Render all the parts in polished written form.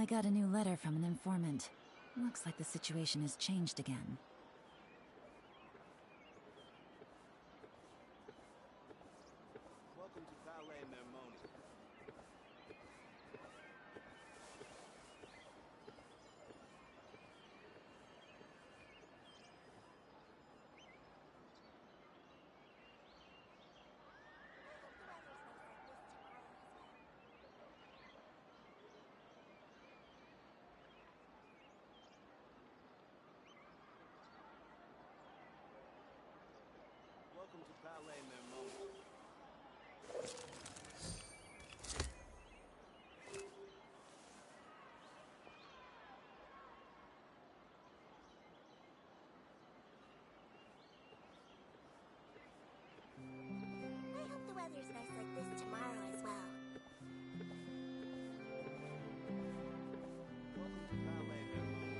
I got a new letter from an informant. Looks like the situation has changed again. Welcome to Palais Mermoni. Welcome to Palais Mermoni. I hope the weather's nice like this tomorrow as well. Welcome to Palais Mermoni.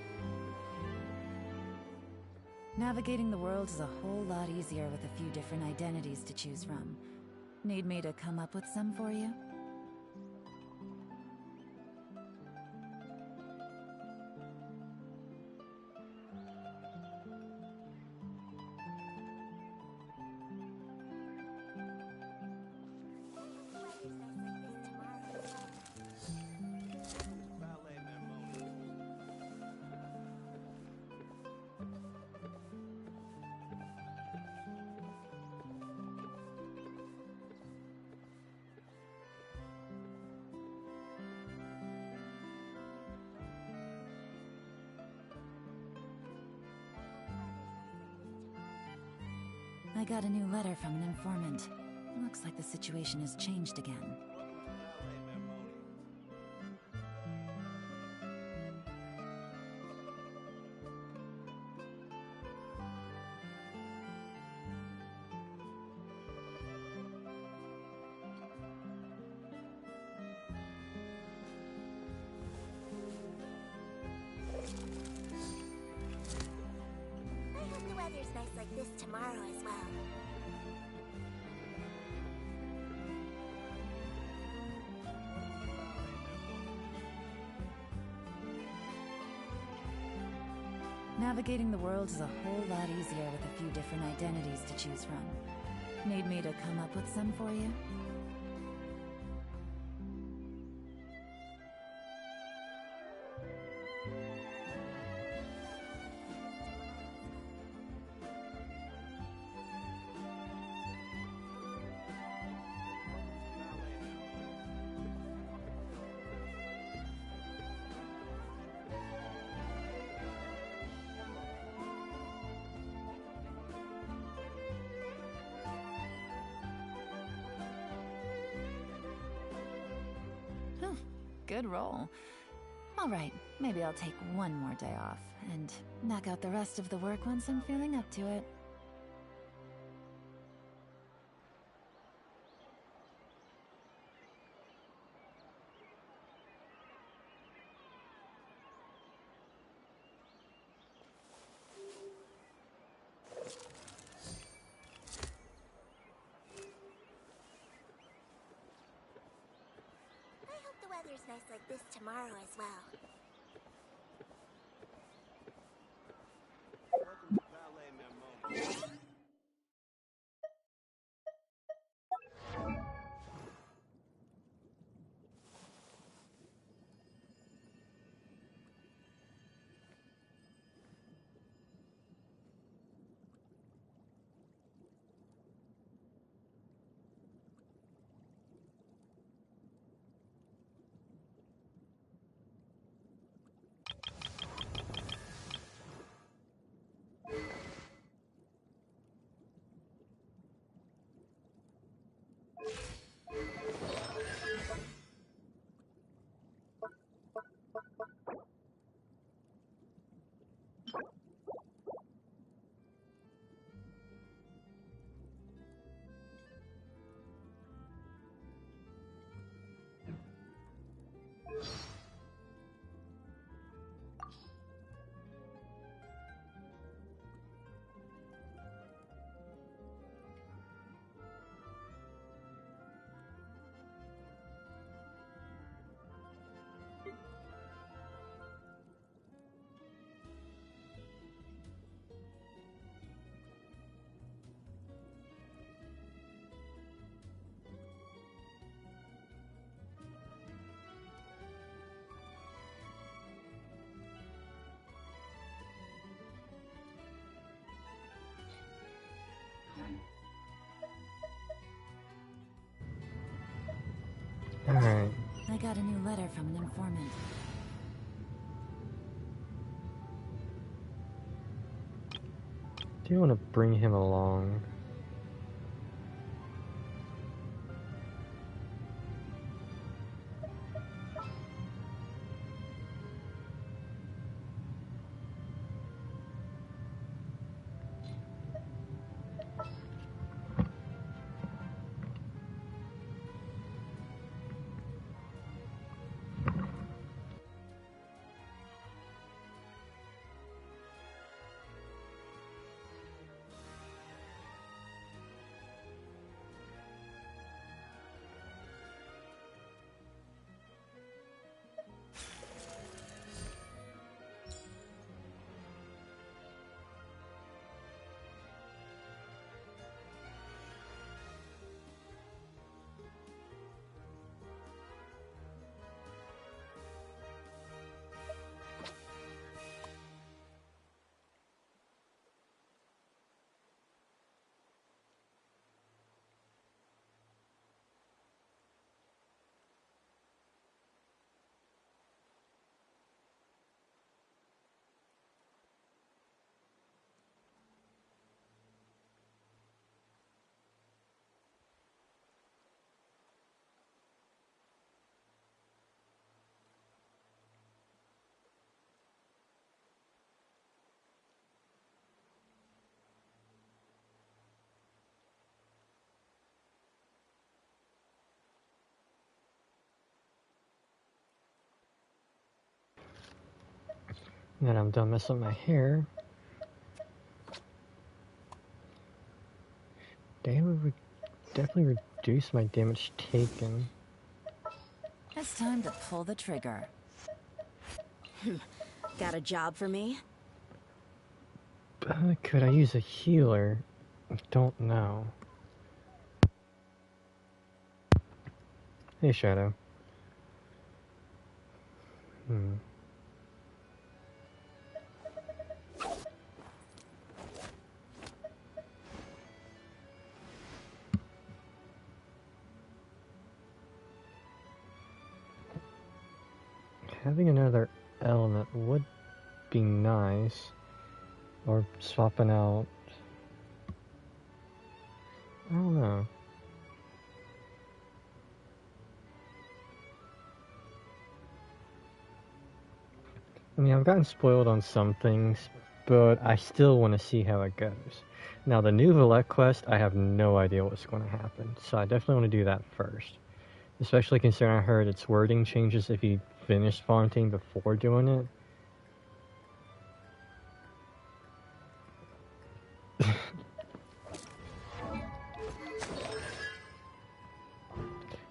Navigating the world is a whole lot easier with a few different identities to choose from. Need me to come up with some for you? Palais Mermoni. I got a new letter from an informant. Looks like the situation has changed again. Welcome to Palais Mermoni. I hope the weather's nice like this tomorrow as well. Navigating the world is a whole lot easier with a few different identities to choose from. Need me to come up with some for you? Good roll. Alright, maybe I'll take one more day off, and knock out the rest of the work once I'm feeling up to it. I hope the weather's nice like this tomorrow as well. Welcome to Palais Mermoni. Alright. I got a new letter from an informant. Do you want to bring him along? Then I'm done messing with my hair. Damn, would definitely reduce my damage taken. It's time to pull the trigger. Got a job for me? Could I use a healer? I don't know. Hey, Shadow. Having another element would be nice. Or swapping out... I don't know. I mean, I've gotten spoiled on some things, but I still want to see how it goes. Now, the Neuvillette quest, I have no idea what's going to happen, so I definitely want to do that first. Especially considering I heard its wording changes if you finish Fontaine before doing it.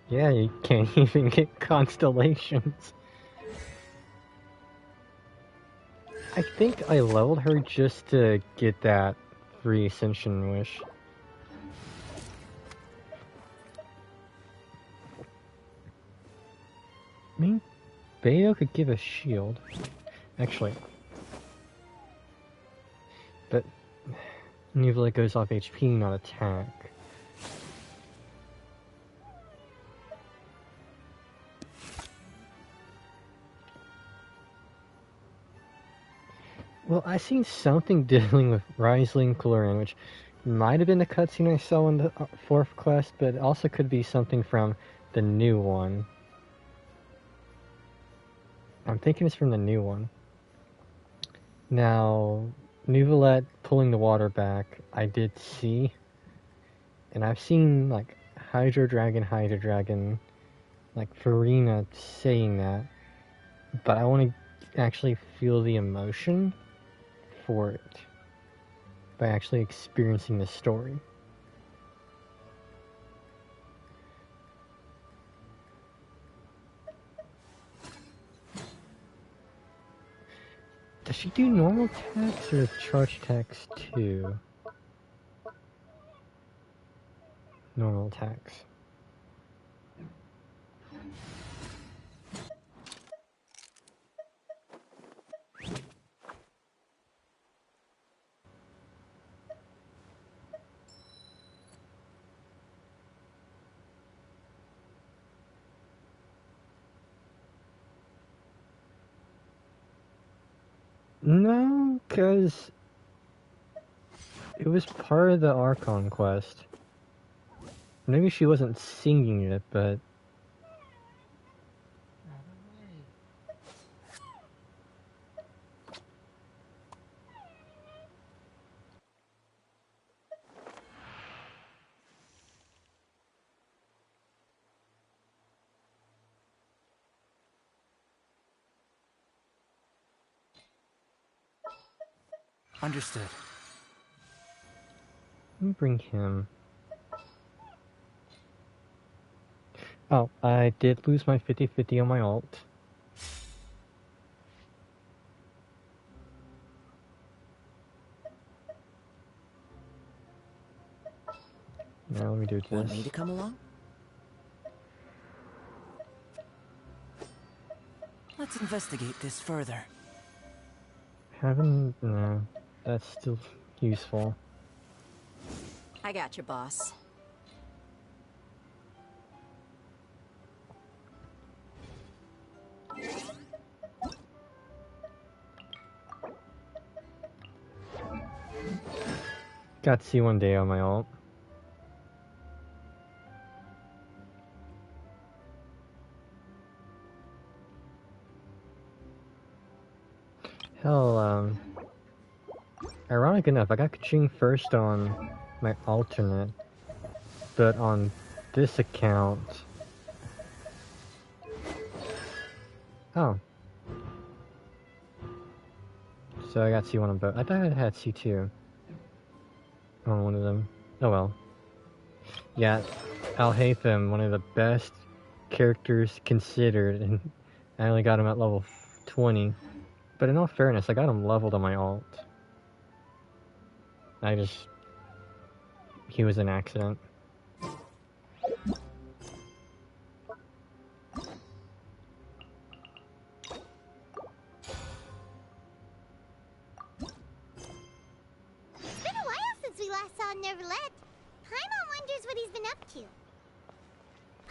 Yeah, you can't even get constellations. I think I leveled her just to get that free ascension wish. I mean, Beto could give a shield. Actually. But Neuvillette goes off HP, not attack. Well, I seen something dealing with Riesling Chlorine, which might have been the cutscene I saw in the 4th quest, but it also could be something from the new one. I'm thinking it's from the new one. Now, Neuvillette pulling the water back, I did see. And I've seen, like, Hydro Dragon, like, Furina saying that. But I want to actually feel the emotion for it by actually experiencing the story. Does she do normal attacks or charge attacks too? Normal attacks. No, because it was part of the Archon quest. Maybe she wasn't singing it, but... Understood. Let me bring him. Oh, I did lose my 50-50 on my ult. Now let me do this. Want me to come along? Let's investigate this further. No, that's still useful. I got you, boss. Got C1 day on my ult. Hell, ironic enough, I got Kaching first on my alternate, but on this account... Oh. So I got C1 on both. I thought I had C2 on one of them. Oh well. Yeah, Al-Haytham, one of the best characters considered, and I only got him at level 20. But in all fairness, I got him leveled on my ult. He was an accident. It's been a while since we last saw Neuvillette. Paimon wonders what he's been up to.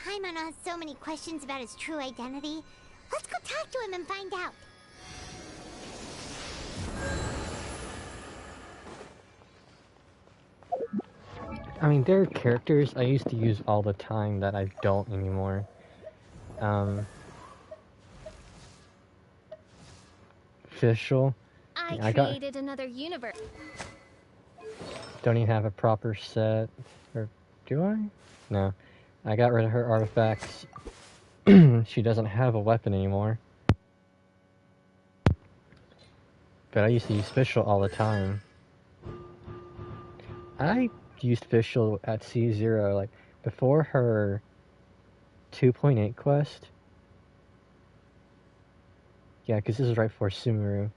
Paimon has so many questions about his true identity. Let's go talk to him and find out. I mean, there are characters I used to use all the time that I don't anymore. Fischl. I created another universe. Don't even have a proper set. Or do I? No. I got rid of her artifacts. She doesn't have a weapon anymore. But I used to use Fischl all the time. I used Fischl at C0, like, before her 2.8 quest. Yeah, because this is right before Sumeru.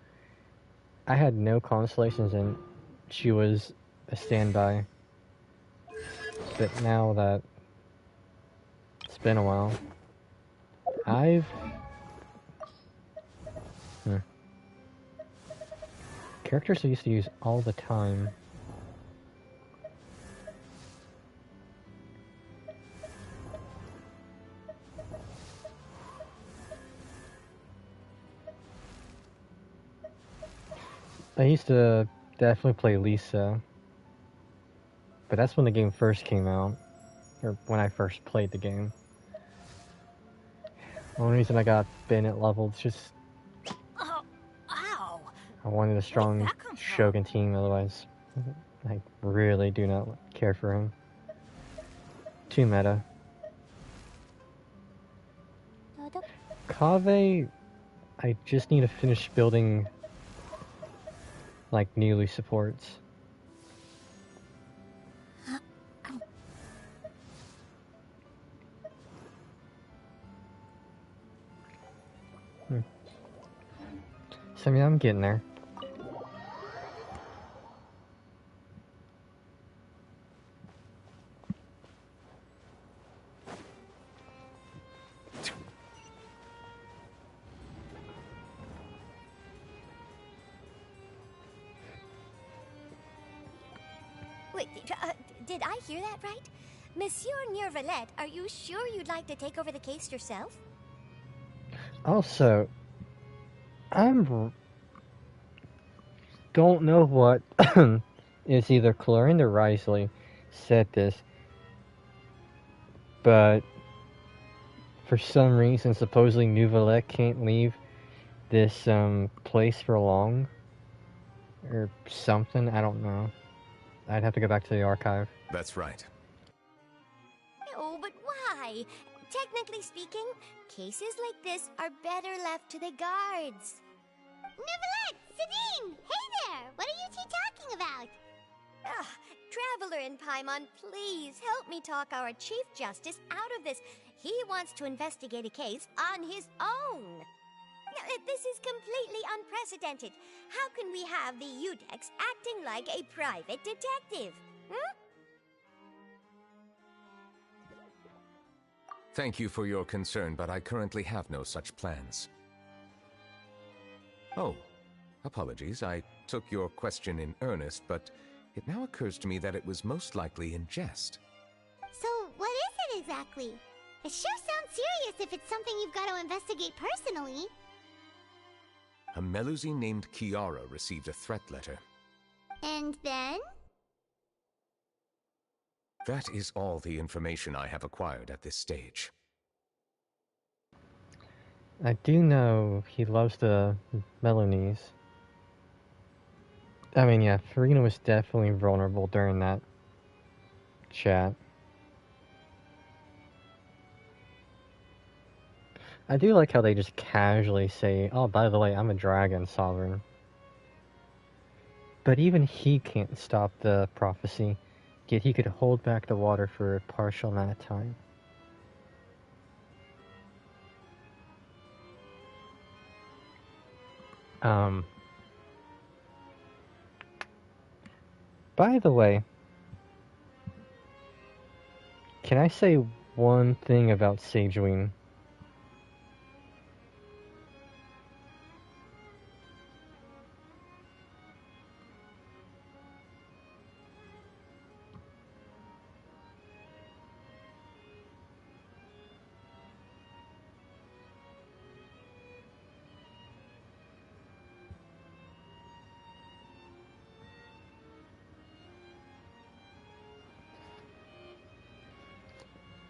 I had no constellations and she was a standby. But now that it's been a while, characters I used to use all the time. I used to definitely play Lisa, but that's when the game first came out, or when I first played the game. The only reason I got Bennett leveled is just Oh, ow! I wanted a strong Where'd that come from? Shogun team, otherwise I really do not care for him. Too meta. Kaveh, I just need to finish building like newly supports. So I mean, I'm getting there. Wait, did I hear that right? Monsieur Neuvillette, are you sure you'd like to take over the case yourself? Also, don't know what it's either Clorinda or Risley said this, but for some reason, supposedly Neuvillette can't leave this place for long, or something. I don't know. I'd have to go back to the archive. That's right. No, but why? Technically speaking, cases like this are better left to the guards. Neuvillette! Sidine! Hey there! What are you two talking about? Traveler in Paimon, please help me talk our Chief Justice out of this. He wants to investigate a case on his own. Now, this is completely unprecedented. How can we have the Udex acting like a private detective? Thank you for your concern, but I currently have no such plans. Oh, apologies. I took your question in earnest, but it now occurs to me that it was most likely in jest. So, what is it exactly? It sure sounds serious if it's something you've got to investigate personally. A Melusi named Kiara received a threat letter. And then? That is all the information I have acquired at this stage. I do know he loves the Melanies. I mean, yeah, Furina was definitely vulnerable during that chat. I do like how they just casually say, oh, by the way, I'm a dragon sovereign. But even he can't stop the prophecy, yet he could hold back the water for a partial amount of time. By the way, can I say one thing about Sageween?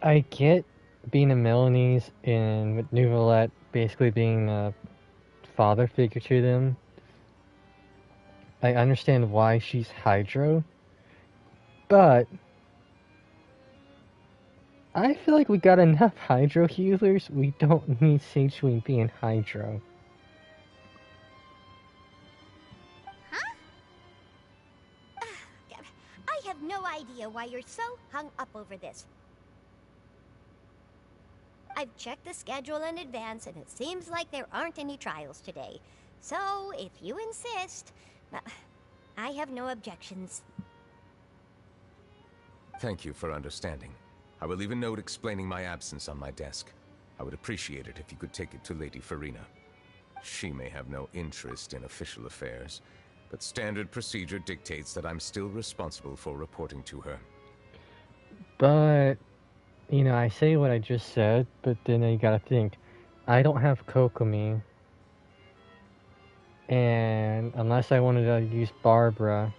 I get being a Milanese and with Neuvillette basically being a father figure to them. I understand why she's Hydro, but I feel like we got enough Hydro healers. We don't need Sageween being Hydro. Huh? I have no idea why you're so hung up over this. I've checked the schedule in advance, and it seems like there aren't any trials today. So, if you insist, I have no objections. Thank you for understanding. I will leave a note explaining my absence on my desk. I would appreciate it if you could take it to Lady Furina. She may have no interest in official affairs, but standard procedure dictates that I'm still responsible for reporting to her. But, you know, I say what I just said, but then you gotta think, I don't have Kokomi, and unless I wanted to use Barbara,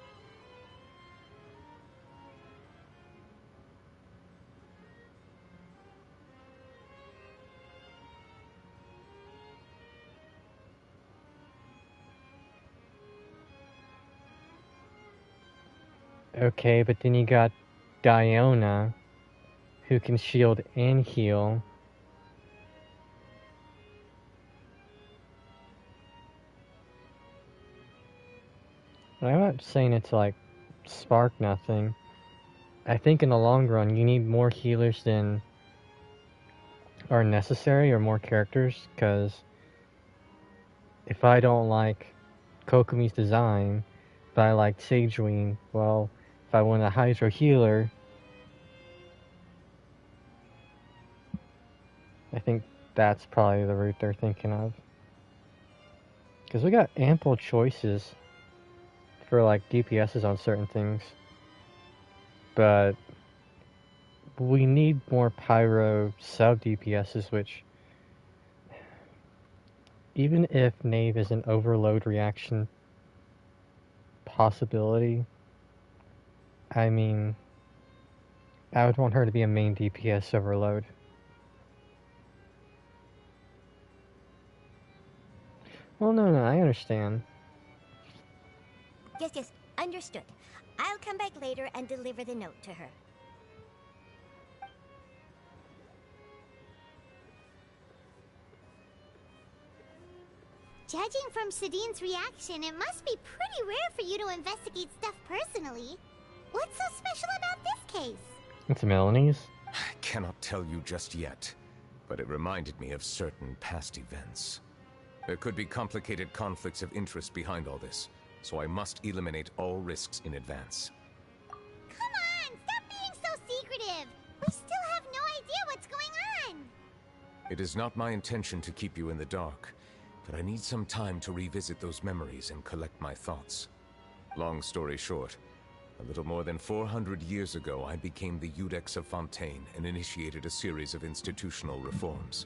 okay, but then you got Diona, who can shield and heal. I'm not saying it's like spark nothing. I think in the long run you need more healers than are necessary, or more characters, because if I don't like Kokomi's design, but I like Sageween, well, if I want a Hydro healer, I think that's probably the route they're thinking of. Because we got ample choices for like DPSs on certain things, but we need more Pyro sub DPSs, which, even if Nave is an overload reaction, possibility, I mean, I would want her to be a main DPS overload. Well, no, I understand. Yes, understood. I'll come back later and deliver the note to her. Judging from Sadine's reaction, it must be pretty rare for you to investigate stuff personally. What's so special about this case? It's Melanie's. I cannot tell you just yet, but it reminded me of certain past events. There could be complicated conflicts of interest behind all this, so I must eliminate all risks in advance. Come on, stop being so secretive! We still have no idea what's going on! It is not my intention to keep you in the dark, but I need some time to revisit those memories and collect my thoughts. Long story short, a little more than 400 years ago, I became the Iudex of Fontaine and initiated a series of institutional reforms.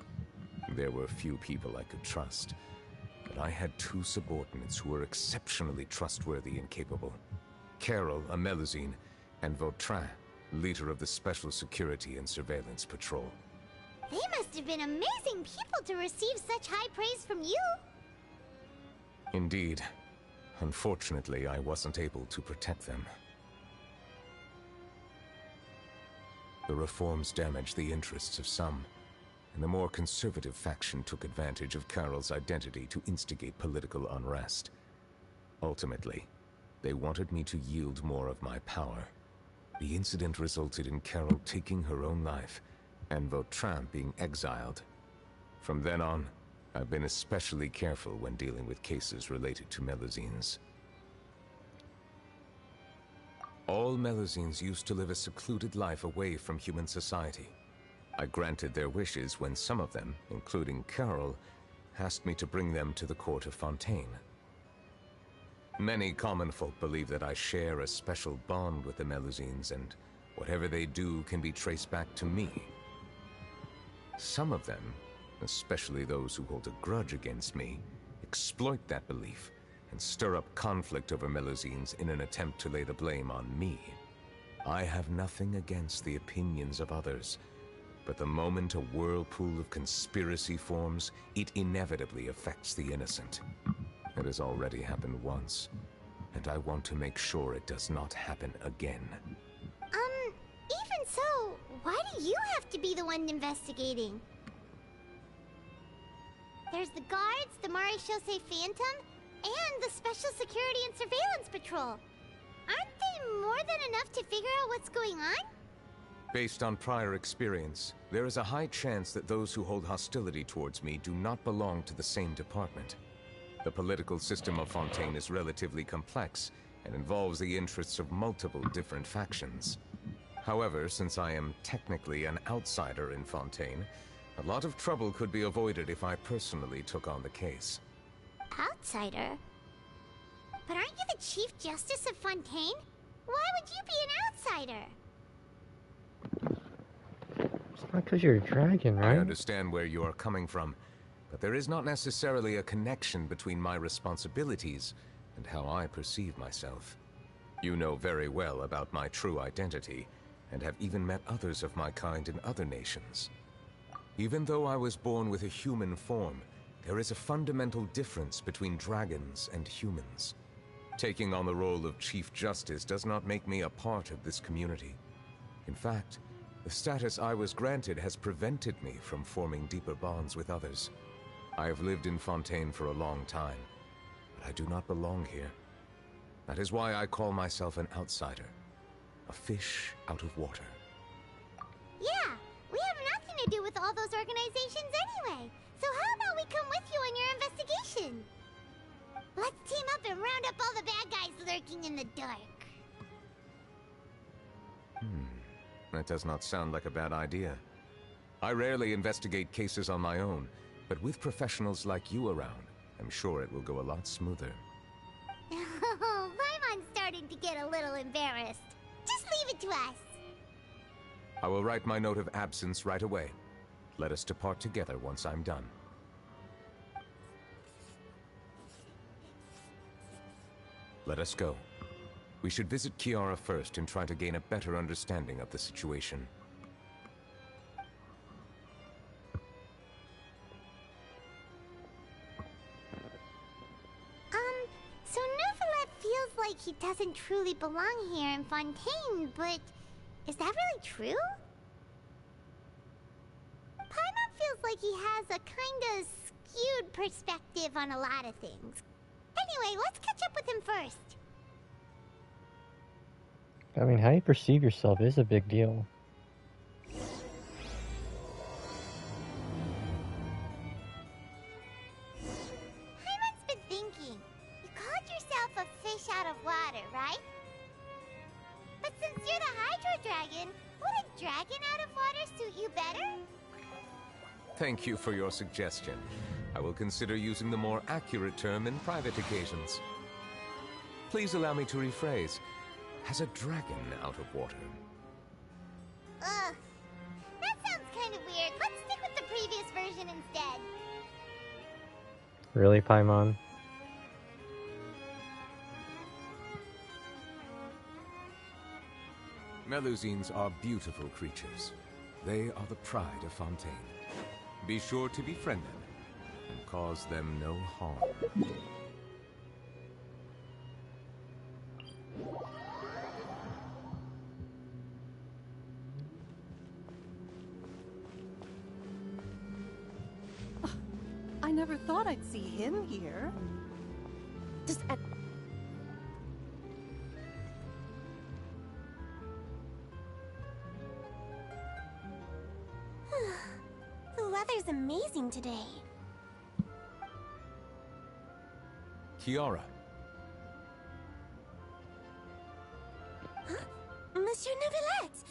There were few people I could trust, but I had two subordinates who were exceptionally trustworthy and capable. Carol, a Melusine, and Vautrin, leader of the Special Security and Surveillance Patrol. They must have been amazing people to receive such high praise from you! Indeed. Unfortunately, I wasn't able to protect them. The reforms damaged the interests of some, and the more conservative faction took advantage of Carol's identity to instigate political unrest. Ultimately, they wanted me to yield more of my power. The incident resulted in Carol taking her own life, and Vautrin being exiled. From then on, I've been especially careful when dealing with cases related to Melusines. All Melusines used to live a secluded life away from human society. I granted their wishes when some of them, including Carol, asked me to bring them to the court of Fontaine. Many common folk believe that I share a special bond with the Melusines, and whatever they do can be traced back to me. Some of them, especially those who hold a grudge against me, exploit that belief and stir up conflict over Melusines in an attempt to lay the blame on me. I have nothing against the opinions of others, but the moment a whirlpool of conspiracy forms, it inevitably affects the innocent. It has already happened once, and I want to make sure it does not happen again. Even so, why do you have to be the one investigating? There's the guards, the Maréchaussée Phantom, and the Special Security and Surveillance Patrol. Aren't they more than enough to figure out what's going on? Based on prior experience, there is a high chance that those who hold hostility towards me do not belong to the same department. The political system of Fontaine is relatively complex and involves the interests of multiple different factions. However, since I am technically an outsider in Fontaine, a lot of trouble could be avoided if I personally took on the case. Outsider? But aren't you the Chief Justice of Fontaine? Why would you be an outsider? It's not because you're a dragon, I right? understand where you are coming from, but there is not necessarily a connection between my responsibilities and how I perceive myself. You know very well about my true identity, and have even met others of my kind in other nations. Even though I was born with a human form, there is a fundamental difference between dragons and humans. Taking on the role of Chief Justice does not make me a part of this community. In fact, the status I was granted has prevented me from forming deeper bonds with others. I have lived in Fontaine for a long time, but I do not belong here. That is why I call myself an outsider. A fish out of water. Yeah, we have nothing to do with all those organizations anyway. So how about we come with you on your investigation? Let's team up and round up all the bad guys lurking in the dark. That does not sound like a bad idea. I rarely investigate cases on my own, but with professionals like you around, I'm sure it will go a lot smoother. Oh, Paimon's starting to get a little embarrassed. Just leave it to us. I will write my note of absence right away. Let us depart together once I'm done. Let us go. We should visit Kiara first and try to gain a better understanding of the situation. So Neuvillette feels like he doesn't truly belong here in Fontaine, but is that really true? Paimon feels like he has a kinda skewed perspective on a lot of things. Anyway, let's catch up with him first. I mean, how you perceive yourself is a big deal. Paimon's been thinking. You called yourself a fish out of water, right? But since you're the Hydro Dragon, would a dragon out of water suit you better? Thank you for your suggestion. I will consider using the more accurate term in private occasions. Please allow me to rephrase. Has a dragon out of water? Ugh. That sounds kind of weird. Let's stick with the previous version instead. Really, Paimon? Melusines are beautiful creatures. They are the pride of Fontaine. Be sure to befriend them and cause them no harm. I never thought I'd see him here. Just at... The weather's amazing today. Kiara, Huh? Monsieur Neuvillette!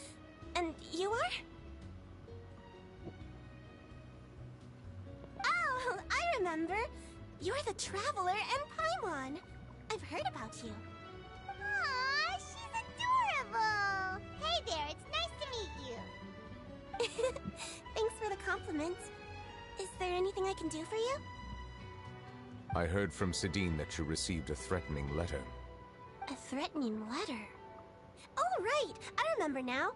And you are? Oh, I remember. You're the Traveler and Paimon. I've heard about you. Aw, she's adorable! Hey there, it's nice to meet you. Thanks for the compliment. Is there anything I can do for you? I heard from Sidine that you received a threatening letter. A threatening letter? Oh, right! I remember now.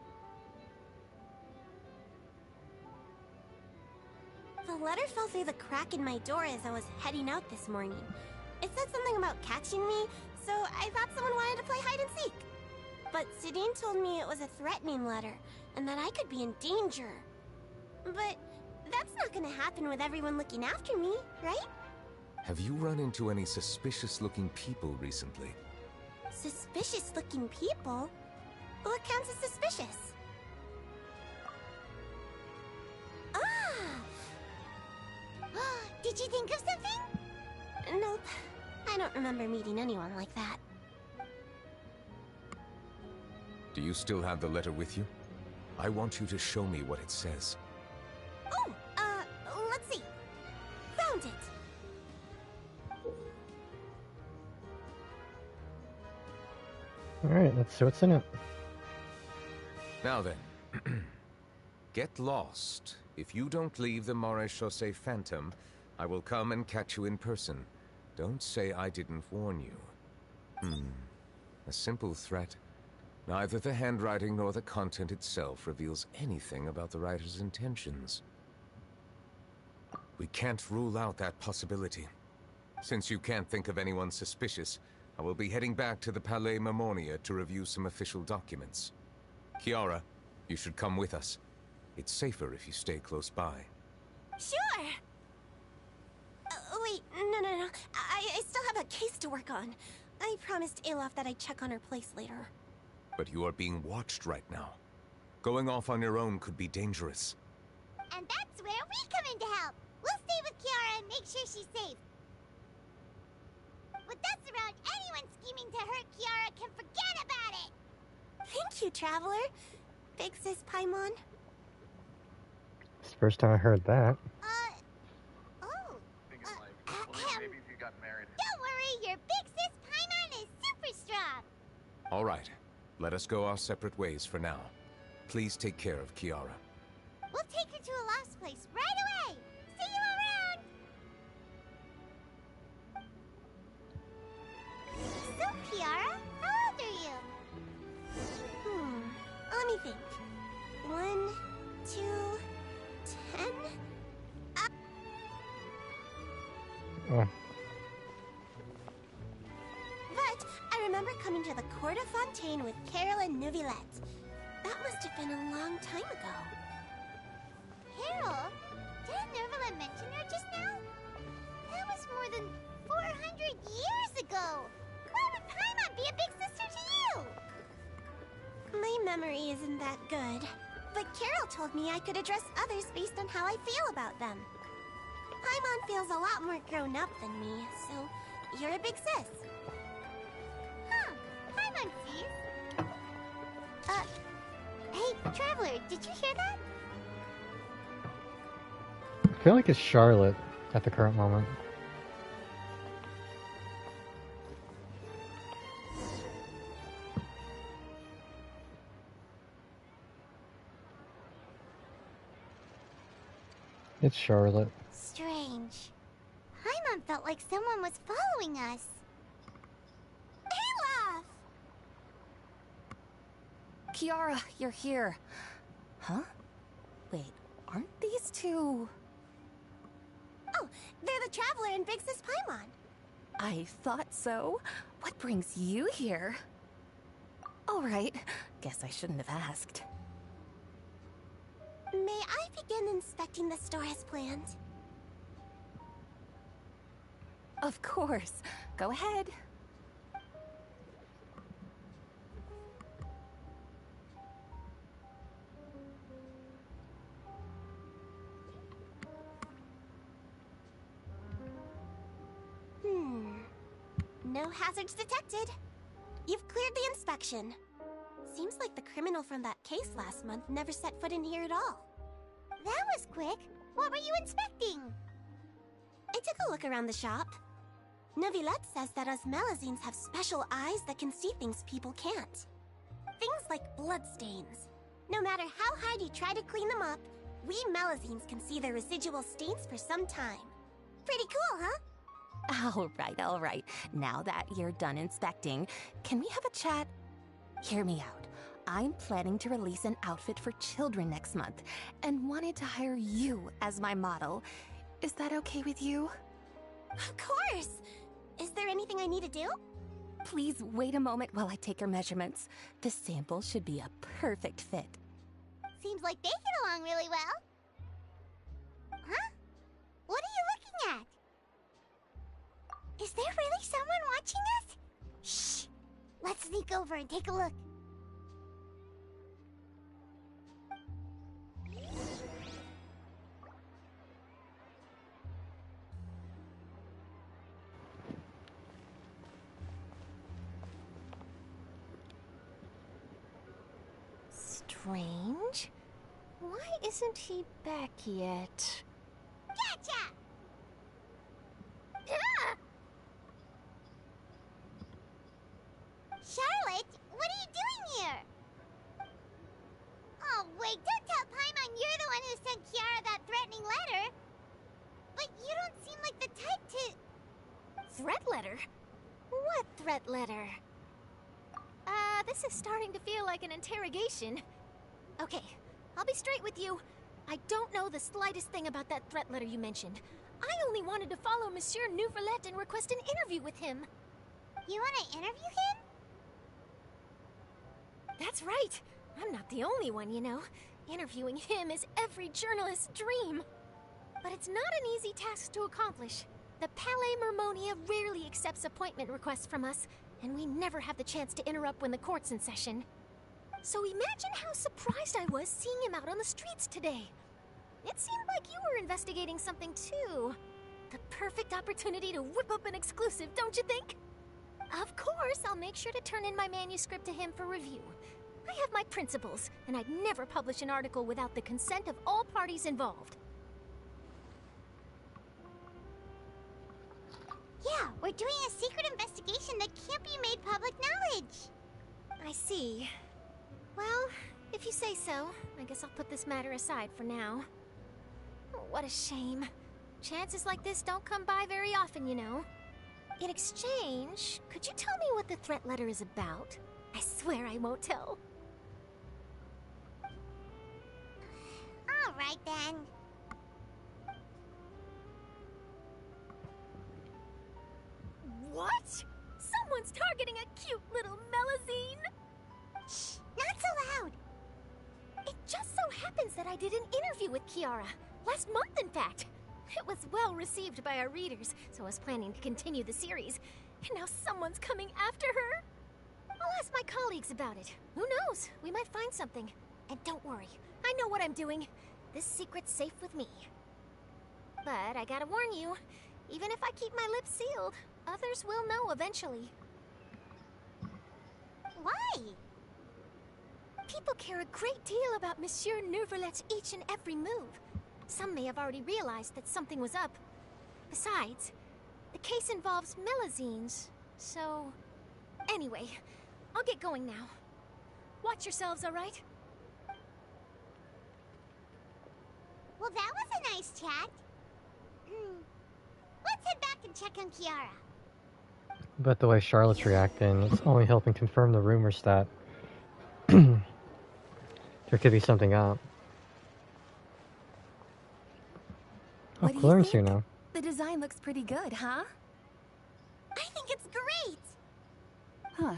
The letter fell through the crack in my door as I was heading out this morning. It said something about catching me, so I thought someone wanted to play hide and seek. But Sidine told me it was a threatening letter, and that I could be in danger. But that's not gonna happen with everyone looking after me, right? Have you run into any suspicious-looking people recently? Suspicious-looking people? What counts as suspicious? Ah! Did you think of something? Nope. I don't remember meeting anyone like that. Do you still have the letter with you? I want you to show me what it says. Oh, let's see. Found it. Alright, let's see what's in it. Now then, get lost. If you don't leave the Maréchaussée Phantom, I will come and catch you in person. Don't say I didn't warn you. A simple threat. Neither the handwriting nor the content itself reveals anything about the writer's intentions. We can't rule out that possibility. Since you can't think of anyone suspicious, I will be heading back to the Palais Mermonia to review some official documents. Kiara, you should come with us. It's safer if you stay close by. Sure! Wait, no. I still have a case to work on. I promised Alof that I'd check on her place later. But you are being watched right now. Going off on your own could be dangerous. And that's where we come in to help. We'll stay with Kiara and make sure she's safe. With us around, anyone scheming to hurt Kiara can forget about it! Thank you, Traveler. Big sis Paimon. It's the first time I heard that. Maybe if you got married. Don't worry, your big sis Paimon is super strong. All right, let us go our separate ways for now. Please take care of Kiara. We'll take her to a lost place right away. See you around. So, Kiara, how old are Oh. But I remember coming to the Court of Fontaine with Carol and Neuvillette. That must have been a long time ago. Carol? Didn't Neuvillette mention her just now? That was more than 400 years ago. Why would Paimon be a big sister to you? My memory isn't that good. But Carol told me I could address others based on how I feel about them. Paimon feels a lot more grown up than me, so you're a big sis. Huh, Paimon sees. Hey, Traveler, did you hear that? I feel like it's Charlotte at the current moment. It's Charlotte. Strange. Paimon felt like someone was following us. Olaf! Kiara, you're here. Huh? Wait, aren't these two... Oh, they're the Traveler and Big Sis Paimon. I thought so. What brings you here? All right. Guess I shouldn't have asked. May I begin inspecting the store as planned? Of course. Go ahead. No hazards detected. You've cleared the inspection. Seems like the criminal from that case last month never set foot in here at all. That was quick. What were you inspecting? I took a look around the shop. Neuvillette says that us Melazines have special eyes that can see things people can't. Things like bloodstains. No matter how hard you try to clean them up, we Melazines can see the residual stains for some time. Pretty cool, huh? All right. Now that you're done inspecting, can we have a chat? Hear me out. I'm planning to release an outfit for children next month and wanted to hire you as my model. Is that okay with you? Of course! Is there anything I need to do? Please wait a moment while I take your measurements. The sample should be a perfect fit. Seems like they get along really well. Huh? What are you looking at? Is there really someone watching us? Shh! Let's sneak over and take a look. Strange. Why isn't he back yet? Gotcha! Ah! Charlotte, what are you doing here? Oh, wait, don't tell Paimon you're the one who sent Kiara that threatening letter. But you don't seem like the type to... Threat letter? What threat letter? This is starting to feel like an interrogation. Okay, I'll be straight with you. I don't know the slightest thing about that threat letter you mentioned. I only wanted to follow Monsieur Neuvillette and request an interview with him. You want to interview him? That's right. I'm not the only one, you know. Interviewing him is every journalist's dream. But it's not an easy task to accomplish. The Palais Mermonia rarely accepts appointment requests from us, and we never have the chance to interrupt when the court's in session. So imagine how surprised I was seeing him out on the streets today. It seemed like you were investigating something too. The perfect opportunity to whip up an exclusive, don't you think? Of course, I'll make sure to turn in my manuscript to him for review. I have my principles, and I'd never publish an article without the consent of all parties involved. Yeah, we're doing a secret investigation that can't be made public knowledge. I see. Well, if you say so, I guess I'll put this matter aside for now. What a shame. Chances like this don't come by very often, you know. In exchange, could you tell me what the threat letter is about? I swear I won't tell. All right, then. cute little Melazine. Shh, not so loud. It just so happens that I did an interview with Kiara. Last month, in fact. It was well received by our readers, so I was planning to continue the series. And now someone's coming after her. I'll ask my colleagues about it. Who knows? We might find something. And don't worry, I know what I'm doing. This secret's safe with me. But I gotta warn you, even if I keep my lips sealed, others will know eventually. Why? People care a great deal about Monsieur Neuvillette's each and every move. Some may have already realized that something was up. Besides, the case involves Melazines, so... Anyway, I'll get going now. Watch yourselves, all right? Well, that was a nice chat. Let's head back and check on Kiara. But the way Charlotte's reacting, it's only helping confirm the rumors that there could be something up. Oh, Claire's here now. The design looks pretty good, huh? I think it's great! Huh.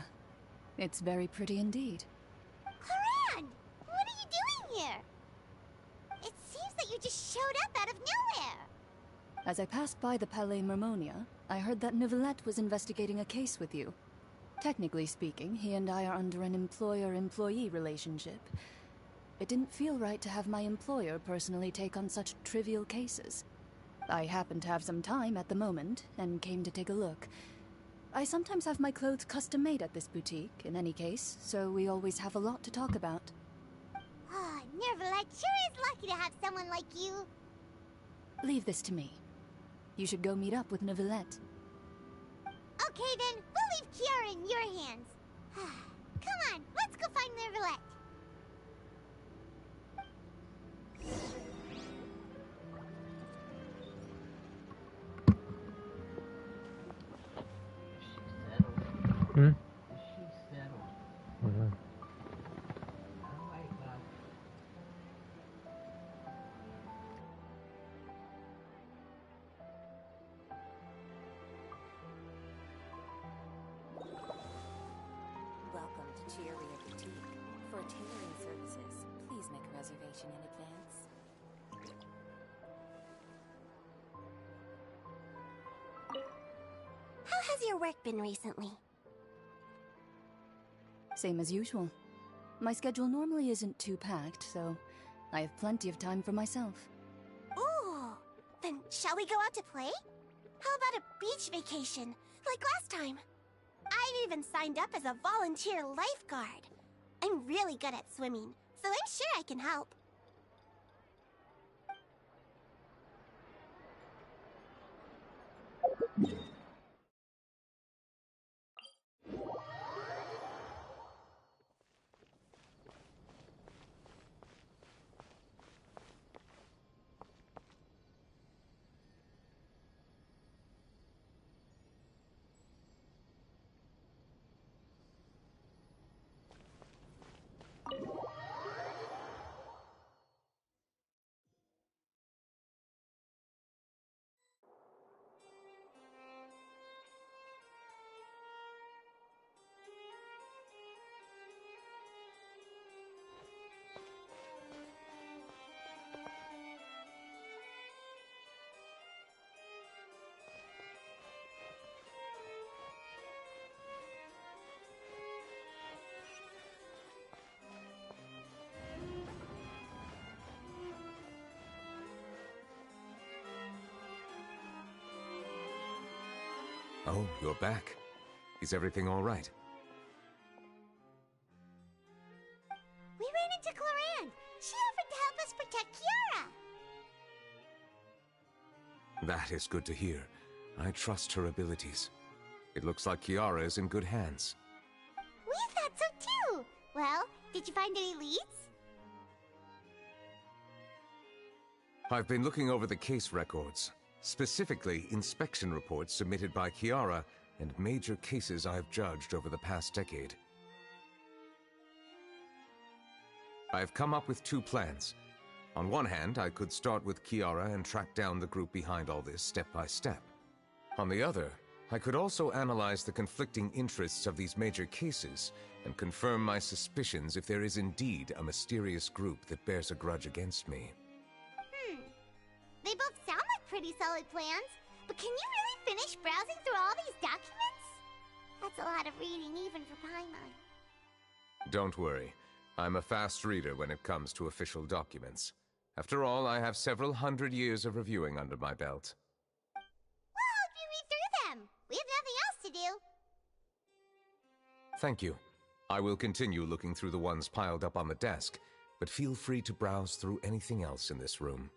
It's very pretty indeed. Claran! What are you doing here? It seems that you just showed up out of nowhere. As I passed by the Palais Mermonia, I heard that Neuvillette was investigating a case with you. Technically speaking, he and I are under an employer-employee relationship. It didn't feel right to have my employer personally take on such trivial cases. I happen to have some time at the moment, and came to take a look. I sometimes have my clothes custom-made at this boutique, in any case, so we always have a lot to talk about. Oh, Neuvillette sure is lucky to have someone like you. Leave this to me. You should go meet up with Neuvillette. Okay then, we'll leave Kiara in your hands. Come on, let's go find Neuvillette. Hmm? Welcome to Cheeria Boutique. For tailoring services, please make a reservation in advance. How has your work been recently? Same as usual. My schedule normally isn't too packed, so I have plenty of time for myself. Ooh, then shall we go out to play? How about a beach vacation, like last time? I've even signed up as a volunteer lifeguard. I'm really good at swimming, so I'm sure I can help. Oh, you're back. Is everything all right? We ran into Claran. She offered to help us protect Kiara. That is good to hear. I trust her abilities. It looks like Kiara is in good hands. We thought so too. Well, did you find any leads? I've been looking over the case records, specifically inspection reports submitted by Kiara and major cases I've judged over the past decade. I've come up with two plans. On one hand, I could start with Kiara and track down the group behind all this step by step. On the other, I could also analyze the conflicting interests of these major cases and confirm my suspicions if there is indeed a mysterious group that bears a grudge against me. They both sound like pretty solid plans, but can you really finish browsing through all these documents? That's a lot of reading even for Paimon. Don't worry. I'm a fast reader when it comes to official documents. After all, I have several hundred years of reviewing under my belt. We'll help you read through them. We have nothing else to do. Thank you. I will continue looking through the ones piled up on the desk, but feel free to browse through anything else in this room.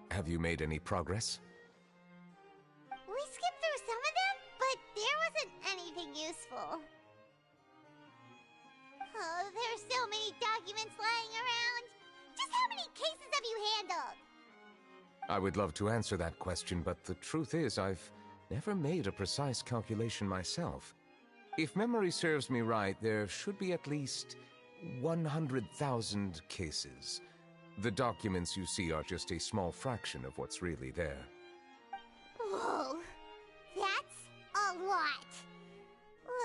Have you made any progress? We skipped through some of them, but there wasn't anything useful. Oh, there's so many documents lying around. Just how many cases have you handled? I would love to answer that question, but the truth is I've never made a precise calculation myself. If memory serves me right, there should be at least 100,000 cases. The documents you see are just a small fraction of what's really there. Whoa, that's a lot.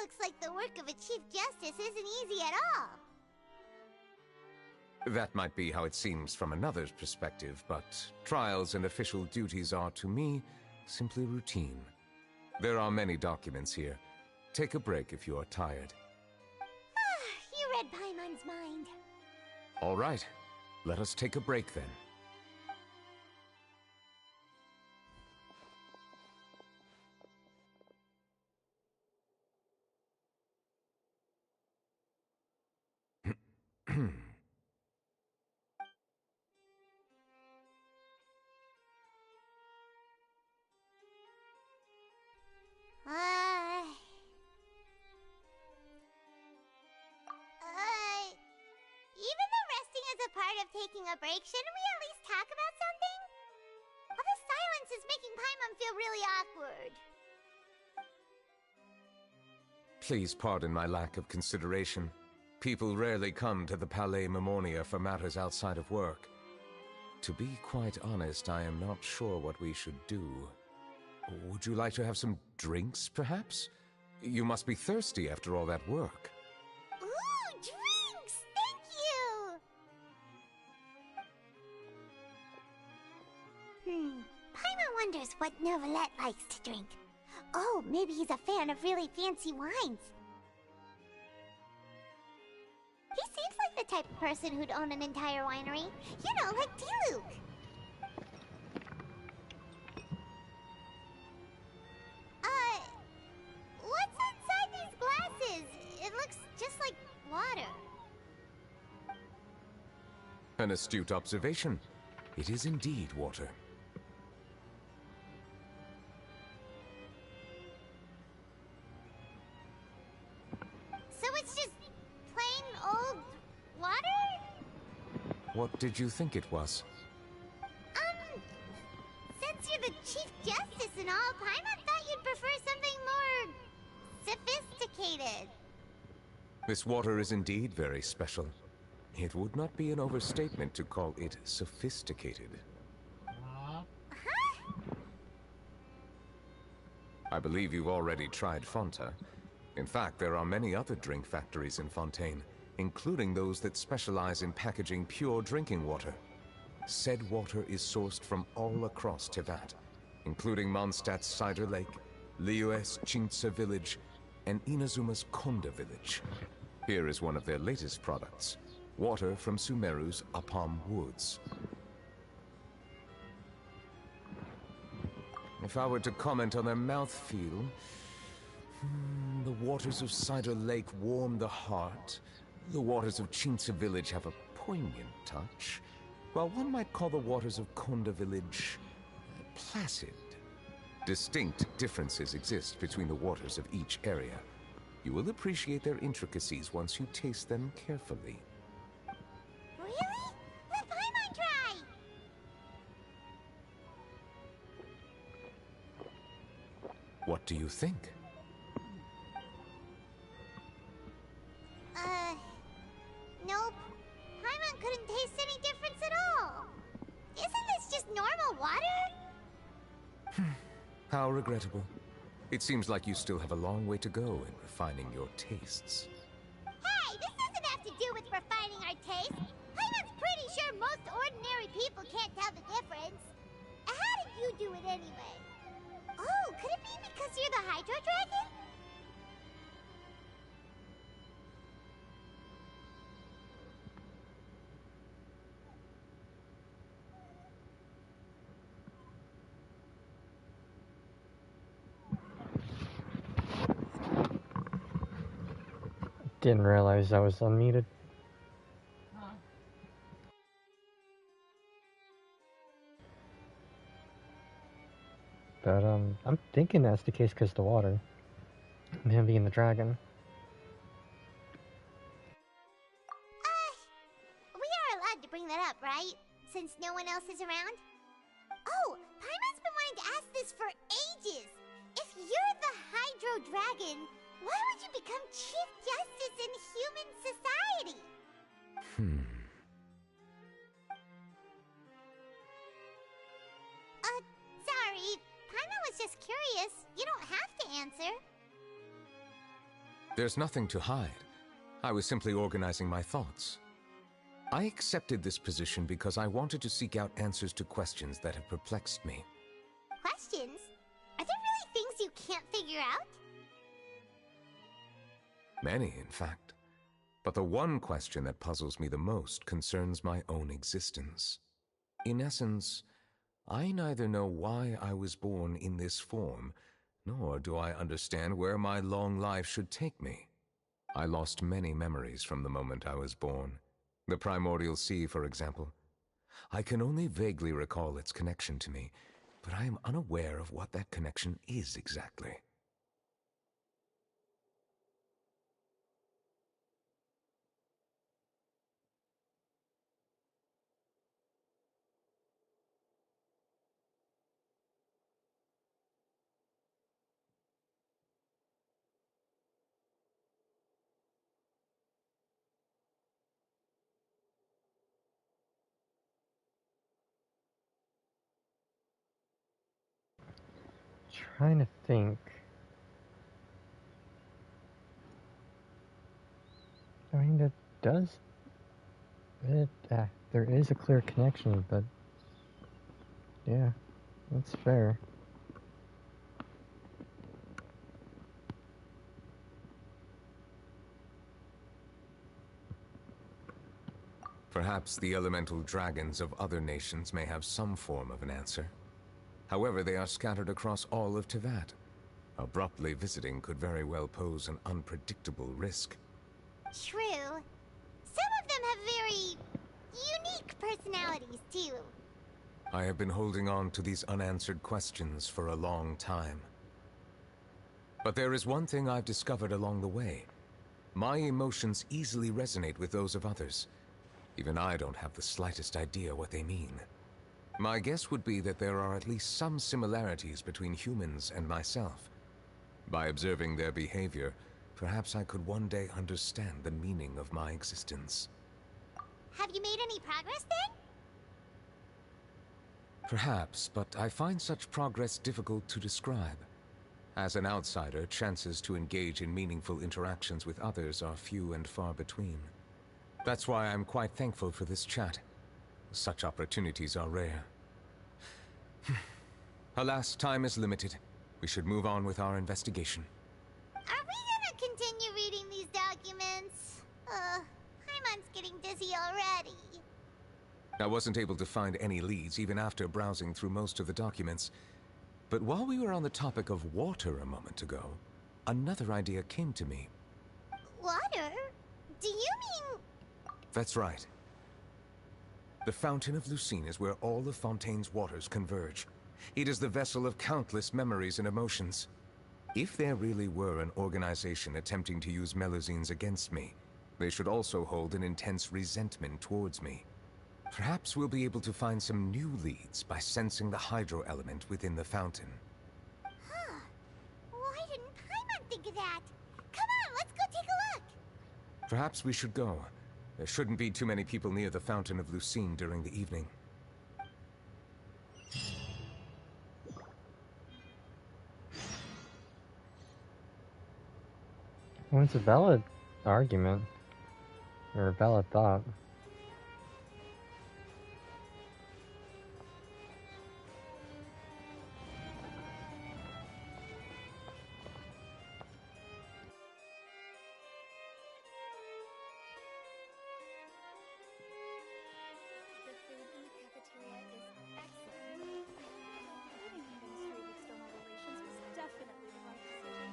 Looks like the work of a Chief Justice isn't easy at all. That might be how it seems from another's perspective, but trials and official duties are, to me, simply routine. There are many documents here. Take a break if you are tired. You read Paimon's mind. All right. Let us take a break then. Even though resting is a part of taking a break, shouldn't we at least talk about something? All this silence is making Paimon feel really awkward. Please pardon my lack of consideration. People rarely come to the Palais Mermonia for matters outside of work. To be quite honest, I am not sure what we should do. Would you like to have some drinks, perhaps? You must be thirsty after all that work. Ooh, drinks! Thank you! Paimon wonders what Neuvillette likes to drink. Oh, maybe he's a fan of really fancy wines. He seems like the type of person who'd own an entire winery. You know, like Diluc. What's inside these glasses? It looks just like water. An astute observation. It is indeed water. So it's just plain old water? What did you think it was? Since you're the Chief Justice and all, Paimon thought you'd prefer something more sophisticated. This water is indeed very special. It would not be an overstatement to call it sophisticated. Huh? I believe you've already tried Fonta. In fact, there are many other drink factories in Fontaine, including those that specialize in packaging pure drinking water. Said water is sourced from all across Teyvat, including Mondstadt's Cider Lake, Liyue's Chintsa village, and Inazuma's Konda village. Here is one of their latest products, water from Sumeru's Apam Woods. If I were to comment on their mouthfeel, the waters of Cider Lake warm the heart. The waters of Chintsa village have a poignant touch, while one might call the waters of Konda village placid. Distinct differences exist between the waters of each area. You will appreciate their intricacies once you taste them carefully. Really? Let Paimon try! What do you think? Nope. Paimon couldn't taste any difference at all. Isn't this just normal water? How regrettable. It seems like you still have a long way to go in refining your tastes. Hey, this doesn't have to do with refining our taste. Paimon's pretty sure most ordinary people can't tell the difference. How did you do it anyway? Oh, could it be because you're the Hydro Dragon? Didn't realize I was unmuted. But, I'm thinking that's the case because of the water. And him being the dragon. We are allowed to bring that up, right? Since no one else is around? Oh, Paimon's been wanting to ask this for ages! If you're the Hydro Dragon, why would you become Chief Justice in human society? Sorry. Paimon was just curious. You don't have to answer. There's nothing to hide. I was simply organizing my thoughts. I accepted this position because I wanted to seek out answers to questions that have perplexed me. Questions? Are there really things you can't figure out? Many, in fact. But the one question that puzzles me the most concerns my own existence. In essence, I neither know why I was born in this form, nor do I understand where my long life should take me. I lost many memories from the moment I was born. The primordial sea, for example. I can only vaguely recall its connection to me, but I am unaware of what that connection is exactly. Trying to think. I mean, it does. There is a clear connection, but yeah, that's fair. Perhaps the elemental dragons of other nations may have some form of an answer. However, they are scattered across all of Teyvat. Abruptly visiting could very well pose an unpredictable risk. True. Some of them have very unique personalities, too. I have been holding on to these unanswered questions for a long time. But there is one thing I've discovered along the way. My emotions easily resonate with those of others. Even I don't have the slightest idea what they mean. My guess would be that there are at least some similarities between humans and myself. By observing their behavior, perhaps I could one day understand the meaning of my existence. Have you made any progress, then? Perhaps, but I find such progress difficult to describe. As an outsider, chances to engage in meaningful interactions with others are few and far between. That's why I'm quite thankful for this chat. Such opportunities are rare. Alas, time is limited. We should move on with our investigation. Are we gonna continue reading these documents? Paimon's getting dizzy already. I wasn't able to find any leads even after browsing through most of the documents. But while we were on the topic of water a moment ago, another idea came to me. Water? Do you mean... That's right. The Fountain of Lucine is where all of Fontaine's waters converge. It is the vessel of countless memories and emotions. If there really were an organization attempting to use Melusines against me, they should also hold an intense resentment towards me. Perhaps we'll be able to find some new leads by sensing the hydro element within the fountain. Huh. Why didn't Paimon think of that? Come on, let's go take a look! Perhaps we should go. There shouldn't be too many people near the Fountain of Lucine during the evening. Well, it's a valid argument. Or a valid thought. The food in the cafeteria is excellent. Leaving the Ministry of External Relations was definitely the right decision.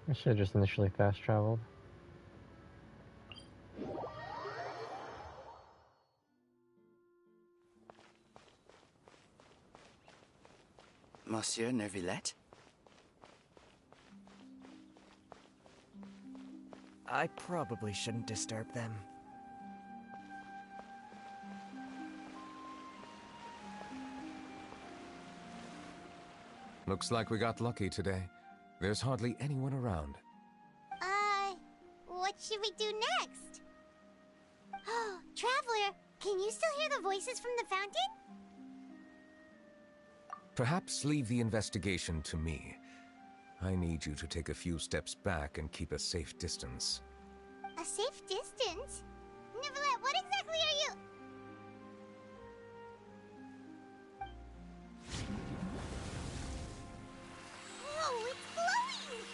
I should have just initially fast traveled. Monsieur Neuvillette? I probably shouldn't disturb them. Looks like we got lucky today. There's hardly anyone around. What should we do next? Oh, Traveler, can you still hear the voices from the fountain? Perhaps leave the investigation to me. I need you to take a few steps back and keep a safe distance. A safe distance? Neuvillette, what exactly are you... Whoa, it's glowing!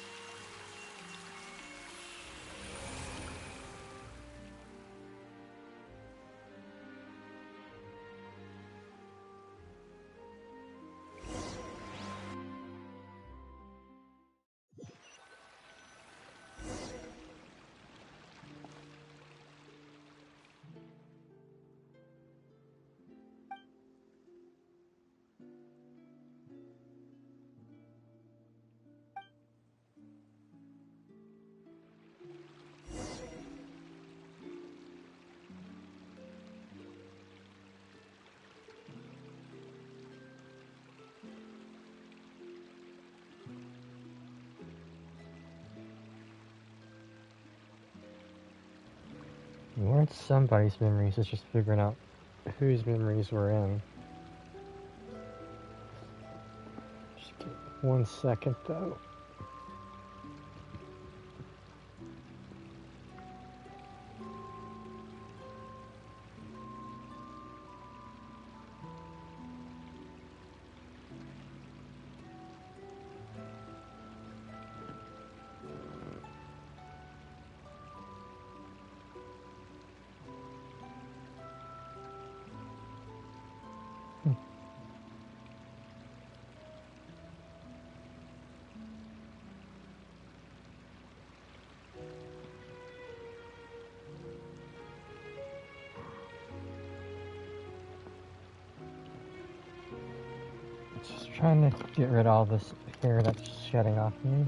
Weren't somebody's memories, it's just figuring out whose memories we're in. Just give 1 second though. Just trying to get rid of all this hair that's shedding off me.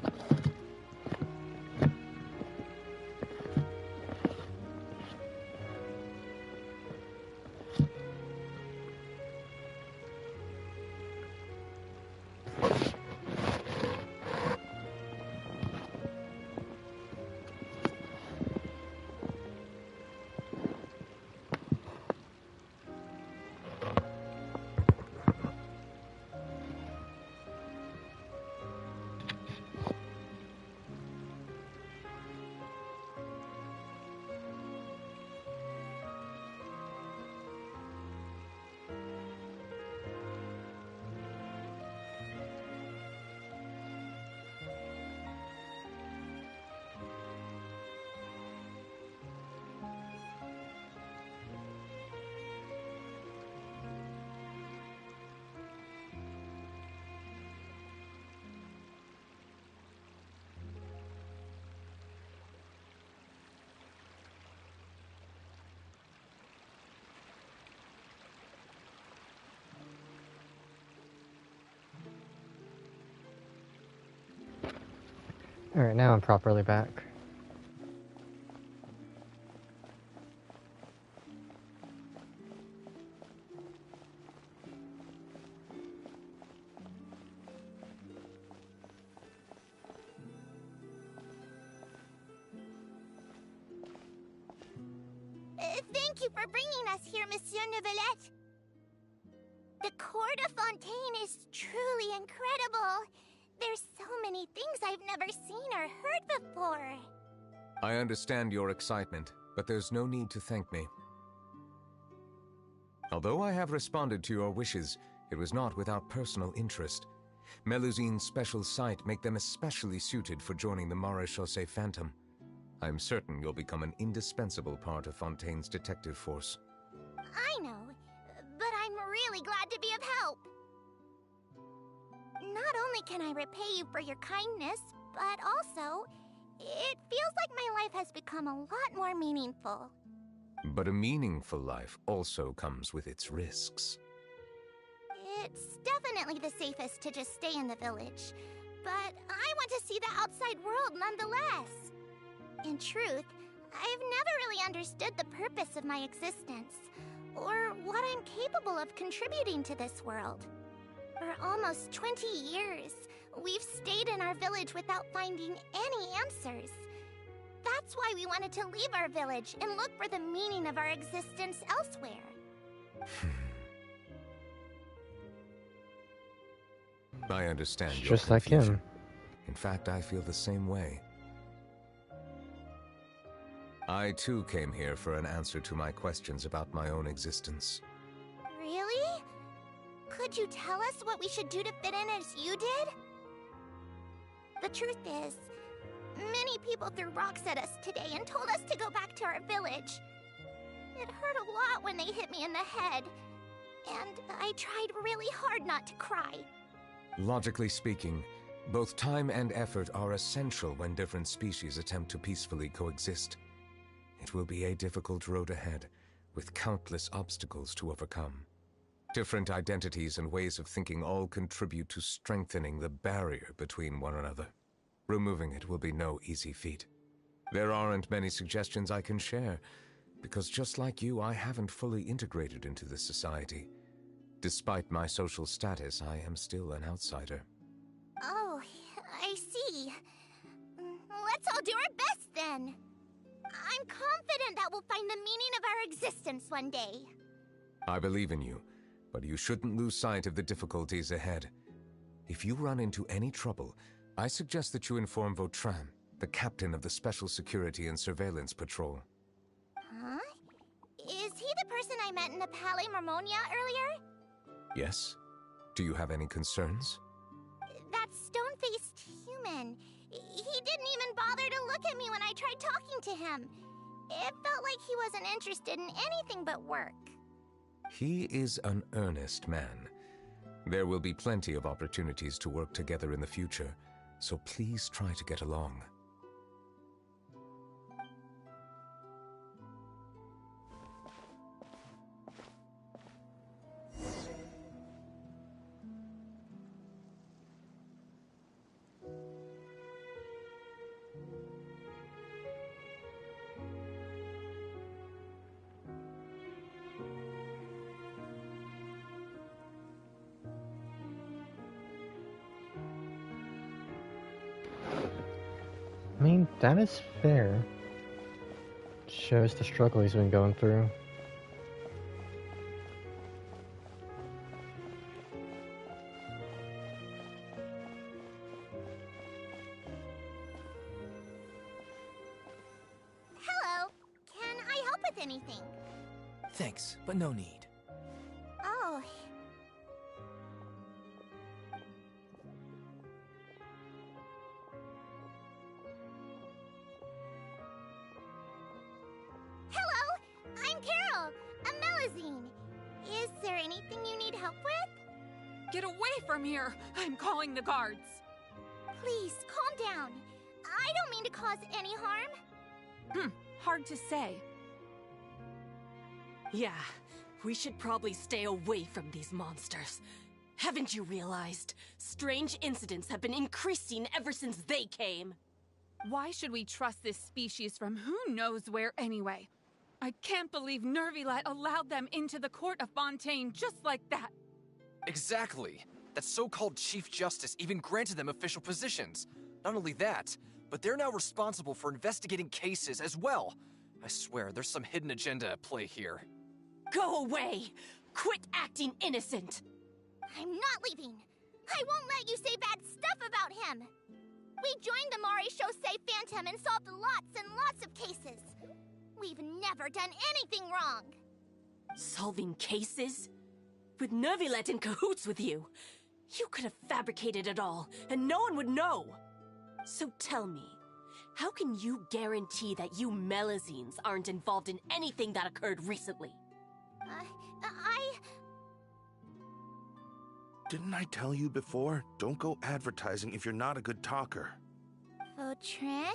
Alright, now I'm properly back. Thank you for bringing us here, Monsieur Neuvillette. The Court of Fontaine is truly incredible. There's so many things I've never seen or heard before. I understand your excitement, but there's no need to thank me. Although I have responded to your wishes, it was not without personal interest. Melusine's special sight make them especially suited for joining the Maréchaussée Phantom. I'm certain you'll become an indispensable part of Fontaine's detective force. I know, but I'm really glad to be of help. Not only can I repay you for your kindness, but also, it feels like my life has become a lot more meaningful. But a meaningful life also comes with its risks. It's definitely the safest to just stay in the village, but I want to see the outside world nonetheless. In truth, I've never really understood the purpose of my existence, or what I'm capable of contributing to this world. For almost 20 years, we've stayed in our village without finding any answers. That's why we wanted to leave our village and look for the meaning of our existence elsewhere. I understand your Just like confusion. him. In fact, I feel the same way. I too came here for an answer to my questions about my own existence. Really? Could you tell us what we should do to fit in as you did? The truth is, many people threw rocks at us today and told us to go back to our village. It hurt a lot when they hit me in the head, and I tried really hard not to cry. Logically speaking, both time and effort are essential when different species attempt to peacefully coexist. It will be a difficult road ahead, with countless obstacles to overcome. Different identities and ways of thinking all contribute to strengthening the barrier between one another. Removing it will be no easy feat. There aren't many suggestions I can share, because just like you, I haven't fully integrated into this society. Despite my social status, I am still an outsider. Oh, I see. Let's all do our best then. I'm confident that we'll find the meaning of our existence one day. I believe in you, but you shouldn't lose sight of the difficulties ahead. If you run into any trouble, I suggest that you inform Vautrin, the captain of the Special Security and Surveillance Patrol. Huh? Is he the person I met in the Palais Marmonia earlier? Yes? Do you have any concerns? That stone-faced human. He didn't even bother to look at me when I tried talking to him. It felt like he wasn't interested in anything but work. He is an earnest man. There will be plenty of opportunities to work together in the future, so please try to get along. mean, that is fair. Shows the struggle he's been going through. Hello. Can I help with anything? Thanks, but no need. Oh. Hello, I'm Carol, a Melazine. Is there anything you need help with? Get away from here! I'm calling the guards! Please, calm down. I don't mean to cause any harm. Hard to say. Yeah, we should probably stay away from these monsters. Haven't you realized? Strange incidents have been increasing ever since they came. Why should we trust this species from who knows where anyway? I can't believe Neuvillette allowed them into the court of Fontaine just like that. Exactly. That so-called Chief Justice even granted them official positions. Not only that, but they're now responsible for investigating cases as well. I swear, there's some hidden agenda at play here. Go away! Quit acting innocent! I'm not leaving. I won't let you say bad stuff about him. We joined the Mare Chaussee Phantom and solved lots and lots of cases. We've never done anything wrong. Solving cases? With Neuvillette in cahoots with you? You could have fabricated it all, and no one would know. So tell me, how can you guarantee that you Melazines aren't involved in anything that occurred recently? Didn't I tell you before? Don't go advertising if you're not a good talker. Vautrin?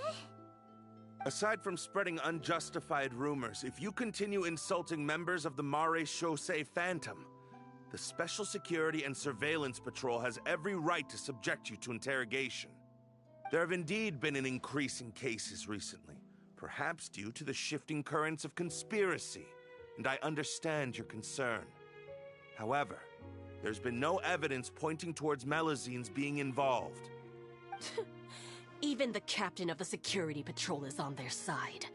Aside from spreading unjustified rumors, if you continue insulting members of the Mare Chaussee Phantom, the Special Security and Surveillance Patrol has every right to subject you to interrogation. There have indeed been an increase in cases recently, perhaps due to the shifting currents of conspiracy, and I understand your concern. However, there's been no evidence pointing towards Melazines being involved. Even the captain of the security patrol is on their side.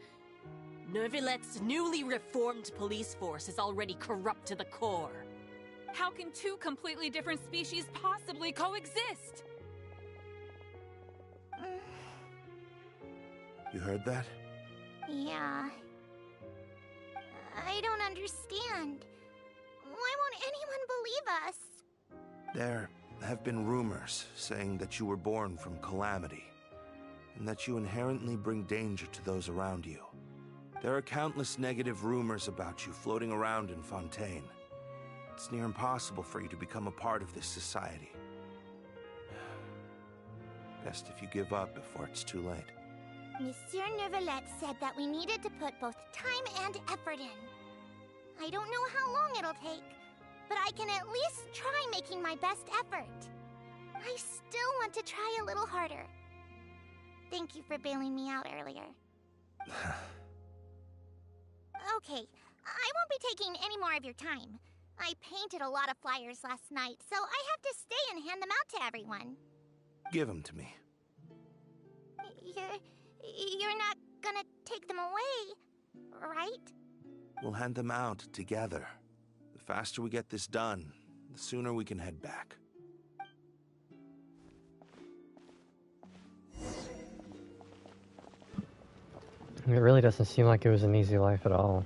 Neuvillette's newly reformed police force is already corrupt to the core. How can two completely different species possibly coexist? You heard that? Yeah. I don't understand. Why won't anyone believe us? There have been rumors saying that you were born from calamity, and that you inherently bring danger to those around you. There are countless negative rumors about you floating around in Fontaine. It's near impossible for you to become a part of this society. Best if you give up before it's too late. Monsieur Neuvillette said that we needed to put both time and effort in. I don't know how long it'll take, but I can at least try making my best effort. I still want to try a little harder. Thank you for bailing me out earlier. Okay, I won't be taking any more of your time. I painted a lot of flyers last night, so I have to stay and hand them out to everyone. Give them to me. You're not gonna take them away, right? We'll hand them out together. The faster we get this done, the sooner we can head back. It really doesn't seem like it was an easy life at all.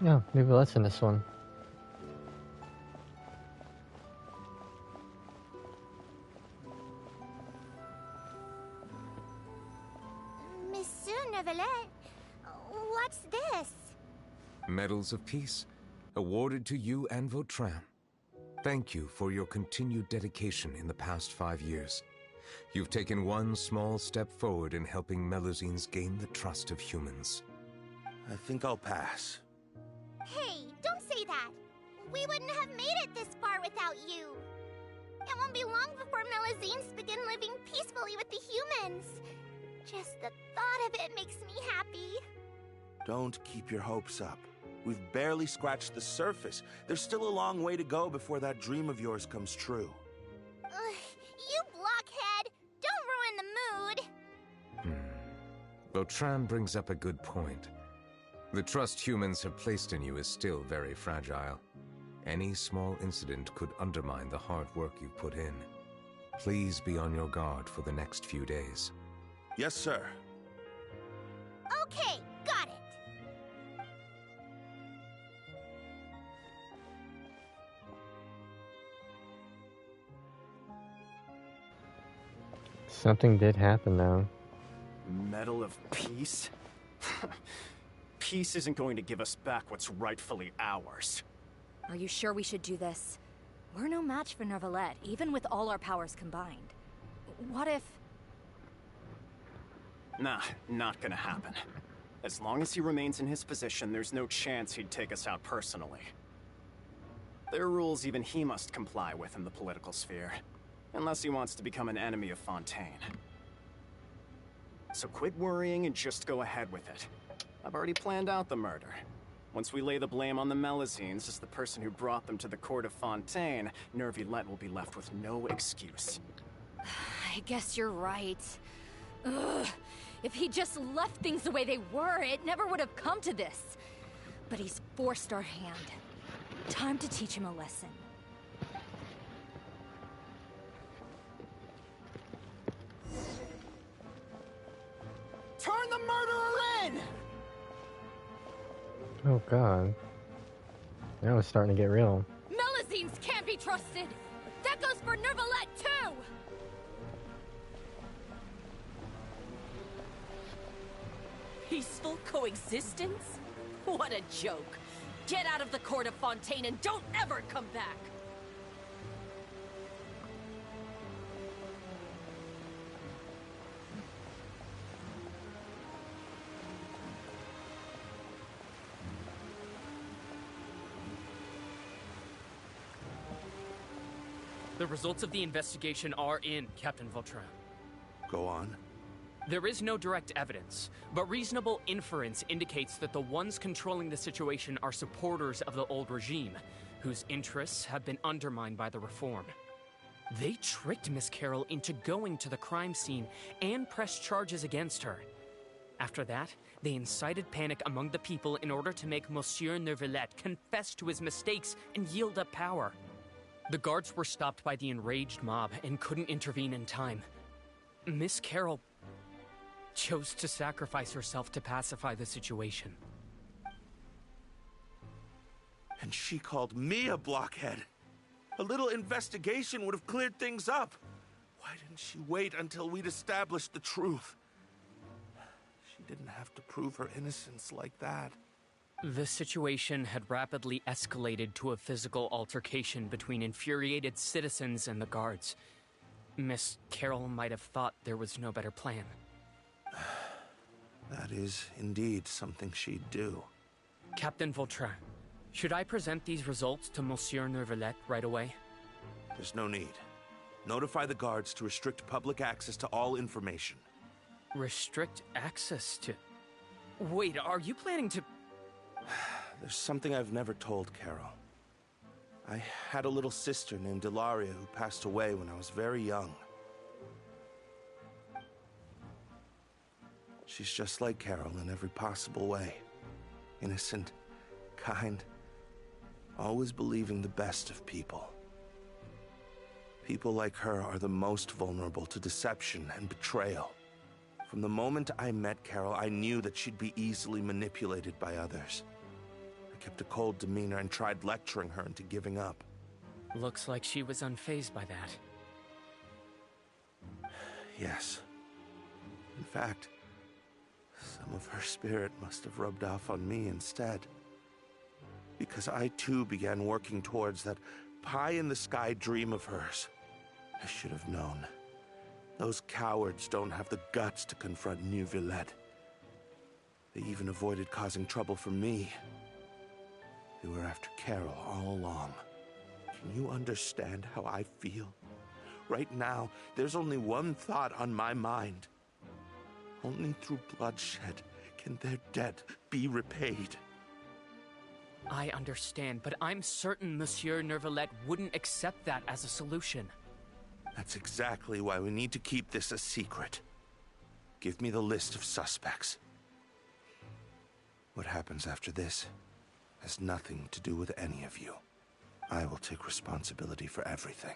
Yeah, maybe let's in this one. Monsieur Neuvillette, what's this? Medals of Peace, awarded to you and Vautrin. Thank you for your continued dedication in the past 5 years. You've taken one small step forward in helping Melusines gain the trust of humans. I think I'll pass. Hey, don't say that. We wouldn't have made it this far without you. It won't be long before Melusines begin living peacefully with the humans. Just the thought of it makes me happy. Don't keep your hopes up. We've barely scratched the surface. There's still a long way to go before that dream of yours comes true. You blockhead! Don't ruin the mood! Vautrin brings up a good point. The trust humans have placed in you is still very fragile. Any small incident could undermine the hard work you've put in. Please be on your guard for the next few days. Yes, sir. Okay, got it. Something did happen, though. Medal of Peace? Peace isn't going to give us back what's rightfully ours. Are you sure we should do this? We're no match for Neuvillette, even with all our powers combined. What if... Nah, not gonna happen. As long as he remains in his position, there's no chance he'd take us out personally. There are rules even he must comply with in the political sphere. Unless he wants to become an enemy of Fontaine. So quit worrying and just go ahead with it. I've already planned out the murder. Once we lay the blame on the Melusines as the person who brought them to the court of Fontaine, Neuvillette will be left with no excuse. I guess you're right. Ugh. If he just left things the way they were, it never would have come to this. But he's forced our hand. Time to teach him a lesson. Turn the murderer in! Oh god. Now it's starting to get real. Melusines can't be trusted! That goes for Neuvillette, too! Peaceful coexistence? What a joke. Get out of the court of Fontaine and don't ever come back! The results of the investigation are in, Captain Vautrin. Go on. There is no direct evidence, but reasonable inference indicates that the ones controlling the situation are supporters of the old regime, whose interests have been undermined by the reform. They tricked Miss Carroll into going to the crime scene and pressed charges against her. After that, they incited panic among the people in order to make Monsieur Neuvillette confess to his mistakes and yield up power. The guards were stopped by the enraged mob and couldn't intervene in time. Miss Carroll chose to sacrifice herself to pacify the situation. And she called me a blockhead. A little investigation would have cleared things up. Why didn't she wait until we'd established the truth? She didn't have to prove her innocence like that. The situation had rapidly escalated to a physical altercation between infuriated citizens and the guards. Miss Carroll might have thought there was no better plan. That is indeed something she'd do. Captain Vautrin, should I present these results to Monsieur Neuvillette right away? There's no need. Notify the guards to restrict public access to all information. Restrict access to... Wait, are you planning to... There's something I've never told Carol. I had a little sister named Ilaria who passed away when I was very young. She's just like Carol in every possible way. Innocent, kind, always believing the best of people. People like her are the most vulnerable to deception and betrayal. From the moment I met Carol, I knew that she'd be easily manipulated by others. I kept a cold demeanor and tried lecturing her into giving up. Looks like she was unfazed by that. Yes. In fact, some of her spirit must have rubbed off on me instead. Because I too began working towards that pie-in-the-sky dream of hers. I should have known. Those cowards don't have the guts to confront Neuvillette. They even avoided causing trouble for me. They were after Carol all along. Can you understand how I feel? Right now, there's only one thought on my mind. Only through bloodshed can their debt be repaid. I understand, but I'm certain Monsieur Neuvillette wouldn't accept that as a solution. That's exactly why we need to keep this a secret. Give me the list of suspects. What happens after this has nothing to do with any of you. I will take responsibility for everything.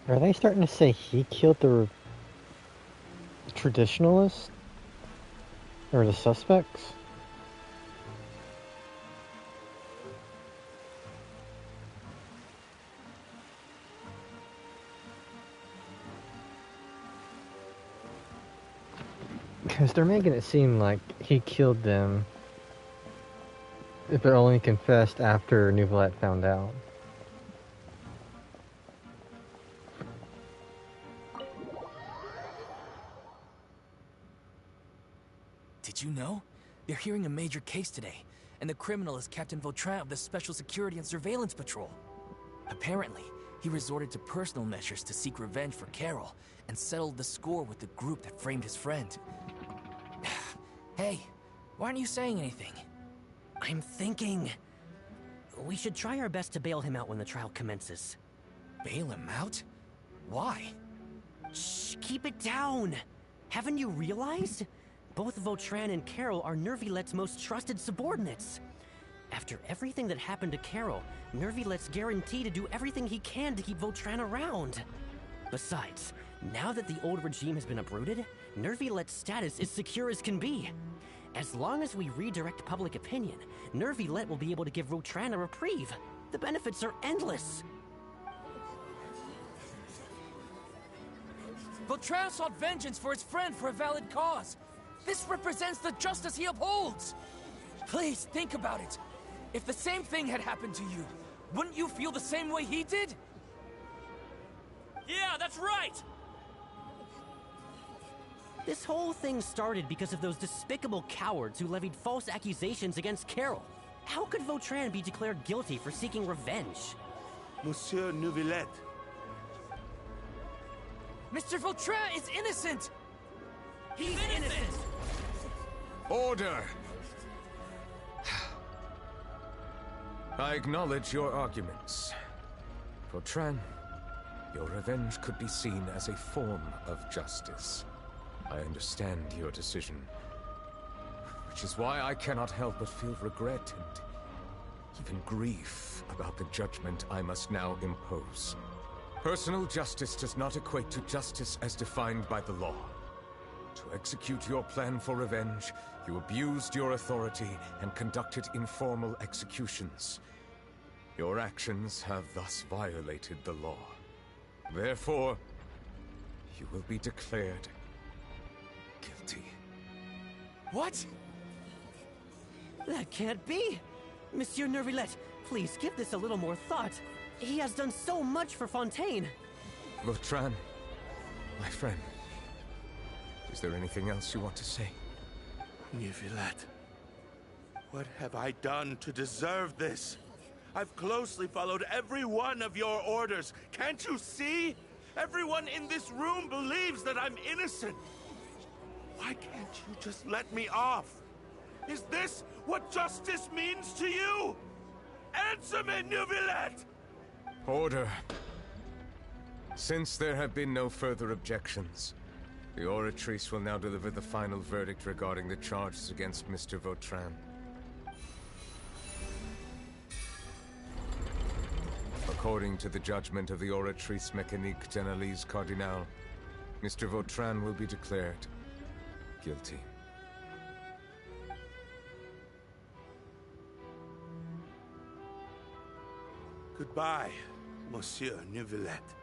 Are they starting to say he killed the traditionalists? Or the suspects? Because they're making it seem like he killed them, but only confessed after Neuvillette found out. Did you know? They're hearing a major case today, and the criminal is Captain Vautrin of the Special Security and Surveillance Patrol. Apparently, he resorted to personal measures to seek revenge for Carol, and settled the score with the group that framed his friend. Hey, why aren't you saying anything? I'm thinking... we should try our best to bail him out when the trial commences. Bail him out? Why? Shh, keep it down! Haven't you realized? Both Vautrin and Carol are Neuvillette's most trusted subordinates. After everything that happened to Carol, Neuvillette's guaranteed to do everything he can to keep Vautrin around. Besides, now that the old regime has been uprooted, Neuvillette's status is secure as can be. As long as we redirect public opinion, Neuvillette will be able to give Vautrin a reprieve. The benefits are endless. Vautrin sought vengeance for his friend for a valid cause. This represents the justice he upholds. Please, think about it. If the same thing had happened to you, wouldn't you feel the same way he did? Yeah, that's right! This whole thing started because of those despicable cowards who levied false accusations against Carol. How could Vautrin be declared guilty for seeking revenge? Monsieur Neuvillette. Mr. Vautrin is innocent! He's innocent! Order! I acknowledge your arguments. Vautrin, your revenge could be seen as a form of justice. I understand your decision, which is why I cannot help but feel regret and even grief about the judgment I must now impose. Personal justice does not equate to justice as defined by the law. To execute your plan for revenge, you abused your authority and conducted informal executions. Your actions have thus violated the law. Therefore, you will be declared guilty. What? That can't be! Monsieur Neuvillette, please give this a little more thought. He has done so much for Fontaine. Vautrin, my friend, is there anything else you want to say? Neuvillette, what have I done to deserve this? I've closely followed every one of your orders. Can't you see? Everyone in this room believes that I'm innocent. Why can't you just let me off? Is this what justice means to you? Answer me, Neuvillette! Order. Since there have been no further objections, the Oratrice will now deliver the final verdict regarding the charges against Mr. Vautrin. According to the judgment of the Oratrice Mécanique d'Analyse Cardinale, Mr. Vautrin will be declared guilty. Goodbye, Monsieur Neuvillette.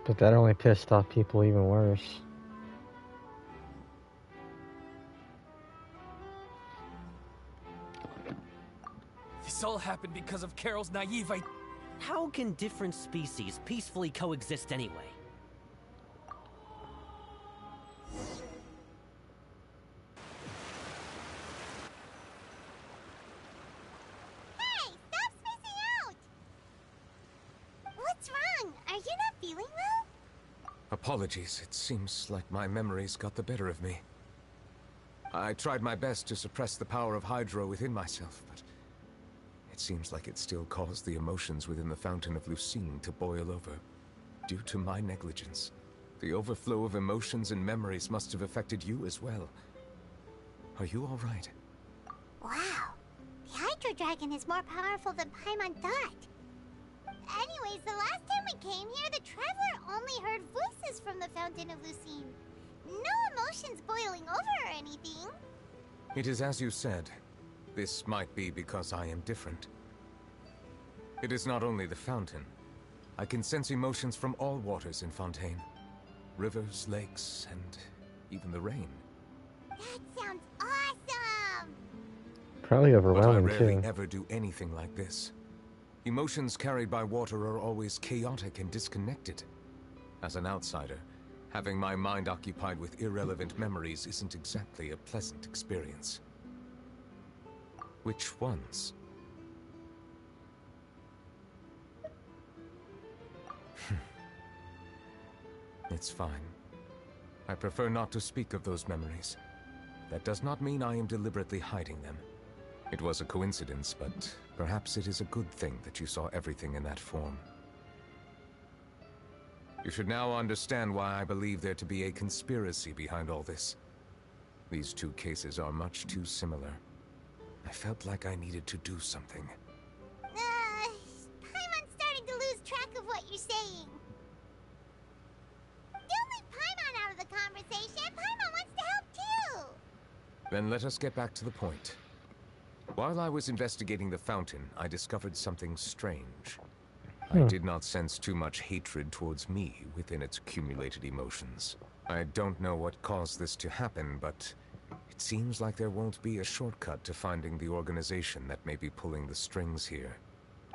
But that only pissed off people even worse. This all happened because of Carol's naive How can different species peacefully coexist anyway? Hey, stop spacing out! What's wrong? Are you not feeling well? Apologies, it seems like my memories got the better of me. I tried my best to suppress the power of Hydro within myself, but it seems like it still caused the emotions within the Fountain of Lucine to boil over. Due to my negligence, the overflow of emotions and memories must have affected you as well. Are you all right? Wow. The Hydro Dragon is more powerful than Paimon thought. Anyways, the last time we came here, the Traveler only heard voices from the Fountain of Lucine. No emotions boiling over or anything. It is as you said. This might be because I am different. It is not only the fountain. I can sense emotions from all waters in Fontaine. Rivers, lakes, and even the rain. That sounds awesome! Probably overwhelming, but I rarely too. ever do anything like this. Emotions carried by water are always chaotic and disconnected. As an outsider, having my mind occupied with irrelevant memories isn't exactly a pleasant experience. Which ones? It's fine. I prefer not to speak of those memories. That does not mean I am deliberately hiding them. It was a coincidence, but perhaps it is a good thing that you saw everything in that form. You should now understand why I believe there to be a conspiracy behind all this. These two cases are much too similar. I felt like I needed to do something. Paimon's starting to lose track of what you're saying. Don't leave Paimon out of the conversation. Paimon wants to help too. Then let us get back to the point. While I was investigating the fountain, I discovered something strange. I did not sense too much hatred towards me within its accumulated emotions. I don't know what caused this to happen, but it seems like there won't be a shortcut to finding the organization that may be pulling the strings here.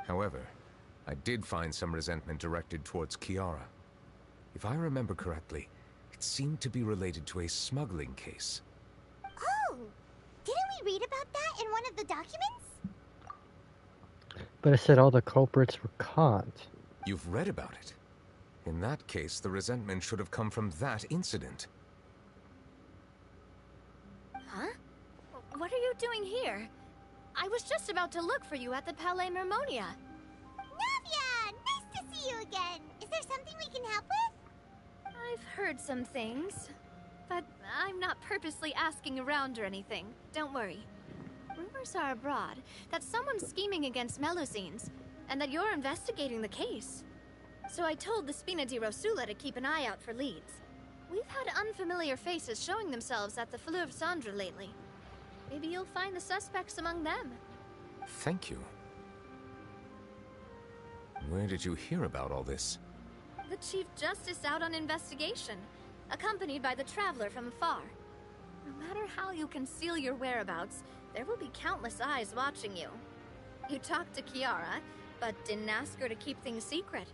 However, I did find some resentment directed towards Kiara. If I remember correctly, it seemed to be related to a smuggling case. Oh! Didn't we read about that in one of the documents? But it said all the culprits were caught. You've read about it? In that case, the resentment should have come from that incident. Huh? What are you doing here? I was just about to look for you at the Palais Mermonia. Navia! Nice to see you again! Is there something we can help with? I've heard some things, but I'm not purposely asking around or anything. Don't worry. Rumors are abroad that someone's scheming against Melusines, and that you're investigating the case. So I told the Spina di Rosula to keep an eye out for leads. We've had unfamiliar faces showing themselves at the Fleuve Cendre lately. Maybe you'll find the suspects among them. Thank you. Where did you hear about all this? The Chief Justice out on investigation, accompanied by the Traveler from afar. No matter how you conceal your whereabouts, there will be countless eyes watching you. You talked to Kiara, but didn't ask her to keep things secret.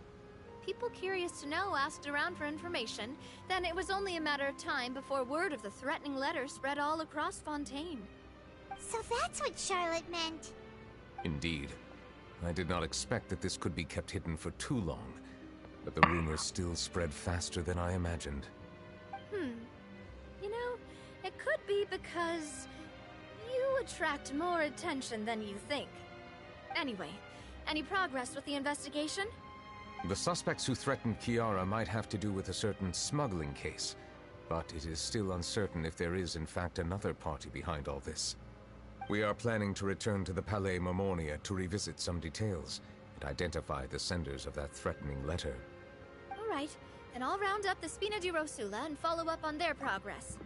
People curious to know asked around for information, then it was only a matter of time before word of the threatening letter spread all across Fontaine. So that's what Charlotte meant. Indeed. I did not expect that this could be kept hidden for too long, but the rumors still spread faster than I imagined. You know, it could be because you attract more attention than you think. Anyway, any progress with the investigation? The suspects who threatened Kiara might have to do with a certain smuggling case, but it is still uncertain if there is in fact another party behind all this. We are planning to return to the Palais Mermonia to revisit some details and identify the senders of that threatening letter. All right, then I'll round up the Spina di Rosula and follow up on their progress.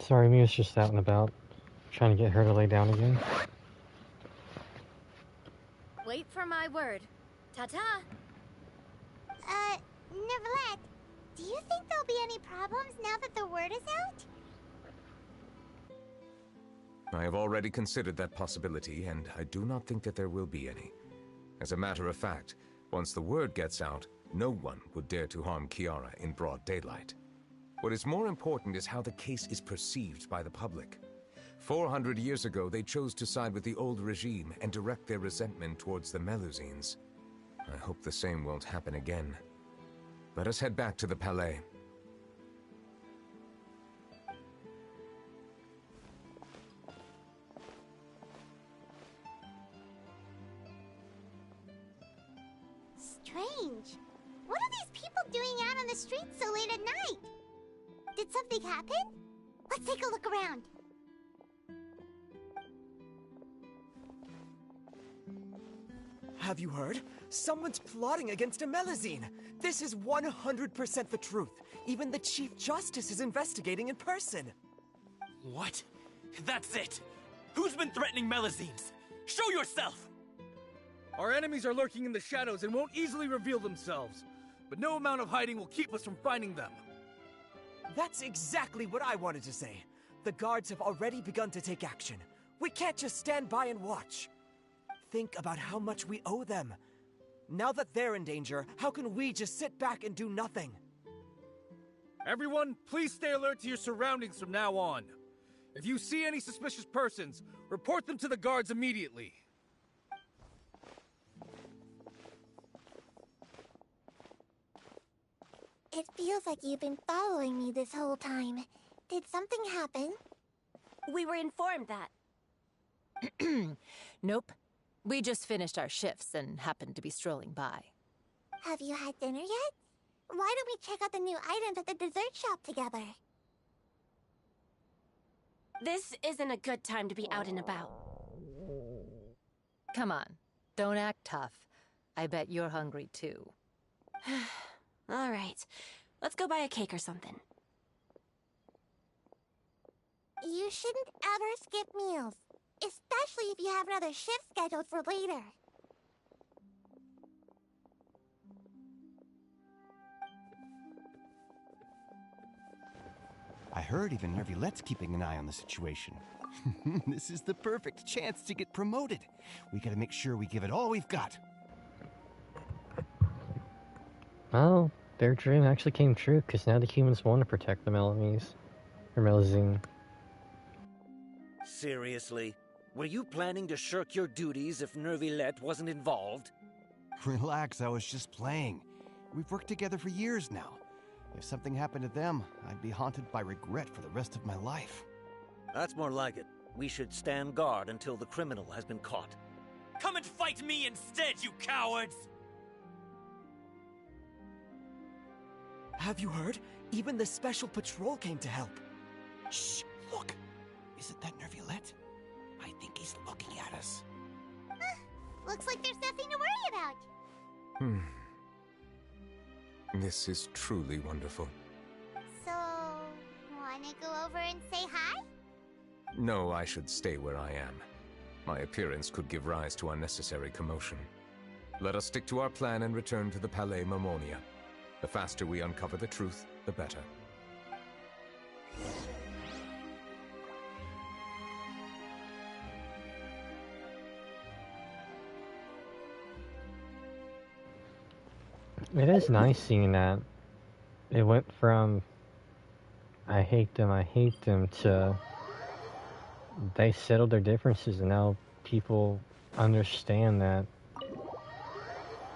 Sorry, Mia's just out and about, trying to get her to lay down again. Wait for my word. Ta-ta! Neuvillette, do you think there'll be any problems now that the word is out? I have already considered that possibility, and I do not think that there will be any. As a matter of fact, once the word gets out, no one would dare to harm Kiara in broad daylight. What is more important is how the case is perceived by the public. 400 years ago, they chose to side with the old regime and direct their resentment towards the Melusines. I hope the same won't happen again. Let us head back to the Palais. Strange. What are these people doing out on the streets so late at night? Did something happen? Let's take a look around. Have you heard? Someone's plotting against a Melusine. This is 100% the truth. Even the Chief Justice is investigating in person. What? That's it! Who's been threatening Melusines? Show yourself! Our enemies are lurking in the shadows and won't easily reveal themselves. But no amount of hiding will keep us from finding them. That's exactly what I wanted to say. The guards have already begun to take action. We can't just stand by and watch. Think about how much we owe them. Now that they're in danger, how can we just sit back and do nothing? Everyone, please stay alert to your surroundings from now on. If you see any suspicious persons, report them to the guards immediately. It feels like you've been following me this whole time. Did something happen? We were informed that. Nope. We just finished our shifts and happened to be strolling by. Have you had dinner yet? Why don't we check out the new items at the dessert shop together? This isn't a good time to be out and about. Come on, don't act tough. I bet you're hungry too. All right, let's go buy a cake or something. You shouldn't ever skip meals, especially if you have another shift scheduled for later. I heard even Neuvillette's keeping an eye on the situation. This is the perfect chance to get promoted. We gotta make sure we give it all we've got. Well, their dream actually came true, because now the humans want to protect the Melusine. Seriously? Were you planning to shirk your duties if Neuvillette wasn't involved? Relax, I was just playing. We've worked together for years now. If something happened to them, I'd be haunted by regret for the rest of my life. That's more like it. We should stand guard until the criminal has been caught. Come and fight me instead, you cowards! Have you heard? Even the Special Patrol came to help. Shh! Look! Isn't that Neuvillette? I think he's looking at us. Looks like there's nothing to worry about. This is truly wonderful. So, wanna go over and say hi? No, I should stay where I am. My appearance could give rise to unnecessary commotion. Let us stick to our plan and return to the Palais Mermonia. The faster we uncover the truth, the better. It is nice seeing that. It went from I hate them to they settled their differences, and now people understand that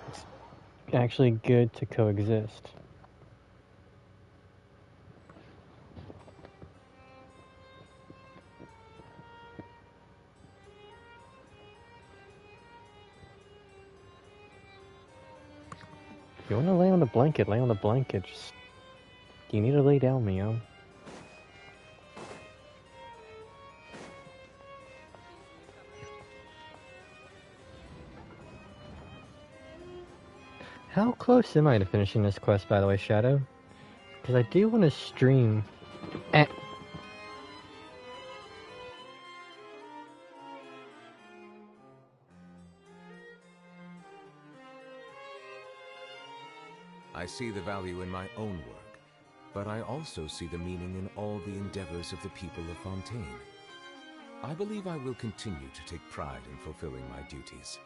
it's actually good to coexist. If you want to lay on the blanket, lay on the blanket. Just, you need to lay down, Mio. How close am I to finishing this quest, by the way, Shadow? Because I do want to stream at... I see the value in my own work, but I also see the meaning in all the endeavors of the people of Fontaine. I believe I will continue to take pride in fulfilling my duties.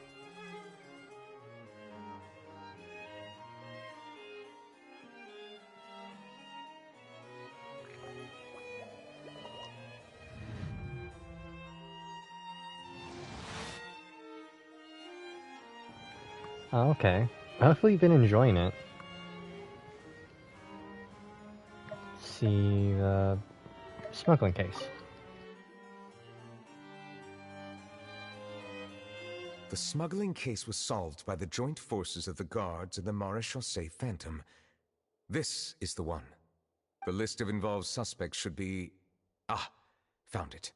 Oh, okay. Hopefully you've been enjoying it. See the smuggling case. The smuggling case was solved by the joint forces of the guards and the Maréchaussée Phantom. This is the one. The list of involved suspects should be... Ah, found it.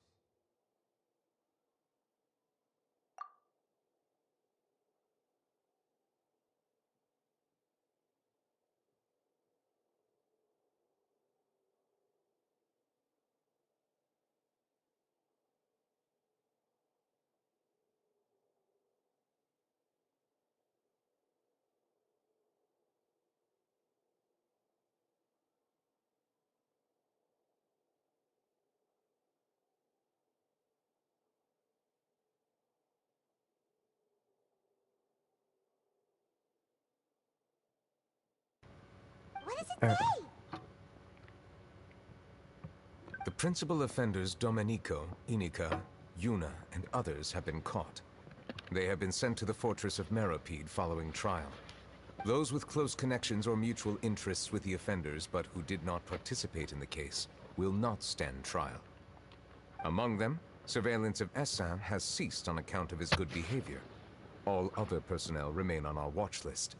What does it say? The principal offenders Domenico, Inica, Yuna, and others have been caught. They have been sent to the fortress of Meropide following trial. Those with close connections or mutual interests with the offenders but who did not participate in the case will not stand trial. Among them, surveillance of Essin has ceased on account of his good behavior. All other personnel remain on our watch list.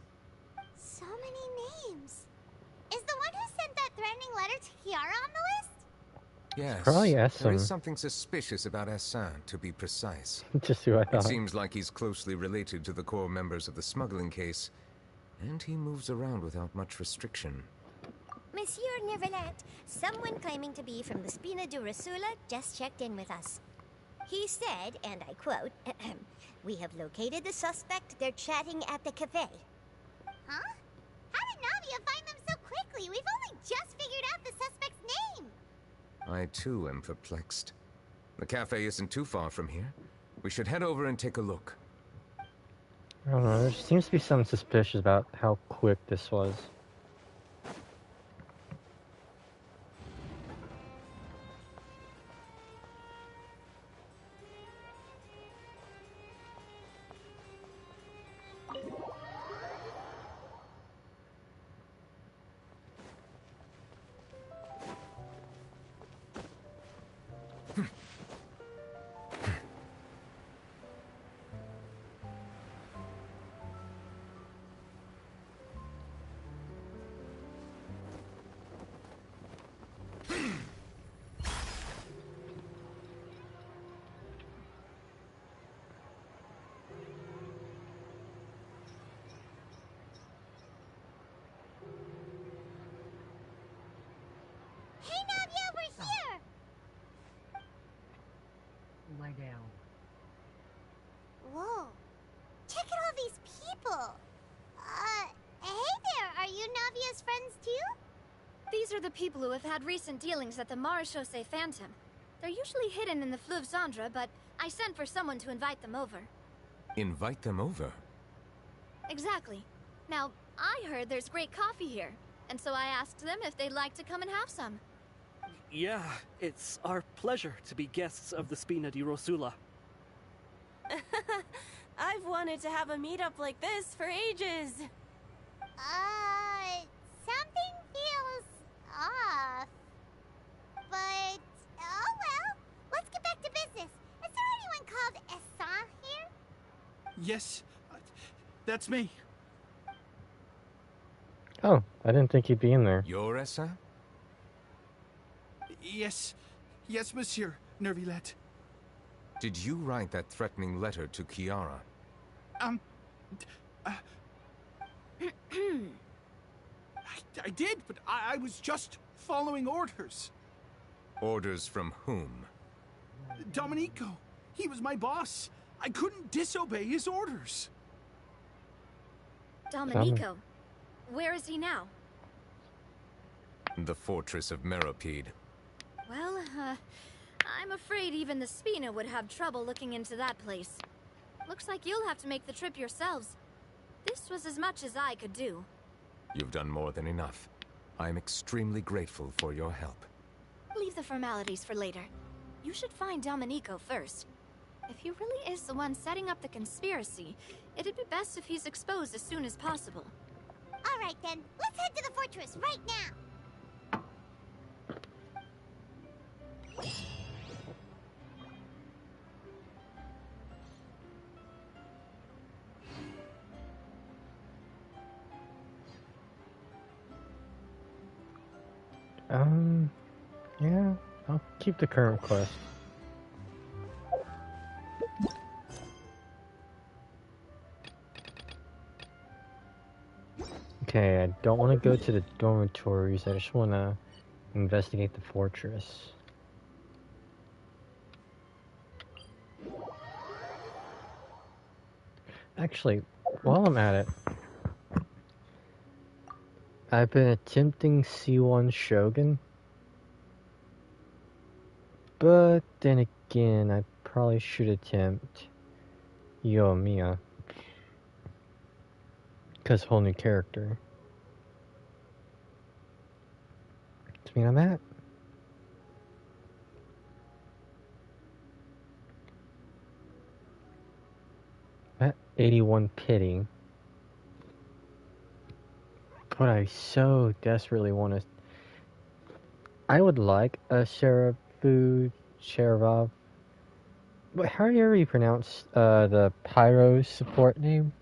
So many names. Is the one who sent that threatening letter to Kiara on the list? Yes, Probably there Essin. is something suspicious about Essin, to be precise. Just who I It thought. seems like he's closely related to the core members of the smuggling case, and he moves around without much restriction. Monsieur Neuvillette, someone claiming to be from the Spina Durasula just checked in with us. He said, and I quote, "We have located the suspect. They're chatting at the cafe." Huh? How did Navia find them so quickly? We've only just figured out the suspect's name. I too am perplexed. The cafe isn't too far from here. We should head over and take a look. I don't know, there seems to be something suspicious about how quick this was. Hey, Navia, we're here! Lie down. Whoa. Check out all these people. Hey there, are you Navia's friends too? These are the people who have had recent dealings at the Maréchaussée Phantom. They're usually hidden in the Fleuve Cendre, but I sent for someone to invite them over. Invite them over? Exactly. Now, I heard there's great coffee here, and so I asked them if they'd like to come and have some. Yeah, it's our pleasure to be guests of the Spina di Rosula. I've wanted to have a meetup like this for ages. Something feels off. But, oh well. Let's get back to business. Is there anyone called Essin here? Yes, that's me. Oh, I didn't think he'd be in there. You're Essin? Yes, monsieur Neuvillette. Did you write that threatening letter to Kiara? I did, but I was just following orders. Orders from whom? Domenico. He was my boss. I couldn't disobey his orders. Domenico. Where is he now? The fortress of Meropide. Well, I'm afraid even the Spina would have trouble looking into that place. Looks like you'll have to make the trip yourselves. This was as much as I could do. You've done more than enough. I am extremely grateful for your help. Leave the formalities for later. You should find Domenico first. If he really is the one setting up the conspiracy, it'd be best if he's exposed as soon as possible. All right then, let's head to the fortress right now. Yeah, I'll keep the current quest. Okay, I don't want to go to the dormitories, I just want to investigate the fortress. Actually, while I'm at it, I've been attempting C1 Shogun, but then again, I probably should attempt Yoimiya, because whole new character. I mean, I'm at 81 pity. But I so desperately want to. I would like a Sharav. But how do you ever pronounce the Pyro support name?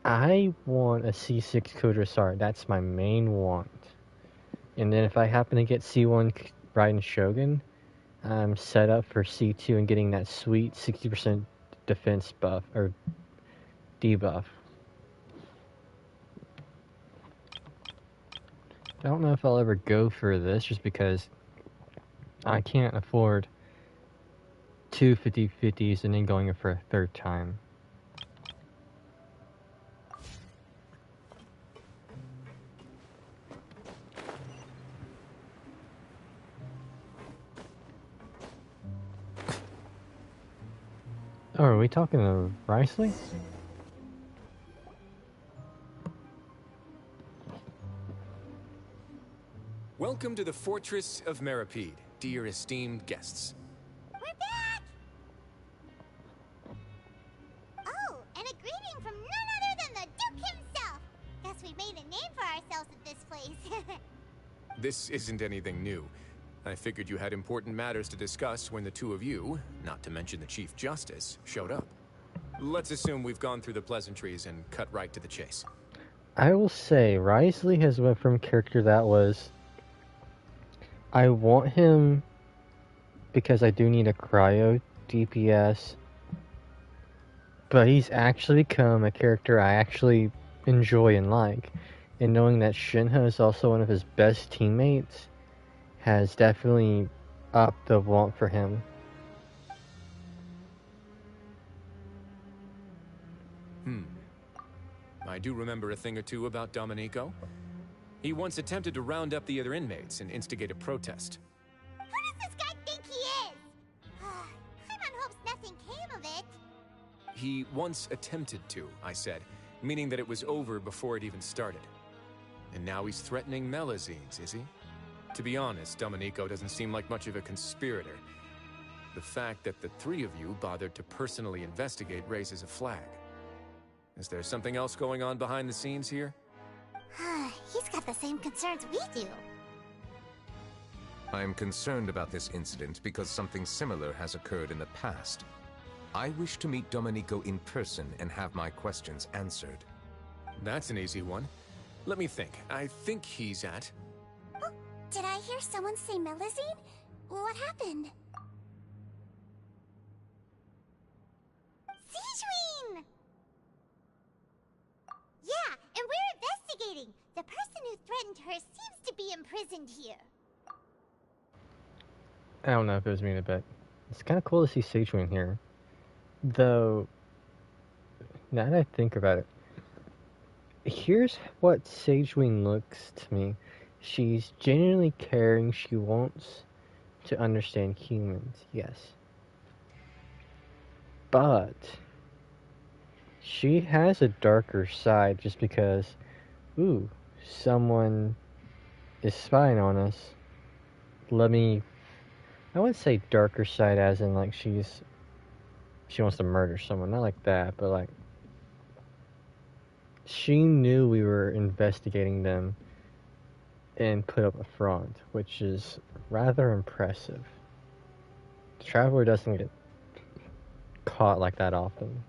I want a C6 Kudasar. That's my main want. And then if I happen to get C1 Raiden Shogun, I'm set up for C2 and getting that sweet 60% defense buff or debuff. I don't know if I'll ever go for this just because I can't afford two 50/50s and then going for a third time. Oh, are we talking to Risley? Welcome to the Fortress of Meropide, dear esteemed guests. We're back! Oh, and a greeting from none other than the Duke himself! Guess we made a name for ourselves at this place. This isn't anything new. I figured you had important matters to discuss when the two of you, not to mention the Chief Justice, showed up. Let's assume we've gone through the pleasantries and cut right to the chase. I will say, Risley has went from a character that was... I want him because I do need a cryo DPS, but he's actually become a character I actually enjoy and like. And knowing that Shinha is also one of his best teammates has definitely upped the want for him. I do remember a thing or two about Domenico. He once attempted to round up the other inmates and instigate a protest. Who does this guy think he is? Paimon hopes nothing came of it. He once attempted to, I said, meaning that it was over before it even started. And now he's threatening Melazines, is he? To be honest, Domenico doesn't seem like much of a conspirator. The fact that the three of you bothered to personally investigate raises a flag. Is there something else going on behind the scenes here? He's got the same concerns we do. I am concerned about this incident because something similar has occurred in the past. I wish to meet Domenico in person and have my questions answered. That's an easy one. Let me think. I think he's at... Oh, did I hear someone say Melazine? What happened? Sijuin! Yeah, and we're investigating. The person who threatened her seems to be imprisoned here. I don't know if it was me in a bit. It's kind of cool to see Sijuin here. Though, now that I think about it, here's what Sage Wing looks to me. She's genuinely caring. She wants to understand humans, yes. But she has a darker side just because, ooh, someone is spying on us. I wouldn't say darker side as in like she wants to murder someone, not like that, but like she knew we were investigating them and put up a front, which is rather impressive. The Traveler doesn't get caught like that often.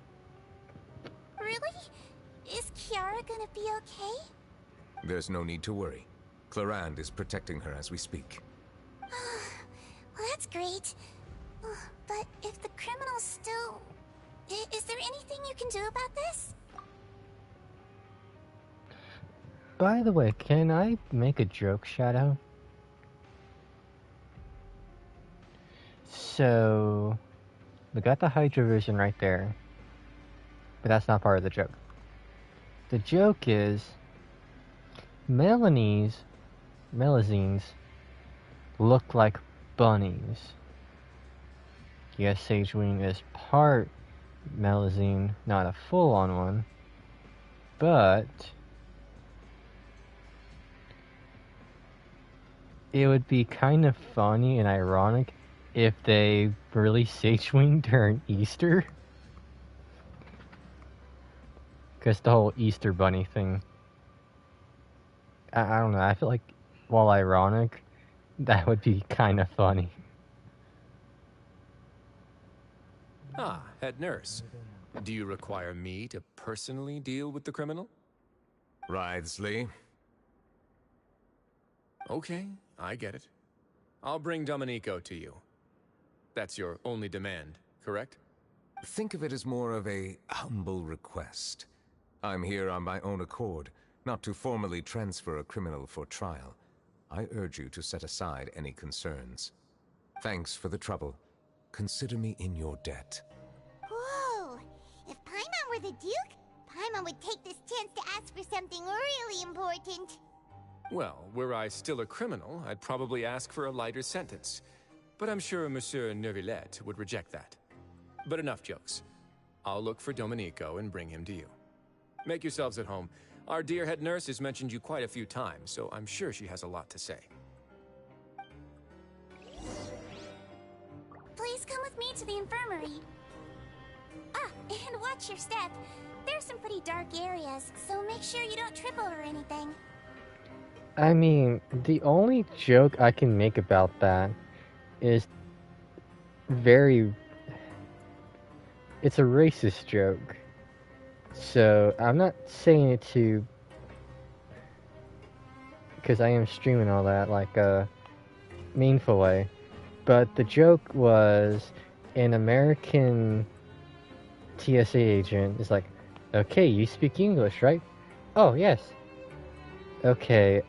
Really? Is Kiara gonna be okay? There's no need to worry. Clarande is protecting her as we speak. Well, that's great. But if the criminal's still... Is there anything you can do about this? By the way, can I make a joke, Shadow? So, we got the Hydra vision right there, but that's not part of the joke. The joke is, Melazines look like bunnies. Yes, Sage Wing is part Melazine, not a full-on one, but it would be kind of funny and ironic if they released Sage Wing during Easter. Because the whole Easter bunny thing. I don't know, I feel like, while ironic, that would be kind of funny. Ah, head nurse. Do you require me to personally deal with the criminal? Wriothesley. Okay, I get it. I'll bring Domenico to you. That's your only demand, correct? Think of it as more of a humble request. I'm here on my own accord, not to formally transfer a criminal for trial. I urge you to set aside any concerns. Thanks for the trouble. Consider me in your debt. Whoa! If Paimon were the Duke, Paimon would take this chance to ask for something really important. Well, were I still a criminal, I'd probably ask for a lighter sentence. But I'm sure Monsieur Neuvillette would reject that. But enough jokes. I'll look for Domenico and bring him to you. Make yourselves at home. Our dear head nurse has mentioned you quite a few times, so I'm sure she has a lot to say. Please come with me to the infirmary. Ah, and watch your step. There's some pretty dark areas, so make sure you don't trip over anything. I mean, the only joke I can make about that is it's a racist joke. So, I'm not saying it to, because I am streaming all that, like a meaningful way. But the joke was, an American TSA agent is like, okay, you speak English, right? Oh, yes. Okay,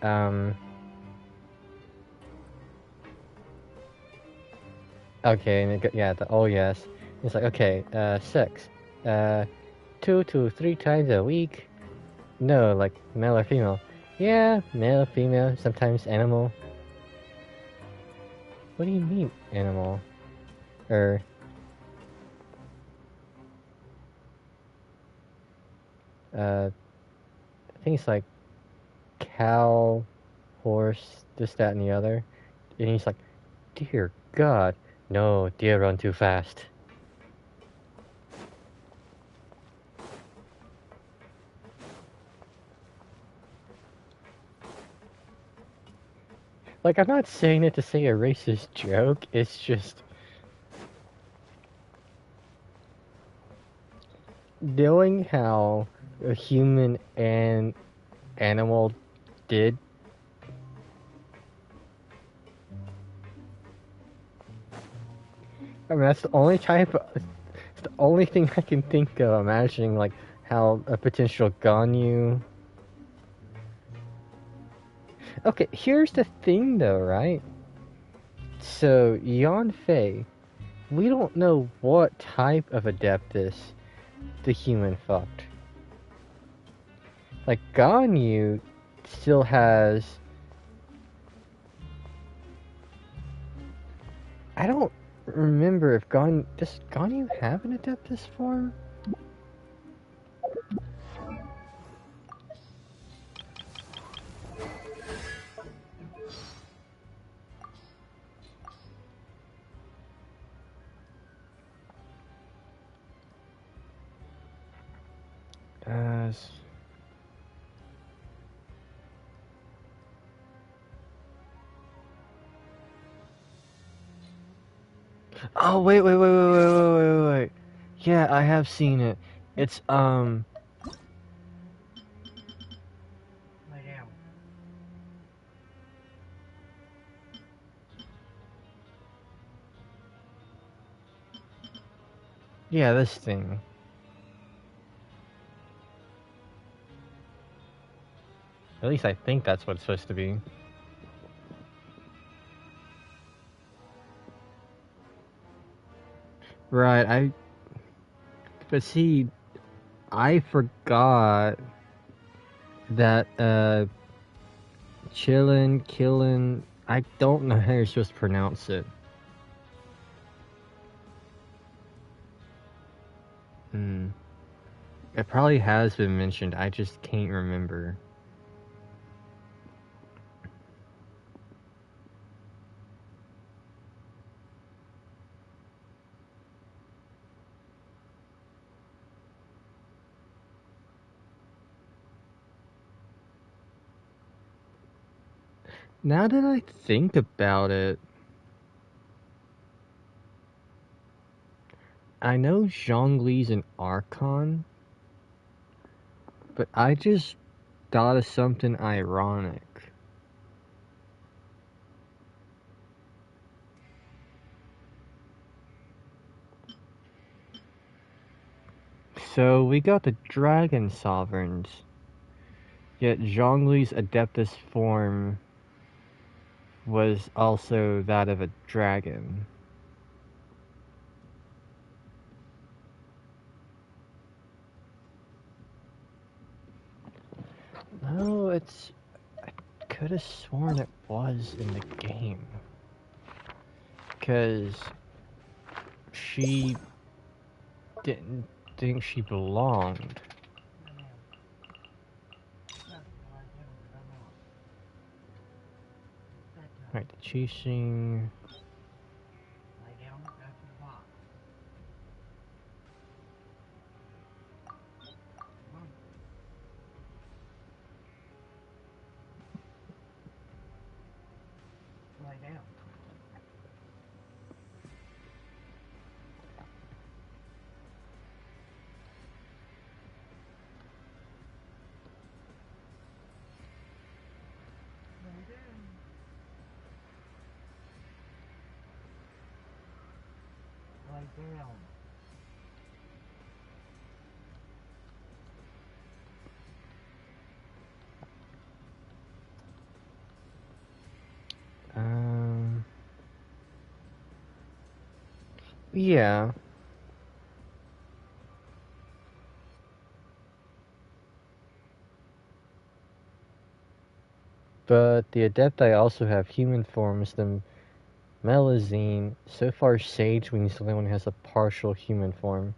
okay, and oh yes. It's like, okay, sex. 2 to 3 times a week? No, like, male or female? Yeah, male, female, sometimes animal. What do you mean, animal? I think it's like cow, horse, this, that, and the other. And he's like, dear God, no, deer run too fast. Like, I'm not saying it to say a racist joke, it's just... knowing how a human and animal did. I mean, that's the only it's the only thing I can think of, imagining, like, how a potential Ganyu... Okay, here's the thing though, right? So, Yanfei, we don't know what type of Adeptus the human fucked. Like, Ganyu still has... I don't remember if does Ganyu have an Adeptus form? Oh, wait. Yeah, I have seen it. It's, yeah, this thing. At least I think that's what it's supposed to be. Right, but see, I forgot that, killin', I don't know how you're supposed to pronounce it. It probably has been mentioned, I just can't remember. Now that I think about it, I know Zhongli's an Archon, but I just thought of something ironic. So we got the Dragon Sovereigns, yet Zhongli's Adeptus form was also that of a dragon. No, I could have sworn it was in the game. Because she didn't think she belonged. Right, the chasing. Yeah. But the Adepti also have human forms. The Melazine, so far Sage Wing's the only one who has a partial human form.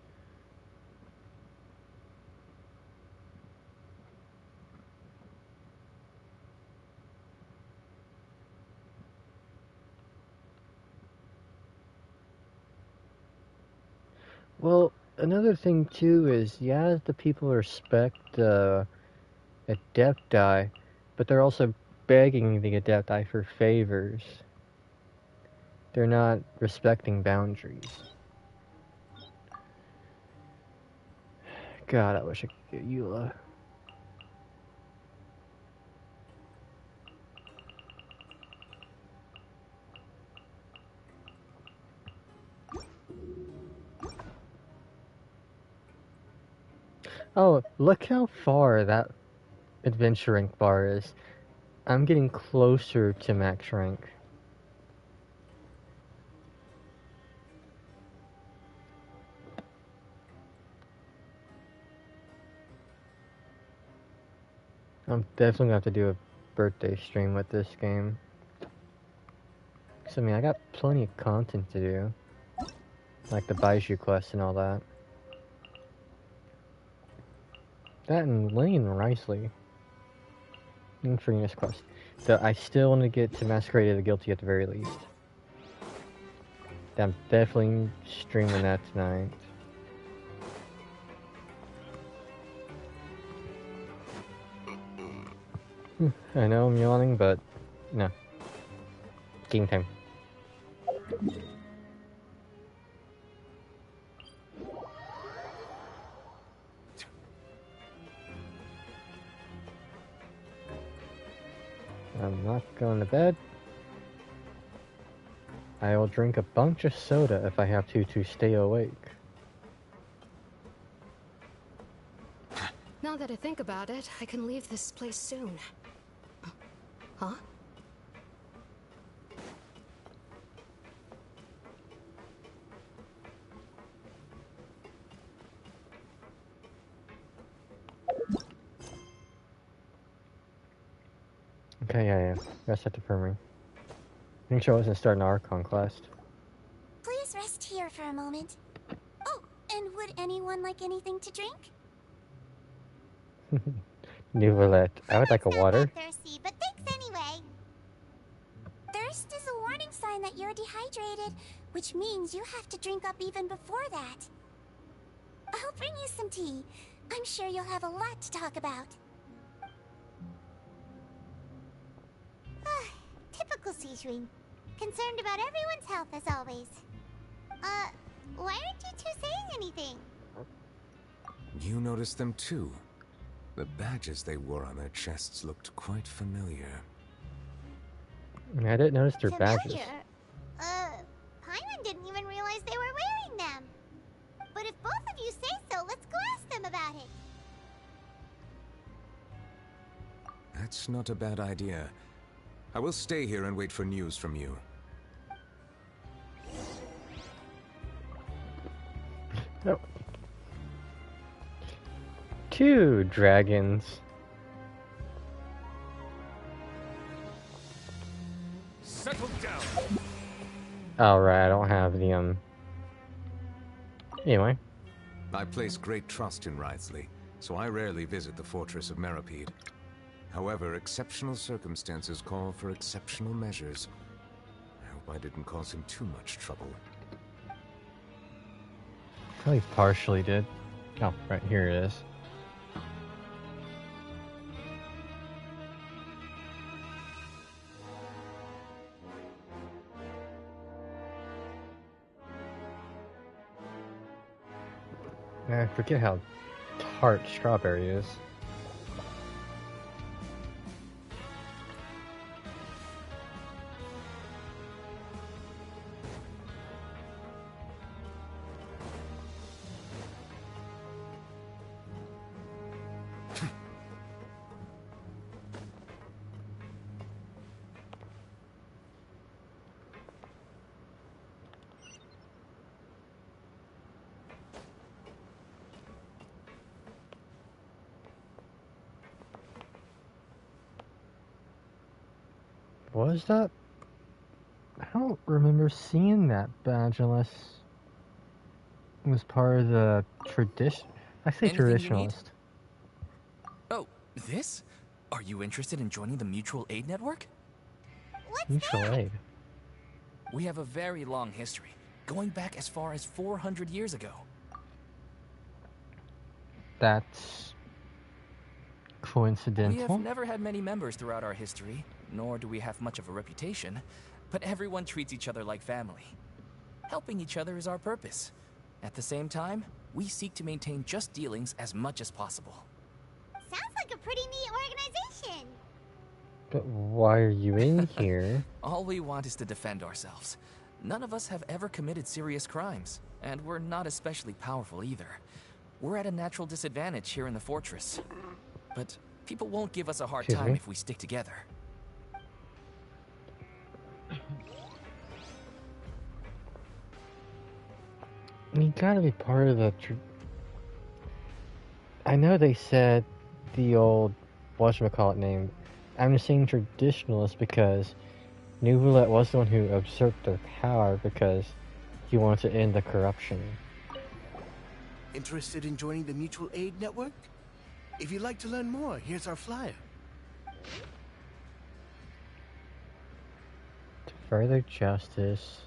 Well, another thing too is, yeah, the people respect Adepti, but they're also begging the Adepti for favors. They're not respecting boundaries. God, I wish I could get Eula. Oh, look how far that adventure rank bar is. I'm getting closer to max rank. I'm definitely gonna have to do a birthday stream with this game. So, I mean, I got plenty of content to do. Like the Baiju quest and all that. That and Lane Risley. And Furina's quest. Though I still want to get to Masquerade of the Guilty at the very least. I'm definitely streaming that tonight. I know I'm yawning, but no. Game time. I'm not going to bed. I will drink a bunch of soda if I have to stay awake. Now that I think about it, I can leave this place soon. Huh? Okay, yeah. Rest at the infirmary. Make sure I wasn't starting our conquest. Please rest here for a moment. Oh, and would anyone like anything to drink? Neuvillette. I would like a water. Thirsty, but thanks anyway. Thirst is a warning sign that you're dehydrated, which means you have to drink up even before that. I'll bring you some tea. I'm sure you'll have a lot to talk about. Typical Seishwing. Concerned about everyone's health as always. Why aren't you two saying anything? You noticed them too. The badges they wore on their chests looked quite familiar. I didn't notice their badges. Paimon didn't even realize they were wearing them. But if both of you say so, let's go ask them about it. That's not a bad idea. I will stay here and wait for news from you. Oh. 2 dragons. Settle down. Alright, I don't have the Anyway. I place great trust in Wriothesley, so I rarely visit the fortress of Meripede. However, exceptional circumstances call for exceptional measures. I hope I didn't cause him too much trouble. Probably partially did. Oh, right, here it is. I forget how tart strawberry is. Was that? I don't remember seeing that badge unless it was part of the tradition. I say traditionalist. Oh, this? Are you interested in joining the Mutual Aid Network? Mutual aid. We have a very long history, going back as far as 400 years ago. That's coincidental. We have never had many members throughout our history, nor do we have much of a reputation, but everyone treats each other like family. Helping each other is our purpose. At the same time, we seek to maintain just dealings as much as possible. Sounds like a pretty neat organization. But why are you in here? All we want is to defend ourselves. None of us have ever committed serious crimes, and we're not especially powerful either. We're at a natural disadvantage here in the fortress. But people won't give us a hard time if we stick together. You gotta be part of the I know they said the old whatchamacallit name. I'm just saying traditionalist because Neuvillette was the one who usurped their power because he wanted to end the corruption. Interested in joining the Mutual Aid Network? If you'd like to learn more, here's our flyer. To further justice.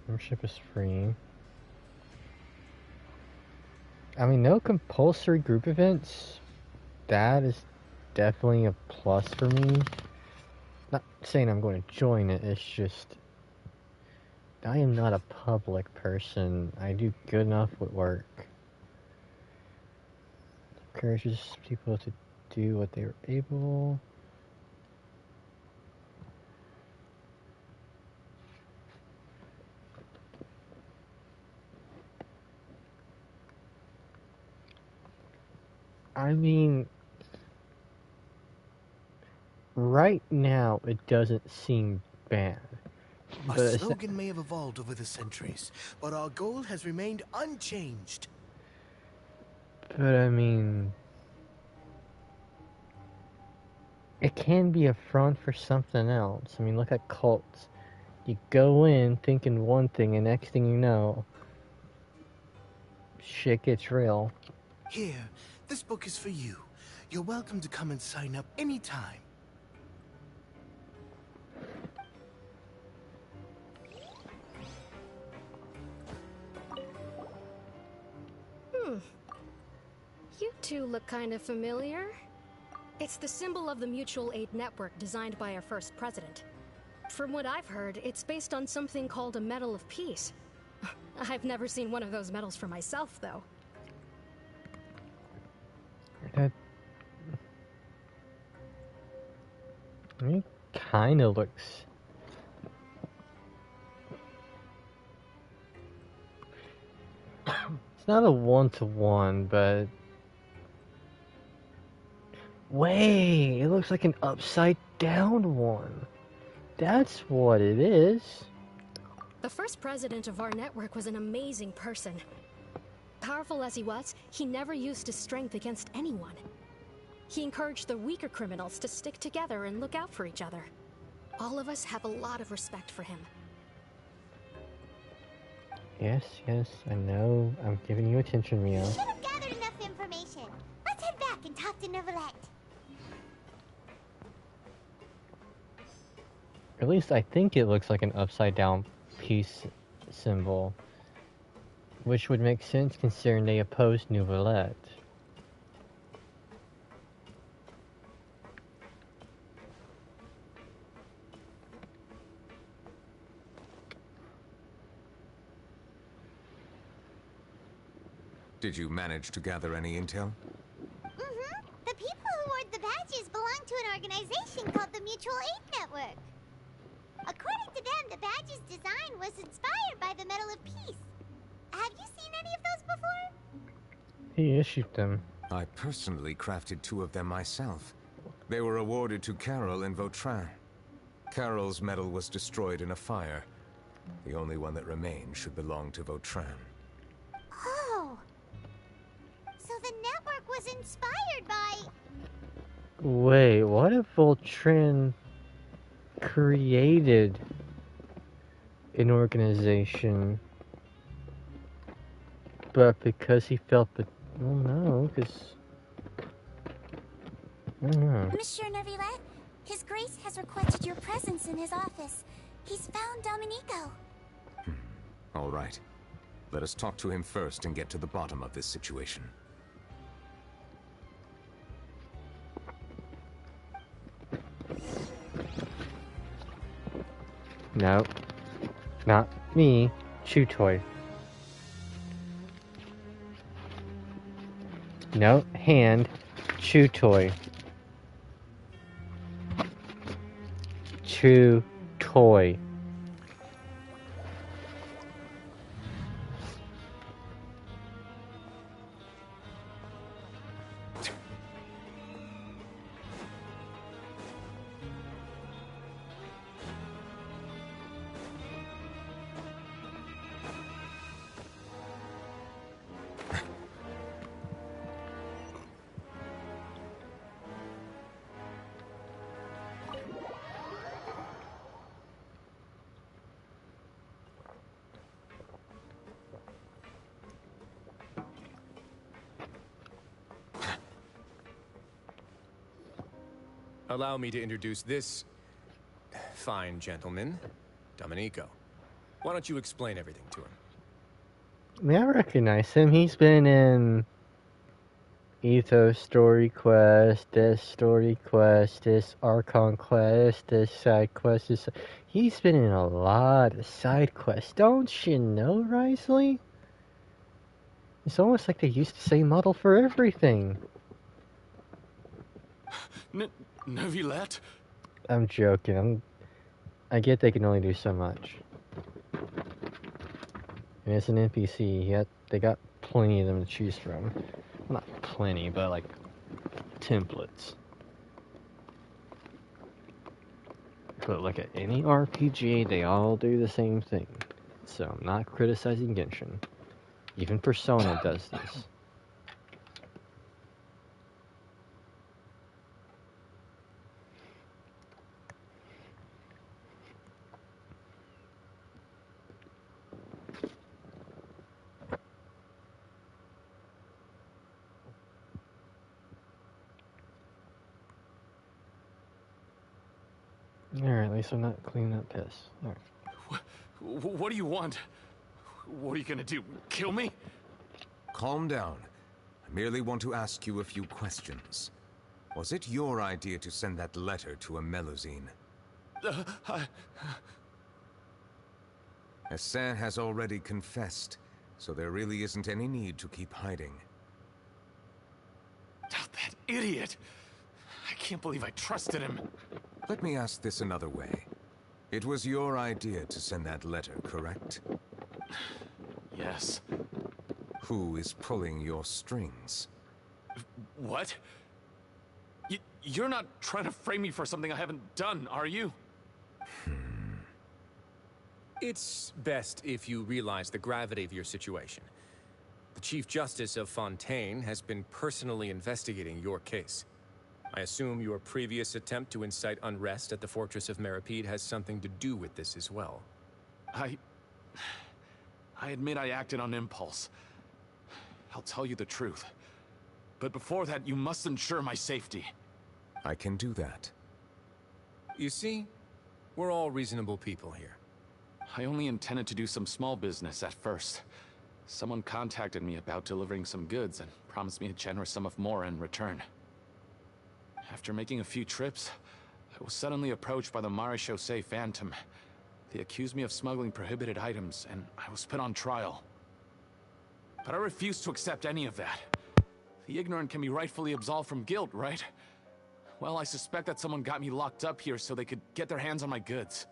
Membership is free. I mean, no compulsory group events. That is definitely a plus for me. Not saying I'm going to join it, it's just I am not a public person. I do good enough with work. Encourages people to do what they are able. I mean, right now it doesn't seem bad. Our slogan may have evolved over the centuries, but our goal has remained unchanged. But I mean, it can be a front for something else. I mean, look at cults. You go in thinking one thing, and next thing you know, shit gets real. Here, this book is for you. You're welcome to come and sign up anytime. You two look kind of familiar. It's the symbol of the Mutual Aid Network designed by our first president. From what I've heard, it's based on something called a Medal of Peace. I've never seen one of those medals for myself, though. It kind of looks... It's not a one-to-one, but... Wait, it looks like an upside-down one. That's what it is. The first president of our network was an amazing person. Powerful as he was, he never used his strength against anyone. He encouraged the weaker criminals to stick together and look out for each other. All of us have a lot of respect for him. Yes, I know. I'm giving you attention, Mia. We should have gathered enough information. Let's head back and talk to Neuvillette. At least I think it looks like an upside-down peace symbol. Which would make sense considering they opposed Neuvillette. Did you manage to gather any intel? Mm-hmm. The people who wore the badges belong to an organization called the Mutual Aid Network. According to them, the badge's design was inspired by the Medal of Peace. Have you seen any of those before? He issued them. I personally crafted 2 of them myself. They were awarded to Carol and Vautrin. Carol's medal was destroyed in a fire. The only one that remained should belong to Vautrin. Oh. So the network was inspired by... Wait, what if Vautrin created an organization, but because he felt that... Well, no, because... I don't know. Monsieur Neuvillette, His Grace has requested your presence in his office. He's found Domenico. All right. Let us talk to him first and get to the bottom of this situation. No. Not me. Chew toy. No. Hand. Chew toy. Chew toy. Allow me to introduce this fine gentleman, Domenico. Why don't you explain everything to him? I mean, I recognize him. He's been in Ethos Story Quest, this Archon Quest, this side quest. He's been in a lot of side quests. Don't you know, Risley? It's almost like they used the same model for everything. Neuvillette? I'm joking. I get they can only do so much. And it's an NPC, they got plenty of them to choose from. Well, not plenty, but like templates. But look at any RPG, they all do the same thing. So I'm not criticizing Genshin. Even Persona does this. Alright, at least I'm not cleaning up piss. Alright. What do you want? What are you gonna do? Kill me? Calm down. I merely want to ask you a few questions. Was it your idea to send that letter to a Melusine? Hassan has already confessed, so there really isn't any need to keep hiding. That idiot! I can't believe I trusted him. Let me ask this another way. It was your idea to send that letter, correct? Yes. Who is pulling your strings? What? You're not trying to frame me for something I haven't done, are you? It's best if you realize the gravity of your situation. The Chief Justice of Fontaine has been personally investigating your case. I assume your previous attempt to incite unrest at the Fortress of Meripede has something to do with this as well. I admit I acted on impulse. I'll tell you the truth. But before that, you must ensure my safety. I can do that. You see, we're all reasonable people here. I only intended to do some small business at first. Someone contacted me about delivering some goods and promised me a generous sum of more in return. After making a few trips, I was suddenly approached by the Marechaussee Phantom. They accused me of smuggling prohibited items, and I was put on trial. But I refused to accept any of that. The ignorant can be rightfully absolved from guilt, right? Well, I suspect that someone got me locked up here so they could get their hands on my goods.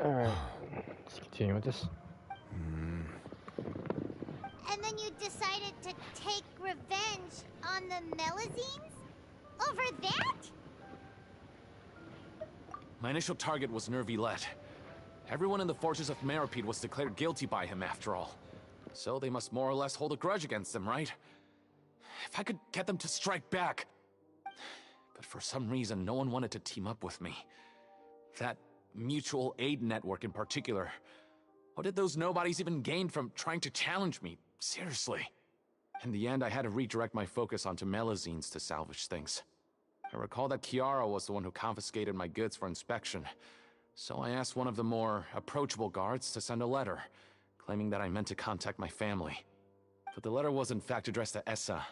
Alright, let's continue with this. And then you decided to take revenge on the Melusines? Over that? My initial target was Neuvillette. Everyone in the forces of Meripede was declared guilty by him after all. So they must more or less hold a grudge against him, right? If I could get them to strike back. But for some reason, no one wanted to team up with me. That mutual aid network in particular. What did those nobodies even gain from trying to challenge me? Seriously. In the end, I had to redirect my focus onto Melusines to salvage things. I recall that Chiara was the one who confiscated my goods for inspection, so I asked one of the more approachable guards to send a letter, claiming that I meant to contact my family. But the letter was in fact addressed to Essa.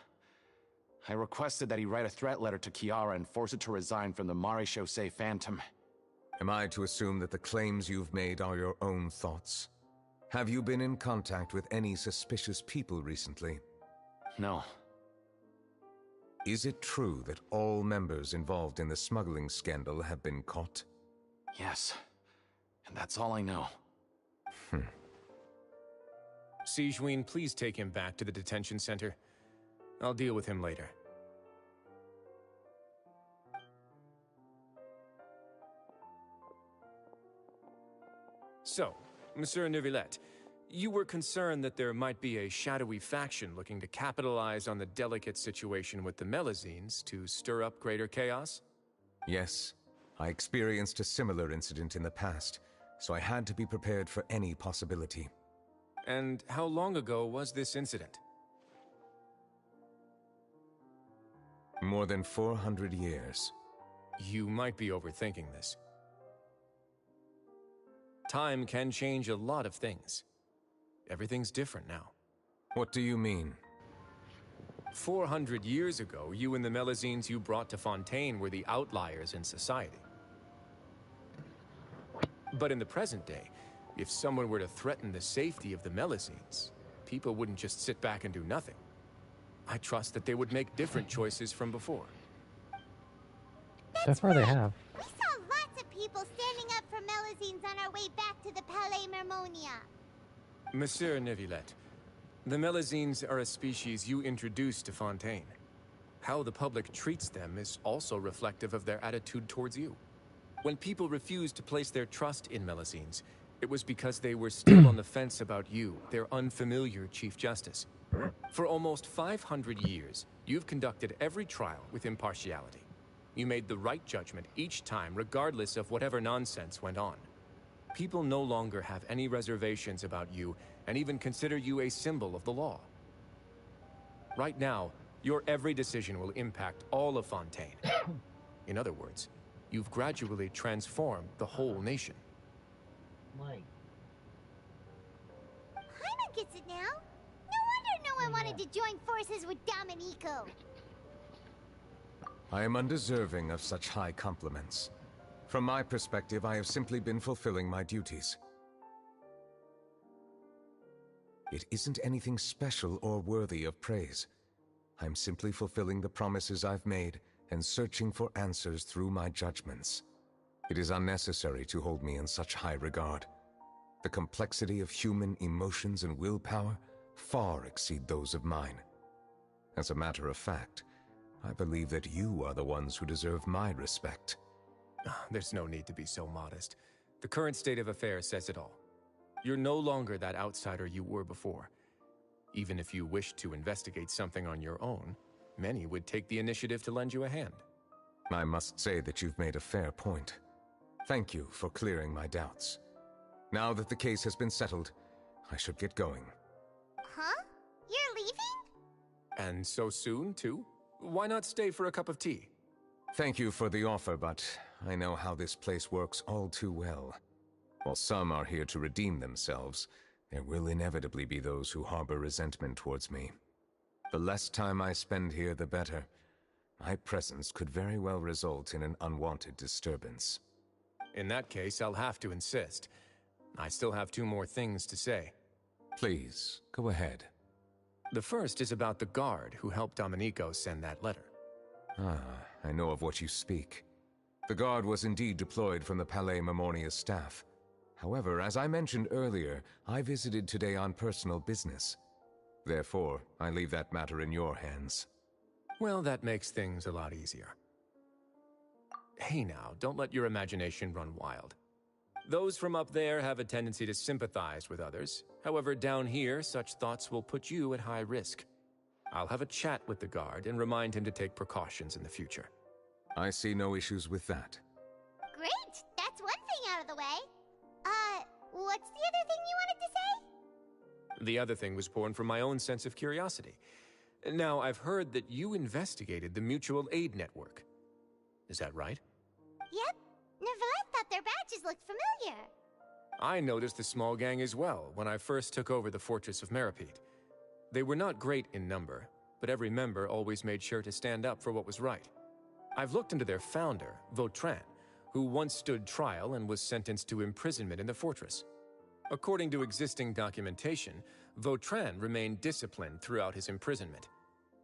I requested that he write a threat letter to Chiara and force her to resign from the Marechaussee Phantom. Am I to assume that the claims you've made are your own thoughts? Have you been in contact with any suspicious people recently? No. Is it true that all members involved in the smuggling scandal have been caught? Yes. And that's all I know. Sijween, please take him back to the detention center. I'll deal with him later. So, Monsieur Neuvillette, you were concerned that there might be a shadowy faction looking to capitalize on the delicate situation with the Melazines to stir up greater chaos? Yes. I experienced a similar incident in the past, so I had to be prepared for any possibility. And how long ago was this incident? More than 400 years. You might be overthinking this. Time can change a lot of things. Everything's different now. What do you mean? 400 years ago, you and the Melazines you brought to Fontaine were the outliers in society. But in the present day, if someone were to threaten the safety of the Melazines, people wouldn't just sit back and do nothing. I trust that they would make different choices from before. So far they have. We saw lots of people standing up for Melazines on our way back to the Palais Mermonia. Monsieur Neuvillette, the Melazines are a species you introduced to Fontaine. How the public treats them is also reflective of their attitude towards you. When people refused to place their trust in Melazines, it was because they were still on the fence about you, their unfamiliar Chief Justice. For almost 500 years, you've conducted every trial with impartiality. You made the right judgment each time, regardless of whatever nonsense went on. People no longer have any reservations about you and even consider you a symbol of the law. Right now, your every decision will impact all of Fontaine. In other words, you've gradually transformed the whole nation. Paimon gets it now. No wonder no one wanted to join forces with Domenico. I am undeserving of such high compliments. From my perspective, I have simply been fulfilling my duties. It isn't anything special or worthy of praise. I'm simply fulfilling the promises I've made and searching for answers through my judgments. It is unnecessary to hold me in such high regard. The complexity of human emotions and willpower far exceed those of mine. As a matter of fact, I believe that you are the ones who deserve my respect. There's no need to be so modest. The current state of affairs says it all. You're no longer that outsider you were before. Even if you wished to investigate something on your own, many would take the initiative to lend you a hand. I must say that you've made a fair point. Thank you for clearing my doubts. Now that the case has been settled, I should get going. Huh? You're leaving? And so soon, too? Why not stay for a cup of tea? Thank you for the offer, but I know how this place works all too well. While some are here to redeem themselves, there will inevitably be those who harbor resentment towards me. The less time I spend here, the better. My presence could very well result in an unwanted disturbance. In that case, I'll have to insist. I still have 2 more things to say. Please, go ahead. The first is about the guard who helped Domenico send that letter. Ah, I know of what you speak. The guard was indeed deployed from the Palais Mermonia staff. However, as I mentioned earlier, I visited today on personal business. Therefore, I leave that matter in your hands. Well, that makes things a lot easier. Hey now, don't let your imagination run wild. Those from up there have a tendency to sympathize with others. However, down here, such thoughts will put you at high risk. I'll have a chat with the guard and remind him to take precautions in the future. I see no issues with that. Great! That's one thing out of the way. What's the other thing you wanted to say? The other thing was born from my own sense of curiosity. Now, I've heard that you investigated the mutual aid network. Is that right? Yep. Neuvillette thought their badges looked familiar. I noticed the small gang as well when I first took over the Fortress of Meripede. They were not great in number, but every member always made sure to stand up for what was right. I've looked into their founder, Vautrin, who once stood trial and was sentenced to imprisonment in the fortress. According to existing documentation, Vautrin remained disciplined throughout his imprisonment.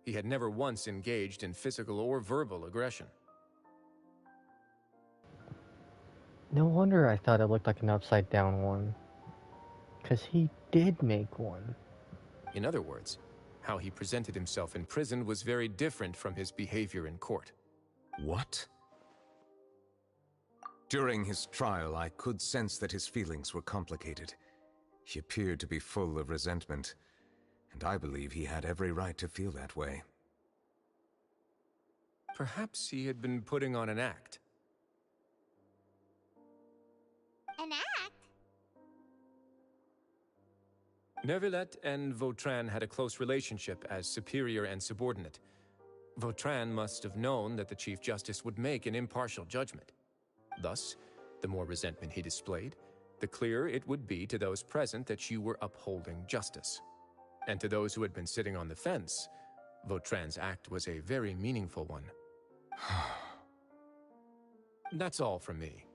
He had never once engaged in physical or verbal aggression. No wonder I thought it looked like an upside-down one. 'Cause he did make one. In other words, how he presented himself in prison was very different from his behavior in court. What? During his trial, I could sense that his feelings were complicated. He appeared to be full of resentment, and I believe he had every right to feel that way. Perhaps he had been putting on an act. An act? Neuvillette and Vautrin had a close relationship as superior and subordinate. Vautrin must have known that the Chief Justice would make an impartial judgment. Thus, the more resentment he displayed, the clearer it would be to those present that you were upholding justice. And to those who had been sitting on the fence, Vautrin's act was a very meaningful one. That's all from me.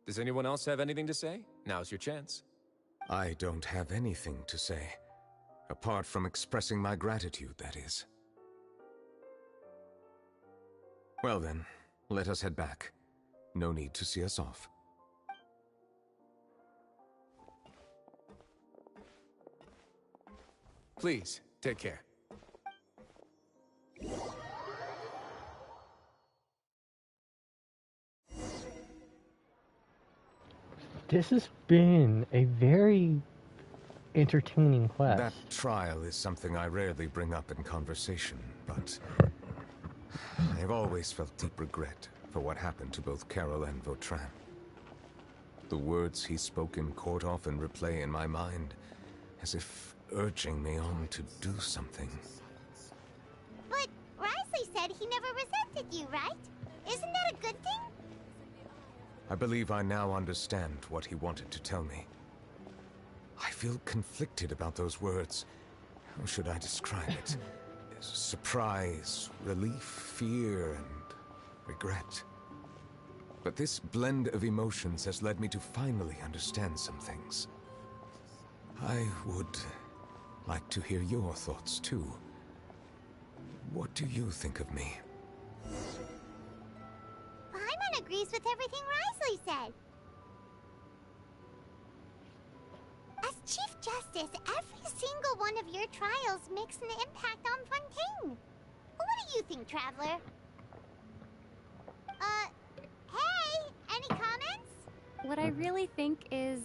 Does anyone else have anything to say? Now's your chance. I don't have anything to say. Apart from expressing my gratitude, that is. Well then, let us head back. No need to see us off. Please, take care. This has been a very entertaining quest. That trial is something I rarely bring up in conversation, but I've always felt deep regret for what happened to both Carol and Vautrin. The words he spoke in court often replay in my mind, as if urging me on to do something. But Risley said he never resented you, right? Isn't that a good thing? I believe I now understand what he wanted to tell me. I feel conflicted about those words. How should I describe it? Surprise, relief, fear, and regret. But this blend of emotions has led me to finally understand some things. I would like to hear your thoughts, too. What do you think of me? Paimon agrees with everything Risley said. As Chief Justice, every single one of your trials makes an impact on Fontaine. What do you think, Traveler? Hey, any comments? What I really think is...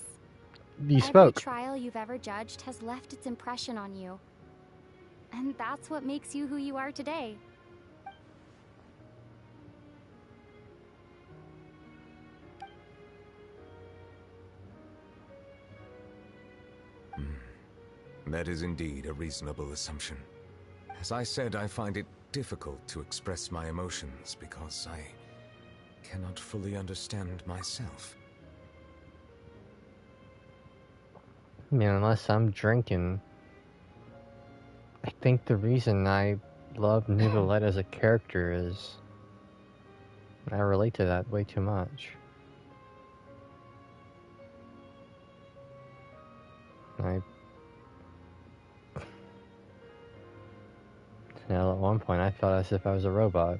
You spoke. Every trial you've ever judged has left its impression on you. And that's what makes you who you are today. That is indeed a reasonable assumption. As I said, I find it difficult to express my emotions because I cannot fully understand myself. I mean, unless I'm drinking. I think the reason I love Neuvillette as a character is I relate to that way too much. At one point I felt as if I was a robot.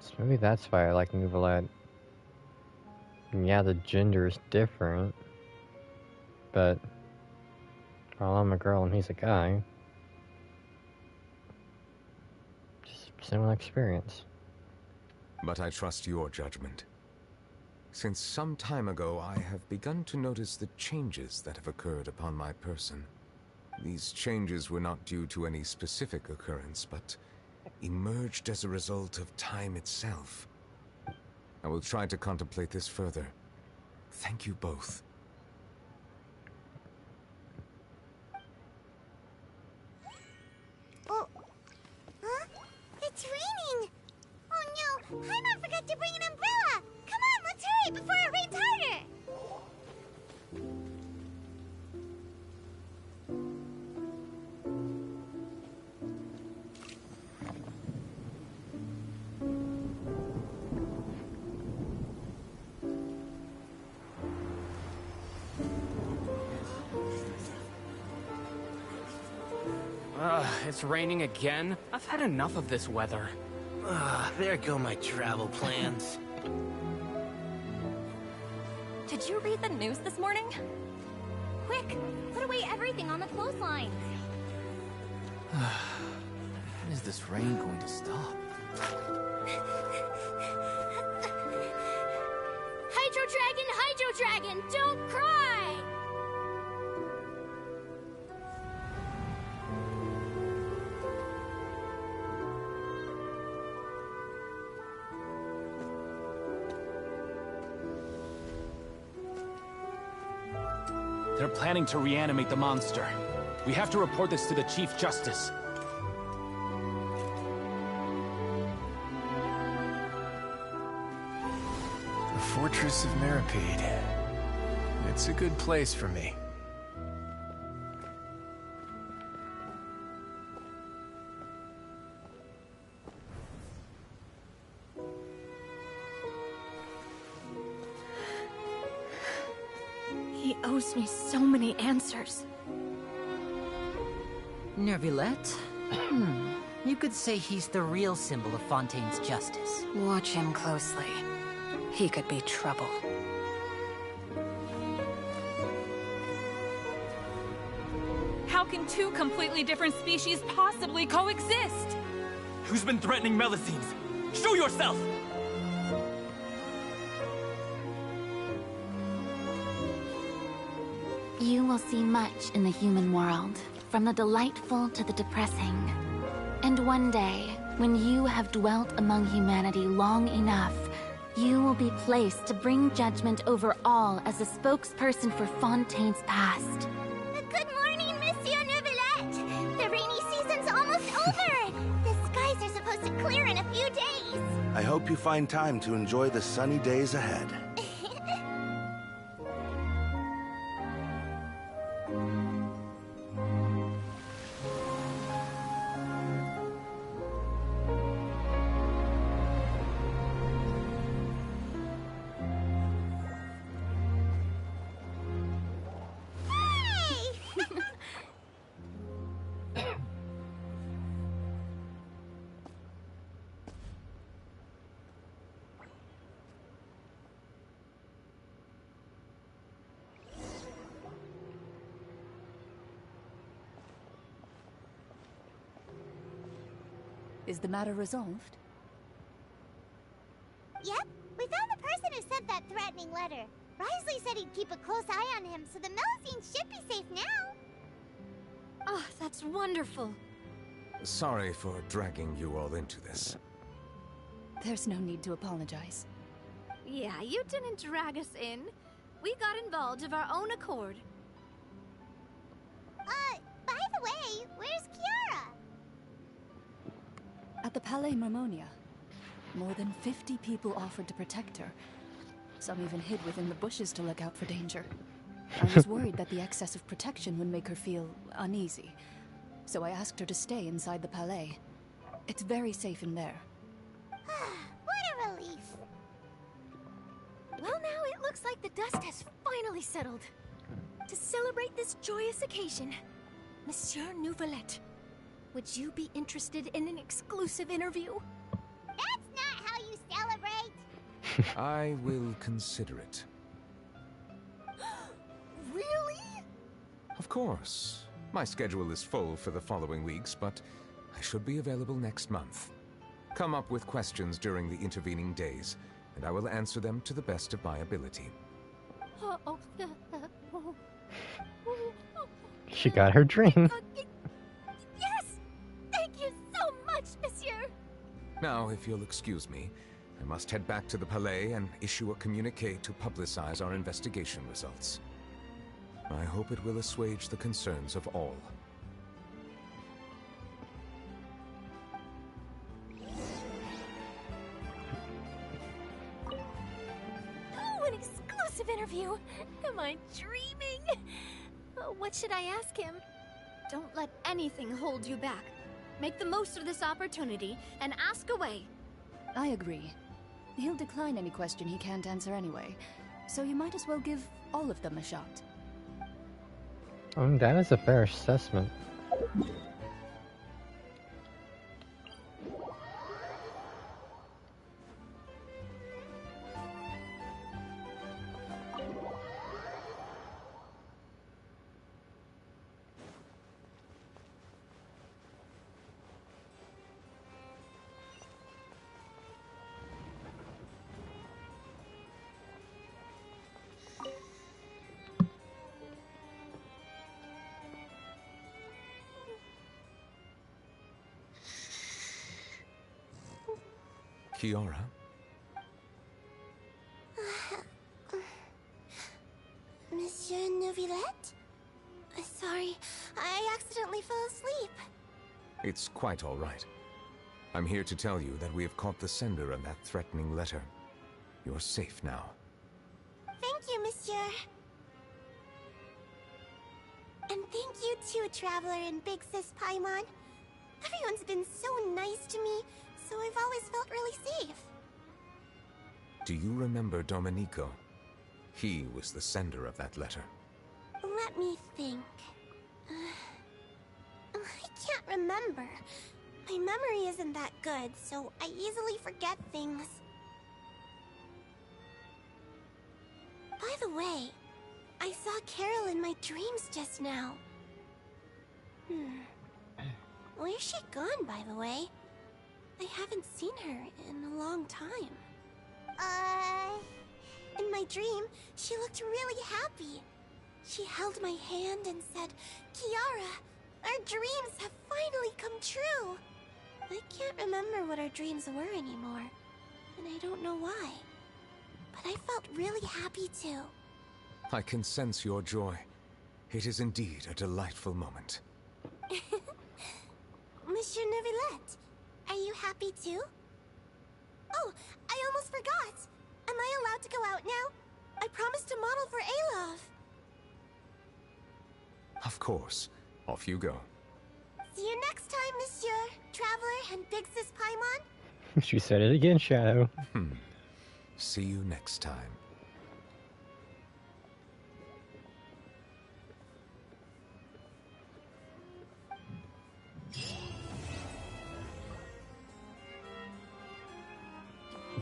So maybe that's why I like Neuvillette. Yeah, the gender is different, but while I'm a girl and he's a guy, just similar experience. But I trust your judgment. Since some time ago, I have begun to notice the changes that have occurred upon my person. These changes were not due to any specific occurrence, but emerged as a result of time itself. I will try to contemplate this further. Thank you both. Oh, huh? It's raining! Oh no, Paimon forgot to bring an umbrella! Come on, let's hurry before it rains harder! It's raining again? I've had enough of this weather. There go my travel plans. Did you read the news this morning? Quick, put away everything on the clothesline. When is this rain going to stop? Hydro Dragon, don't cry! They're planning to reanimate the monster. We have to report this to the Chief Justice. The Fortress of Maripede. It's a good place for me. He owes me so many answers. Neuvillette? You could say he's the real symbol of Fontaine's justice. Watch him closely. He could be trouble. How can two completely different species possibly coexist? Who's been threatening Melusines? Show yourself! You will see much in the human world, from the delightful to the depressing. And one day, when you have dwelt among humanity long enough, you will be placed to bring judgment over all as a spokesperson for Fontaine's past. Good morning, Monsieur Neuvillette! The rainy season's almost over! The skies are supposed to clear in a few days! I hope you find time to enjoy the sunny days ahead. Is the matter resolved? Yep, we found the person who sent that threatening letter. Risley said he'd keep a close eye on him, so the Melusines should be safe now. Oh, that's wonderful. Sorry for dragging you all into this. There's no need to apologize. Yeah, you didn't drag us in. We got involved of our own accord. By the way, where's Kiara? At the Palais Marmonia, more than 50 people offered to protect her. Some even hid within the bushes to look out for danger. I was worried that the excess of protection would make her feel uneasy, so I asked her to stay inside the Palais. It's very safe in there. What a relief. Well, now it looks like the dust has finally settled. To celebrate this joyous occasion, Monsieur Neuvillette, would you be interested in an exclusive interview? That's not how you celebrate! I will consider it. Really? Of course. My schedule is full for the following weeks, but I should be available next month. Come up with questions during the intervening days, and I will answer them to the best of my ability. She got her dream. Yes! Thank you so much, Monsieur! Now, if you'll excuse me, I must head back to the Palais and issue a communique to publicize our investigation results. I hope it will assuage the concerns of all. Oh, an exclusive interview! Am I dreaming? What should I ask him? Don't let anything hold you back. Make the most of this opportunity and ask away. I agree. He'll decline any question he can't answer anyway, so you might as well give all of them a shot. That is a fair assessment. Kiara? Monsieur Neuvillette? Sorry, I accidentally fell asleep. It's quite all right. I'm here to tell you that we have caught the sender of that threatening letter. You're safe now. Thank you, Monsieur. And thank you too, Traveler and Big Sis Paimon. Everyone's been so nice to me, so I've always felt really safe. Do you remember Domenico? He was the sender of that letter. Let me think. I can't remember. My memory isn't that good, so I easily forget things. By the way, I saw Carol in my dreams just now. Where's she gone, by the way? I haven't seen her in a long time. In my dream, she looked really happy. She held my hand and said, "Kiara, our dreams have finally come true." I can't remember what our dreams were anymore, and I don't know why. But I felt really happy too. I can sense your joy. It is indeed a delightful moment. Monsieur Neuvillette, are you happy too? Oh, I almost forgot! Am I allowed to go out now? I promised to model for Alov. Of course. Off you go. See you next time, Monsieur, Traveler, and Big Sis Paimon. She said it again, Shadow. See you next time.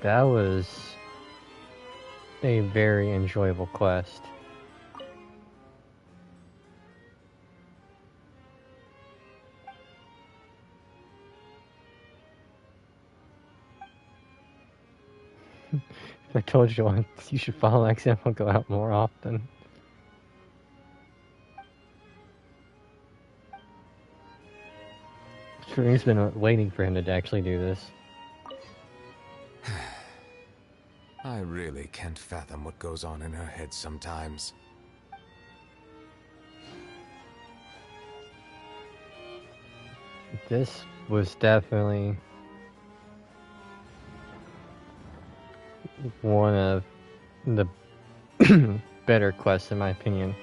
That was a very enjoyable quest. I told you once, you should follow that example, go out more often. Furina's been waiting for him to actually do this. I really can't fathom what goes on in her head sometimes. This was definitely one of the better quests in my opinion.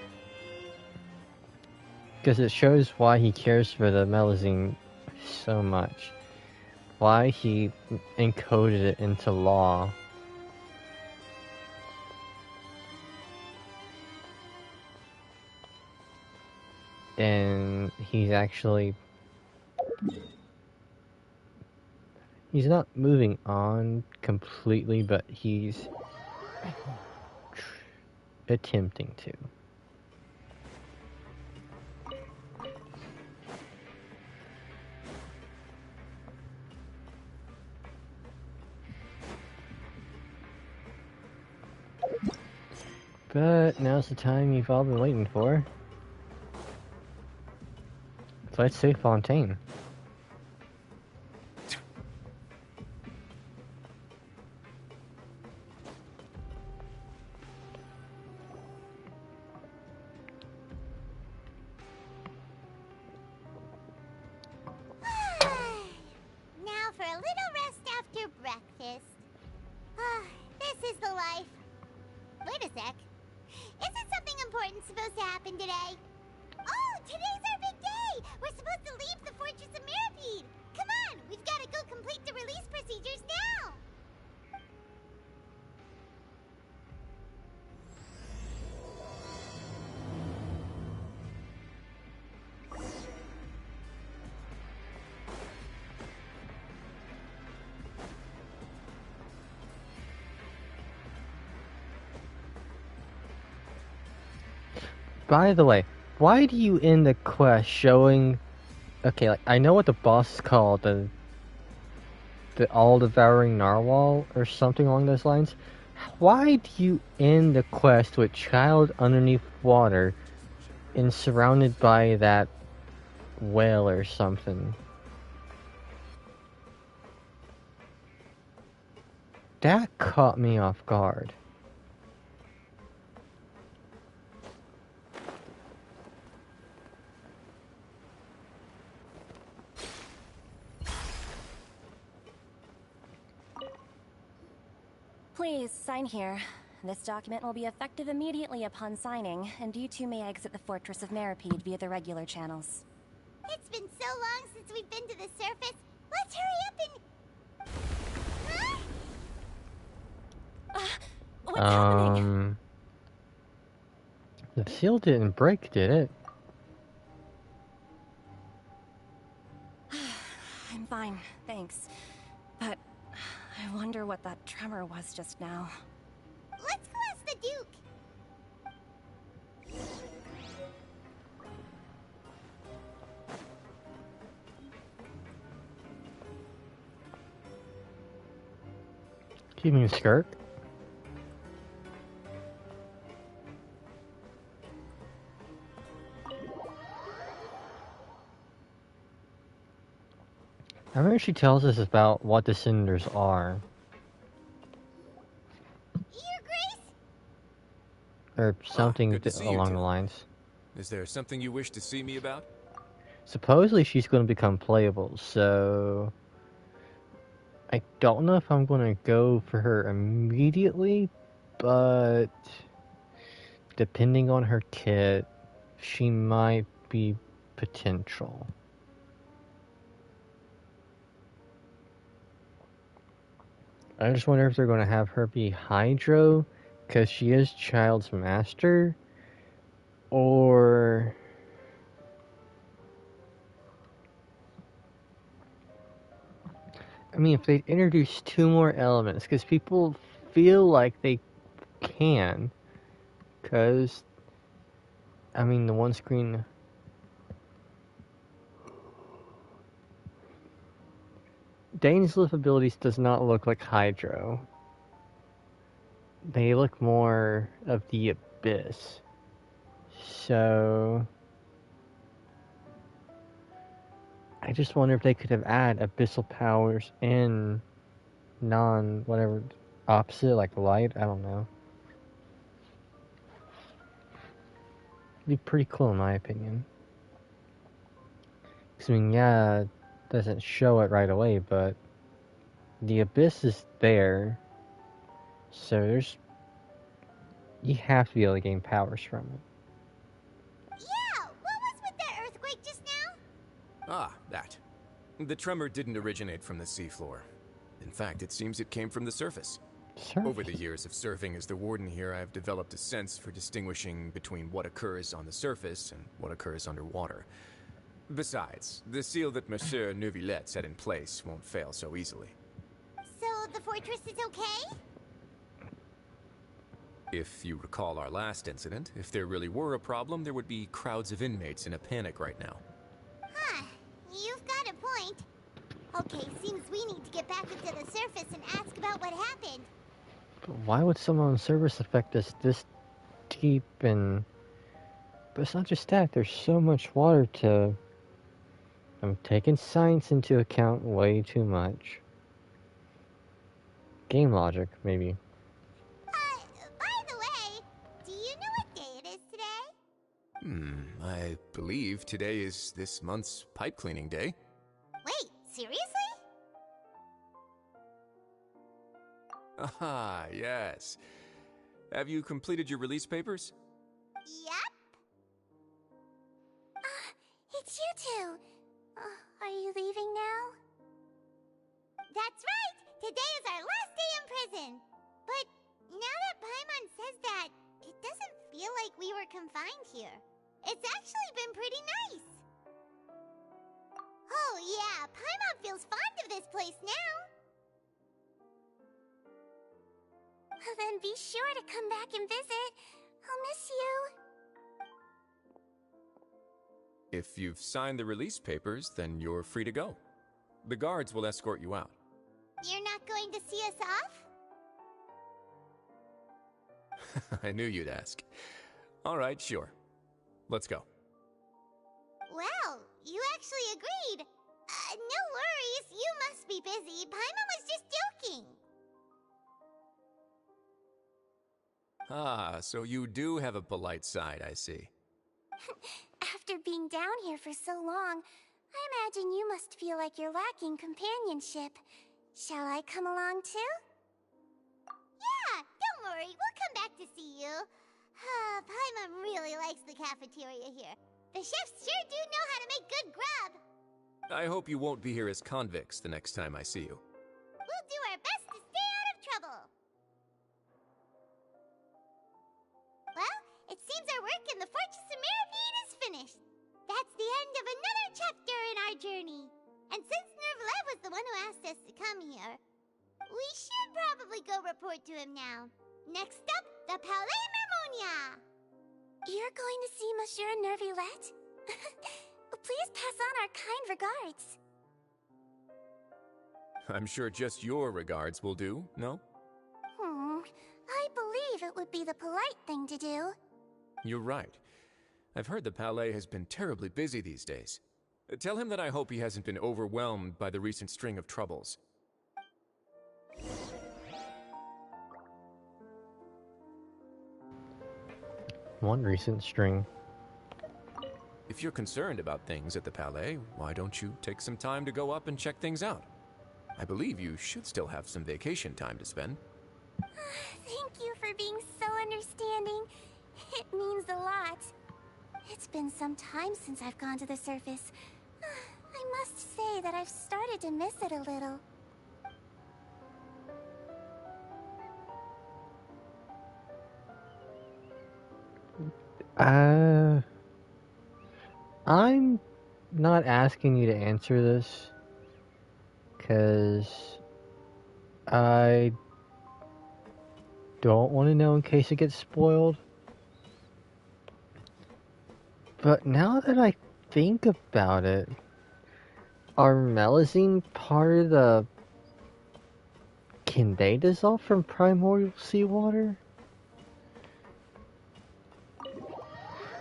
Because it shows why he cares for the Melazine so much. Why he encoded it into law. And he's actually... he's not moving on completely, but he's attempting to. But now's the time you've all been waiting for. So let's say Fontaine. Now for a little rest after breakfast. This is the life. Wait a sec. Isn't something important supposed to happen today? Oh, today's our big day! We're supposed to leave the Fortress of Maripede! Come on, we've got to go complete the release procedures now! By the way, why do you end the quest showing... okay, like, I know what the boss is called, the all-devouring narwhal, or something along those lines. Why do you end the quest with child underneath water and surrounded by that whale or something? That caught me off guard. Please, sign here. This document will be effective immediately upon signing, and you two may exit the Fortress of Meripede via the regular channels. It's been so long since we've been to the surface. Let's hurry up and... Huh? What's happening? The seal didn't break, did it? I'm fine, thanks. But I wonder what that tremor was just now. Let's go ask the Duke. You mean skirt? I remember she tells us about what the cinders are. Your Grace? Or something good to see you along two. the lines. Is there something you wish to see me about? Supposedly she's going to become playable, so... I don't know if I'm going to go for her immediately, but... depending on her kit, she might be potential. I just wonder if they're going to have her be Hydro, because she is Child's Master, or... I mean, if they introduce 2 more elements, because people feel like they can, because, I mean, the one screen... Dane's lift abilities does not look like Hydro. They look more of the Abyss. So... I just wonder if they could have added abyssal powers in whatever, opposite, like light, I don't know. It'd be pretty cool in my opinion. 'Cause, I mean, yeah, it doesn't show it right away, but the Abyss is there, so you have to be able to gain powers from it. Yeah, what was with that earthquake just now? Ah, that. The tremor didn't originate from the seafloor. In fact, it seems it came from the surface. Over the years of serving as the warden here, I have developed a sense for distinguishing between what occurs on the surface and what occurs underwater. Besides, the seal that Monsieur Neuvillette set in place won't fail so easily. So the fortress is okay? If you recall our last incident, if there really were a problem, there would be crowds of inmates in a panic right now. Huh, you've got a point. Okay, seems we need to get back into the surface and ask about what happened. But why would someone on service affect us this deep and... But it's not just that, there's so much water to... I'm taking science into account way too much. Game logic, maybe. By the way, do you know what day it is today? I believe today is this month's pipe cleaning day. Wait, seriously? Ah, yes. Have you completed your release papers? Yep. It's you two. Are you leaving now? That's right! Today is our last day in prison! But now that Paimon says that, it doesn't feel like we were confined here. It's actually been pretty nice. Oh yeah, Paimon feels fond of this place now. Then be sure to come back and visit. I'll miss you. If you've signed the release papers, then you're free to go. The guards will escort you out. You're not going to see us off? I knew you'd ask. All right, sure. Let's go. Well, you actually agreed. No worries, you must be busy. Paimon was just joking. Ah, so you do have a polite side, I see. After being down here for so long, I imagine you must feel like you're lacking companionship. Shall I come along too? Yeah, don't worry. We'll come back to see you. Paimon really likes the cafeteria here. The chefs sure do know how to make good grub. I hope you won't be here as convicts the next time I see you. We'll do our best to stay out of trouble. Well, it seems our work in the Fortress of Meripede is finished. That's the end of another chapter in our journey. And since Neuvillette was the one who asked us to come here, we should probably go report to him now. Next up, the Palais Mermonia. You're going to see Monsieur Neuvillette? Please pass on our kind regards. I'm sure just your regards will do, no? I believe it would be the polite thing to do. You're right. I've heard the Palais has been terribly busy these days. Tell him that I hope he hasn't been overwhelmed by the recent string of troubles. One recent string. If you're concerned about things at the Palais, why don't you take some time to go up and check things out? I believe you should still have some vacation time to spend. Thank you for being so understanding. It means a lot. It's been some time since I've gone to the surface. I must say that I've started to miss it a little. I'm not asking you to answer this, because I don't want to know in case it gets spoiled. But now that I think about it, are Melazine part of the... Can they dissolve from primordial seawater?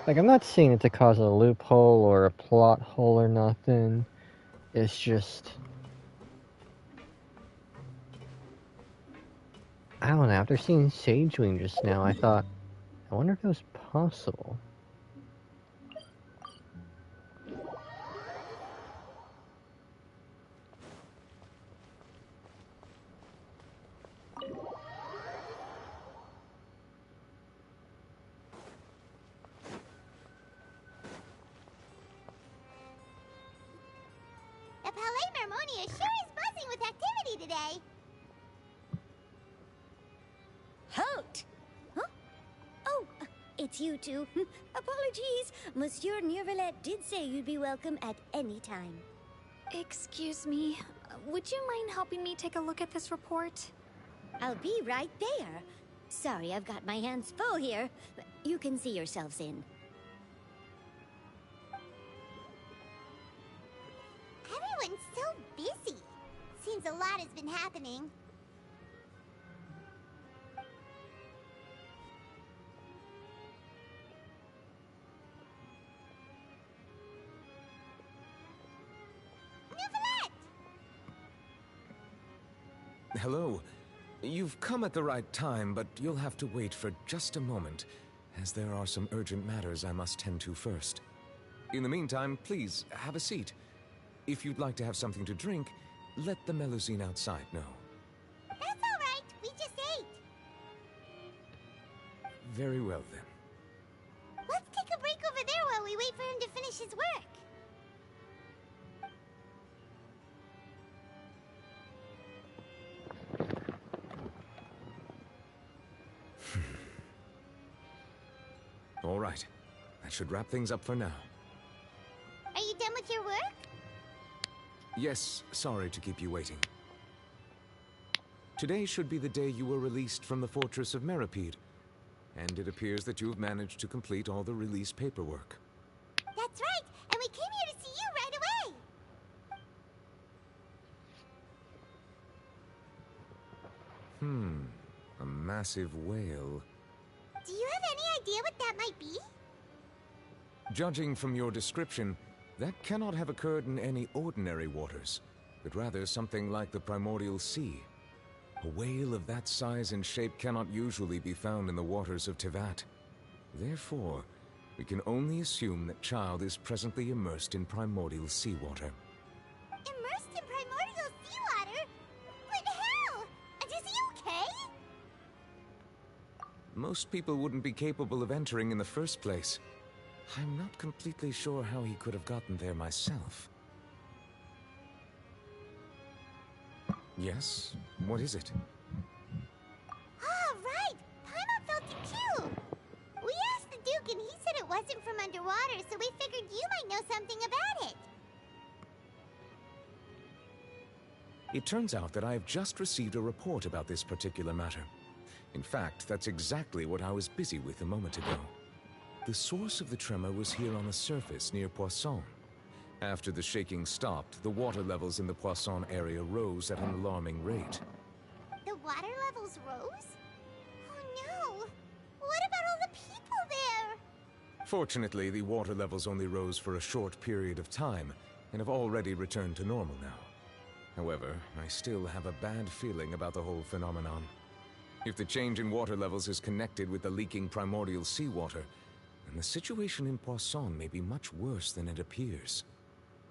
Like, I'm not saying it to cause a loophole or a plot hole or nothing. It's just... I don't know, after seeing Sagewing just now, I thought, I wonder if it was possible. The Palais Mermonia sure is buzzing with activity today. Halt! Huh? Oh, it's you two. Apologies. Monsieur Neuvillette did say you'd be welcome at any time. Excuse me. Would you mind helping me take a look at this report? I'll be right there. Sorry, I've got my hands full here. You can see yourselves in. Everyone's so busy. Seems a lot has been happening. Neuvillette! Hello. You've come at the right time, but you'll have to wait for just a moment, as there are some urgent matters I must tend to first. In the meantime, please, have a seat. If you'd like to have something to drink, let the Melazine outside know. That's all right. We just ate. Very well, then. Let's take a break over there while we wait for him to finish his work. All right. That should wrap things up for now. Are you done with your work? Yes, sorry to keep you waiting. Today should be the day you were released from the Fortress of Meripede, and it appears that you've managed to complete all the release paperwork. That's right, and we came here to see you right away. A massive whale. Do you have any idea what that might be? Judging from your description, that cannot have occurred in any ordinary waters, but rather something like the primordial sea. A whale of that size and shape cannot usually be found in the waters of Tevat. Therefore, we can only assume that Child is presently immersed in primordial seawater. Immersed in primordial seawater? But how? And is he okay? Most people wouldn't be capable of entering in the first place. I'm not completely sure how he could have gotten there myself. Yes? What is it? Ah, right! Paimon felt it too! We asked the Duke and he said it wasn't from underwater, so we figured you might know something about it. It turns out that I have just received a report about this particular matter. In fact, that's exactly what I was busy with a moment ago. The source of the tremor was here on the surface near Poisson. After the shaking stopped, the water levels in the Poisson area rose at an alarming rate. The water levels rose? Oh no! What about all the people there? Fortunately, the water levels only rose for a short period of time and have already returned to normal now. However, I still have a bad feeling about the whole phenomenon. If the change in water levels is connected with the leaking primordial seawater, then the situation in Poisson may be much worse than it appears.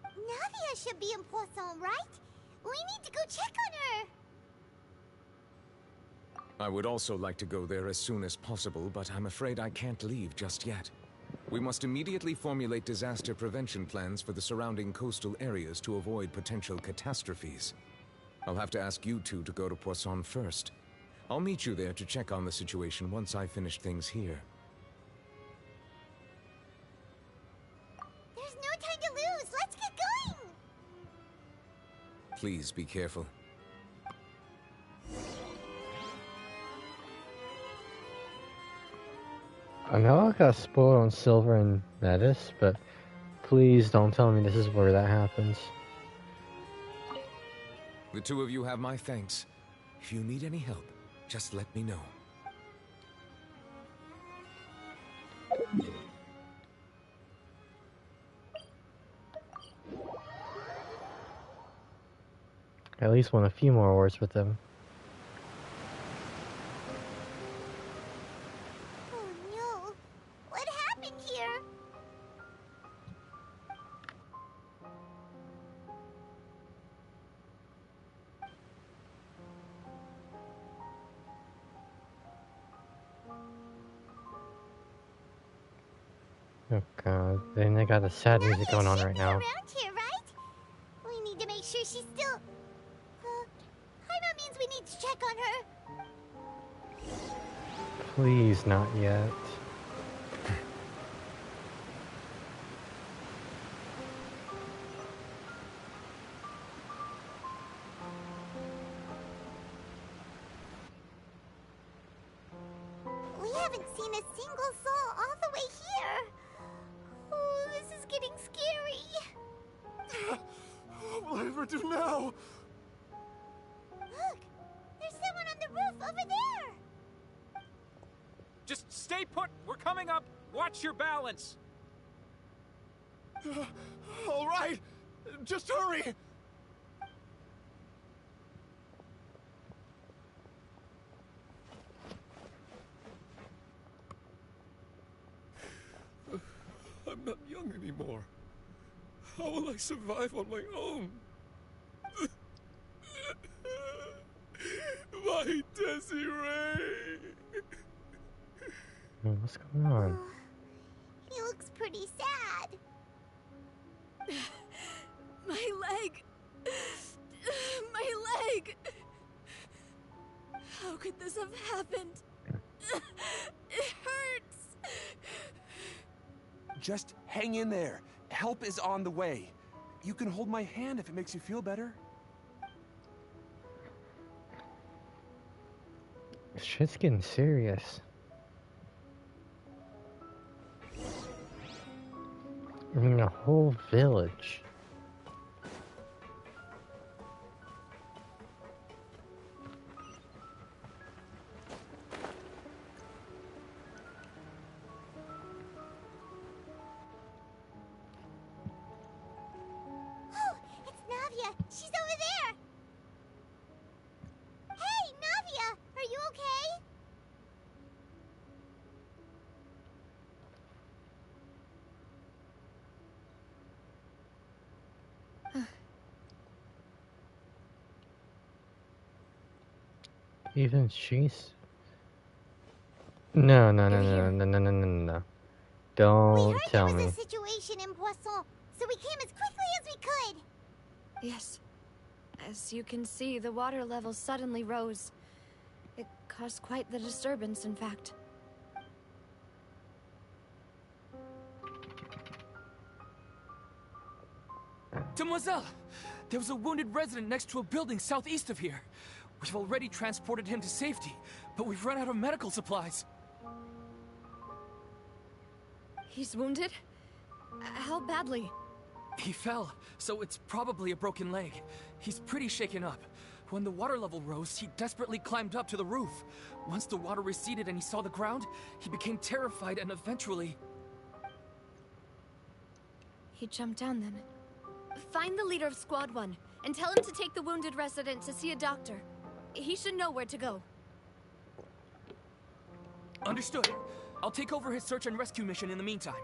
Navia should be in Poisson, right? We need to go check on her! I would also like to go there as soon as possible, but I'm afraid I can't leave just yet. We must immediately formulate disaster prevention plans for the surrounding coastal areas to avoid potential catastrophes. I'll have to ask you two to go to Poisson first. I'll meet you there to check on the situation once I finish things here. There's no time to lose! Let's get going! Please be careful. I know I got spoiled on Silver and Metis, but please don't tell me this is where that happens. The two of you have my thanks. If you need any help, just let me know. I at least want a few more words with them. Oh no! What happened here? Oh god, then they got the sad music going on right now. Around here, right? We need to make sure she's still... Paimon means we need to check on her. Please, not yet. We haven't seen a single soul all the way here. Oh, this is getting scary. What will I ever do now? Look, there's someone on the roof over there. Just stay put! We're coming up! Watch your balance! All right, just hurry! I'm not young anymore. How will I survive on my own? My Desiree! What's going on? He looks pretty sad. My leg! My leg! How could this have happened? It hurts! Just hang in there. Help is on the way. You can hold my hand if it makes you feel better. Shit's getting serious. I mean, a whole village. Oh, it's Navia. She's over there. Hey, Even she's... No. We Don't heard tell there was me. a situation in Poisson, so we came as quickly as we could. Yes. As you can see, the water level suddenly rose. It caused quite the disturbance, in fact. Demoiselle! There was a wounded resident next to a building southeast of here. We've already transported him to safety, but we've run out of medical supplies. He's wounded? How badly? He fell, so it's probably a broken leg. He's pretty shaken up. When the water level rose, he desperately climbed up to the roof. Once the water receded and he saw the ground, he became terrified and eventually... He jumped down then. Find the leader of Squad 1, and tell him to take the wounded resident to see a doctor. He should know where to go. Understood. I'll take over his search and rescue mission in the meantime.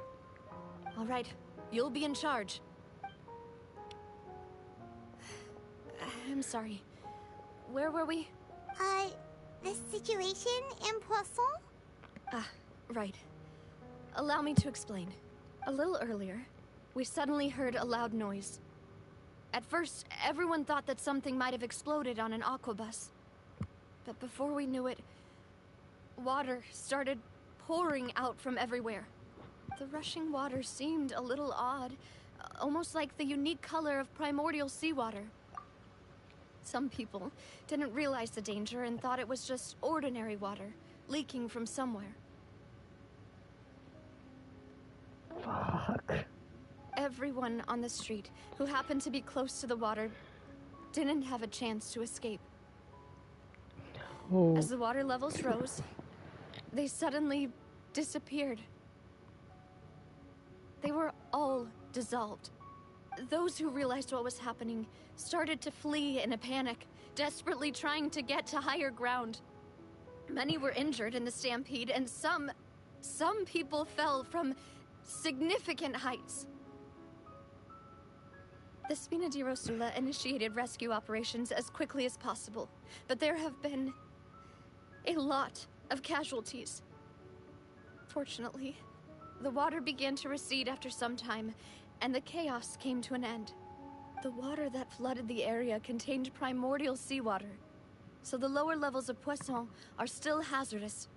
All right. You'll be in charge. I'm sorry. Where were we? The situation in Poisson? Ah, right. Allow me to explain. A little earlier, we suddenly heard a loud noise. At first, everyone thought that something might have exploded on an aquabus. But before we knew it, water started pouring out from everywhere. The rushing water seemed a little odd, almost like the unique color of primordial seawater. Some people didn't realize the danger and thought it was just ordinary water, leaking from somewhere. Fuck. Everyone on the street who happened to be close to the water didn't have a chance to escape. No. As the water levels rose, they suddenly disappeared. They were all dissolved. Those who realized what was happening started to flee in a panic, desperately trying to get to higher ground. Many were injured in the stampede, and some people fell from significant heights. The Spina di Rosula initiated rescue operations as quickly as possible, but there have been a lot of casualties. Fortunately, the water began to recede after some time, and the chaos came to an end. The water that flooded the area contained primordial seawater, so the lower levels of Poisson are still hazardous.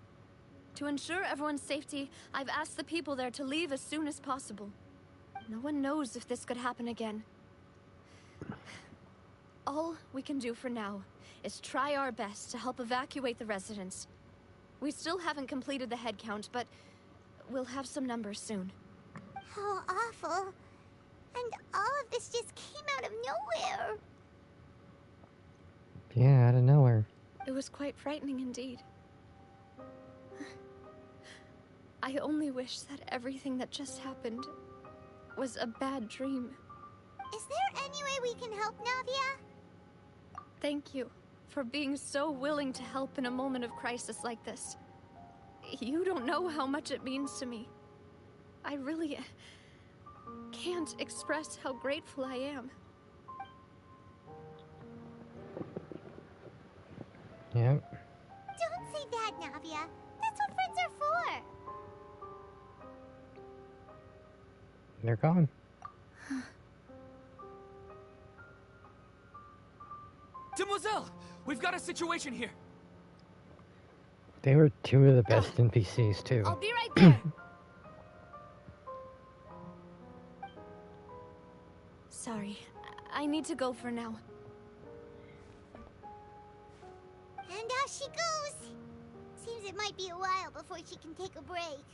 To ensure everyone's safety, I've asked the people there to leave as soon as possible. No one knows if this could happen again. All we can do for now is try our best to help evacuate the residents. We still haven't completed the head count, but we'll have some numbers soon. How awful. And all of this just came out of nowhere. Yeah, out of nowhere. It was quite frightening indeed. I only wish that everything that just happened was a bad dream. Is there any way we can help, Navia? Thank you for being so willing to help in a moment of crisis like this. You don't know how much it means to me. I really can't express how grateful I am. Yep. Don't say that, Navia. That's what friends are for. They're gone. Demoiselle! We've got a situation here! They were two of the best NPCs, too. I'll be right there! Sorry, I need to go for now. And off she goes. Seems it might be a while before she can take a break.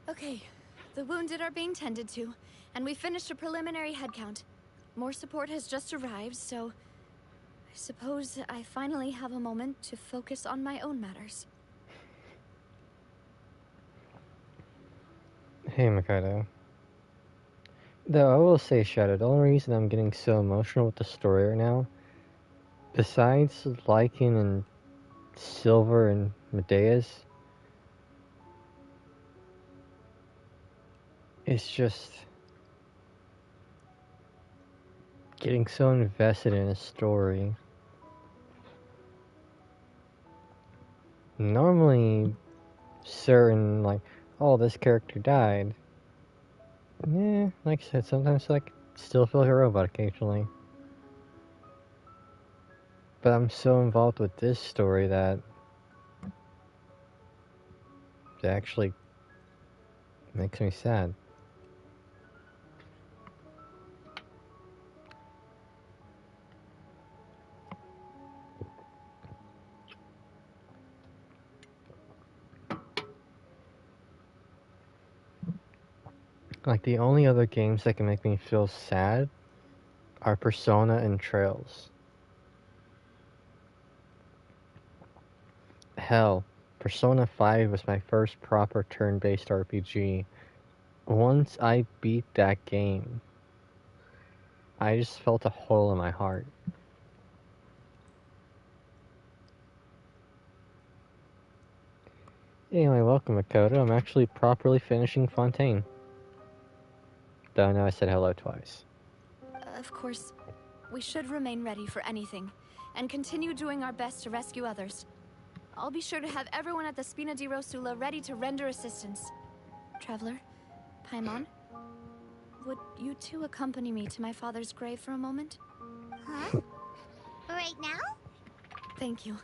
Okay, the wounded are being tended to, and we finished a preliminary head count. More support has just arrived, so I suppose I finally have a moment to focus on my own matters. Hey, Mikado. Though I will say, Shadow, the only reason I'm getting so emotional with the story right now, besides Lycan and Silver and Medea's, It's just getting so invested in a story. Normally, certain, like, oh, this character died. Yeah, like I said, sometimes, like, still feel like a robot occasionally. But I'm so involved with this story that it actually makes me sad. Like, the only other games that can make me feel sad are Persona and Trails. Hell, Persona 5 was my first proper turn-based RPG. Once I beat that game, I just felt a hole in my heart. Anyway, welcome Makoto. I'm actually properly finishing Fontaine. Though I know I said hello twice. Of course, we should remain ready for anything, and continue doing our best to rescue others. I'll be sure to have everyone at the Spina di Rosula ready to render assistance. Traveler, Paimon, would you two accompany me to my father's grave for a moment? Huh? Right now? Thank you.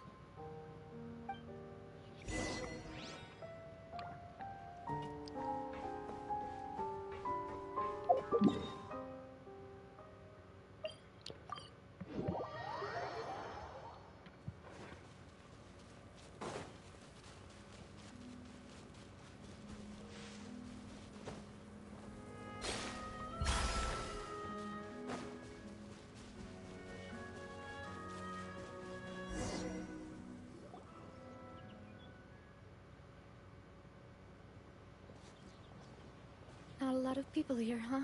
Not a lot of people here, huh?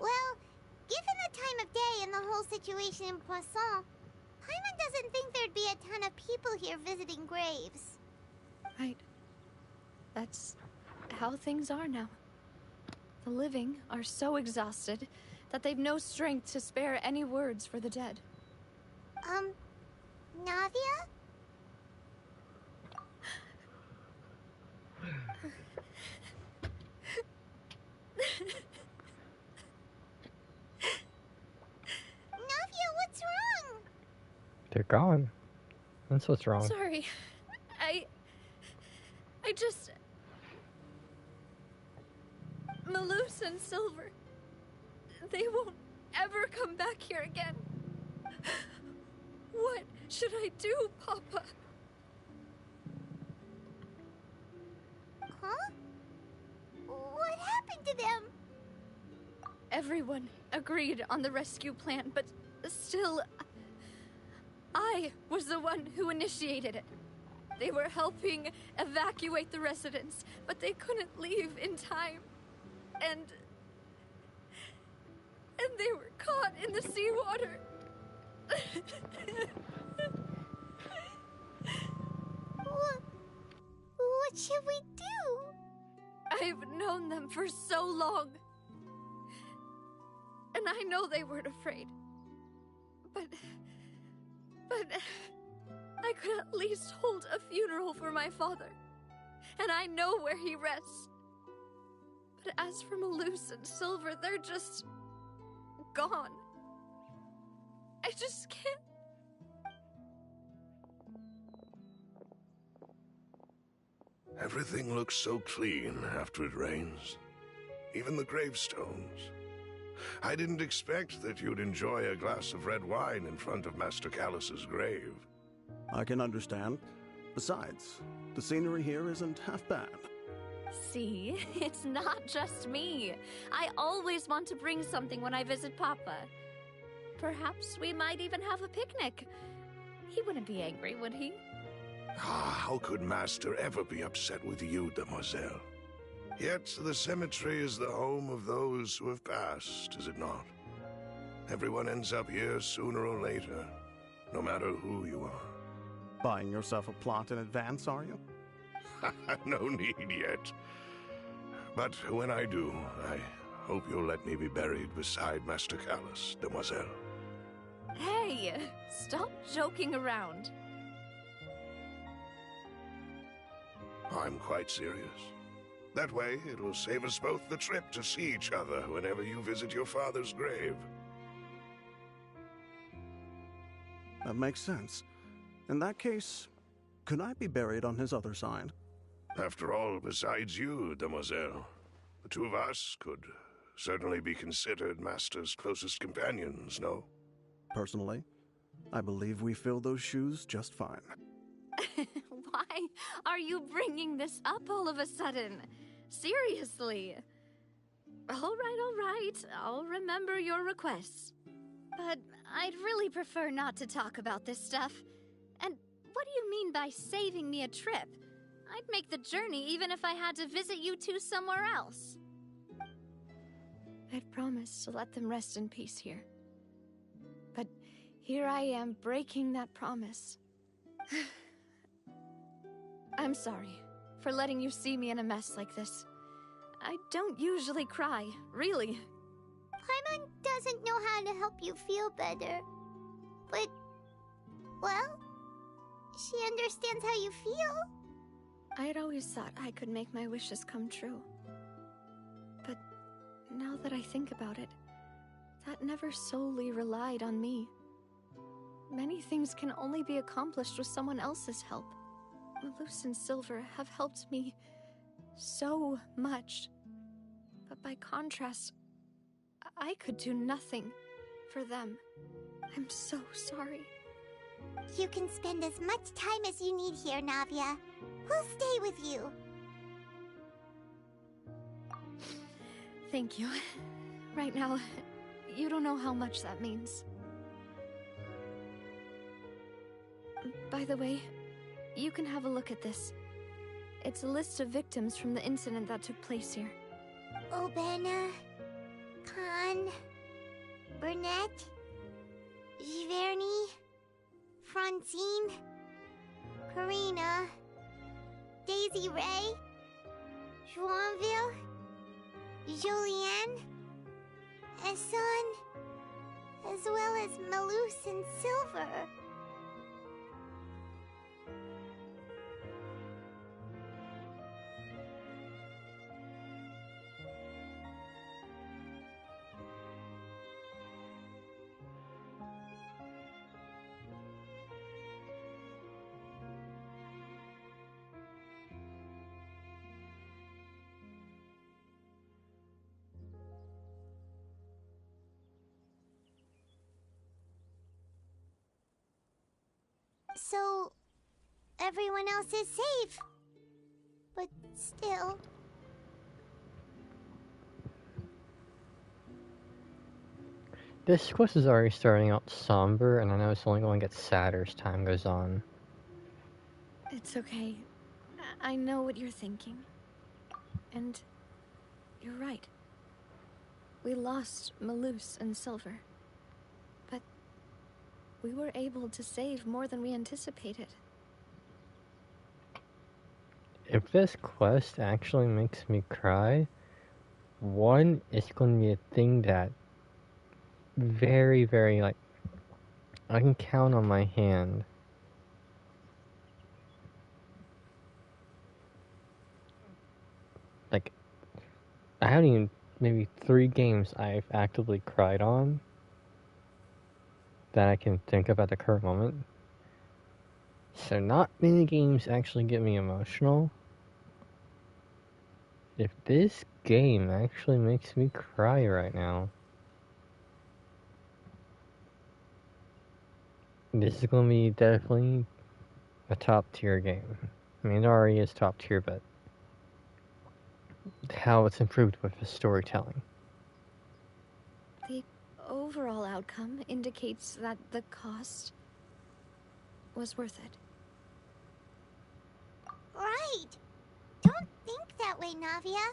Well, given the time of day and the whole situation in Poisson, Paimon doesn't think there'd be a ton of people here visiting graves. Right. That's how things are now. The living are so exhausted that they've no strength to spare any words for the dead. Navia? Navia, what's wrong? They're gone. That's what's wrong. Sorry. I just... Malus and Silver. They won't ever come back here again. What should I do, Papa? Huh? What happened to them? Everyone agreed on the rescue plan, but still... I was the one who initiated it. They were helping evacuate the residents, but they couldn't leave in time. And they were caught in the seawater. What should we do? I've known them for so long. And I know they weren't afraid. But I could at least hold a funeral for my father. And I know where he rests. But as for Malus and Silver, they're just... gone. I just can't... Everything looks so clean after it rains. Even the gravestones. I didn't expect that you'd enjoy a glass of red wine in front of Master Callus's grave. I can understand. Besides, the scenery here isn't half bad. See, it's not just me. I always want to bring something when I visit Papa. Perhaps we might even have a picnic. He wouldn't be angry, would he? How could Master ever be upset with you, Demoiselle? Yet the cemetery is the home of those who have passed, is it not? Everyone ends up here sooner or later, no matter who you are. Buying yourself a plot in advance, are you? No need yet. But when I do, I hope you'll let me be buried beside Master Callus, demoiselle. Hey, stop joking around. I'm quite serious. That way, it'll save us both the trip to see each other whenever you visit your father's grave. That makes sense. In that case, could I be buried on his other side? After all, besides you, demoiselle, the two of us could certainly be considered Master's closest companions, no? Personally, I believe we fill those shoes just fine. Why are you bringing this up all of a sudden? Seriously. All right. I'll remember your requests. But I'd really prefer not to talk about this stuff. And what do you mean by saving me a trip? I'd make the journey even if I had to visit you two somewhere else. I'd promised to let them rest in peace here. But here I am breaking that promise. I'm sorry for letting you see me in a mess like this. I don't usually cry, really. Paimon doesn't know how to help you feel better. But, well, she understands how you feel. I'd always thought I could make my wishes come true. But now that I think about it, that never solely relied on me. Many things can only be accomplished with someone else's help. Malus and Silver have helped me so much. But by contrast, I could do nothing for them. I'm so sorry. You can spend as much time as you need here, Navia. We'll stay with you. Thank you. Right now, you don't know how much that means. By the way, you can have a look at this. It's a list of victims from the incident that took place here. Obena, Khan, Burnett, Giverny, Francine, Furina, Daisy Ray, Joinville, Julianne, Esson, as well as Malus and Silver. So, everyone else is safe. But still... This quest is already starting out somber, and I know it's only going to get sadder as time goes on. It's okay. I know what you're thinking. And you're right. We lost Malus and Silver. But we were able to save more than we anticipated. If this quest actually makes me cry, one, it's going to be a thing that very, very, like, I can count on my hand. Like, I haven't even, maybe 3 games I've actively cried on that I can think of at the current moment. So not many games actually get me emotional. If this game actually makes me cry right now, this is going to be definitely a top tier game. I mean, it already is top tier, but how it's improved with the storytelling. The overall outcome indicates that the cost was worth it. Right! Don't think that way, Navia.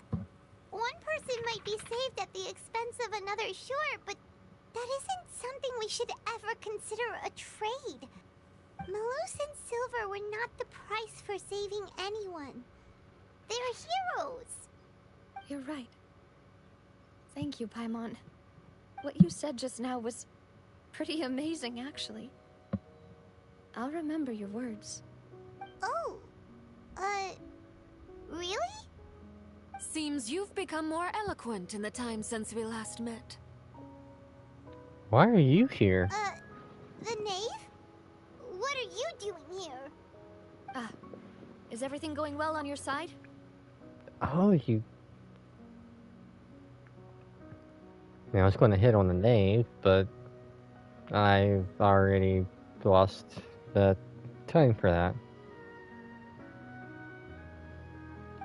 One person might be saved at the expense of another, sure, but that isn't something we should ever consider a trade. Malus and Silver were not the price for saving anyone. They're heroes. You're right. Thank you, Paimon. What you said just now was pretty amazing, actually. I'll remember your words. Oh, really? Seems you've become more eloquent in the time since we last met. Why are you here? The knave? What are you doing here? Ah, is everything going well on your side? Oh, you... I was going to hit on the knave, but I've already lost the time for that.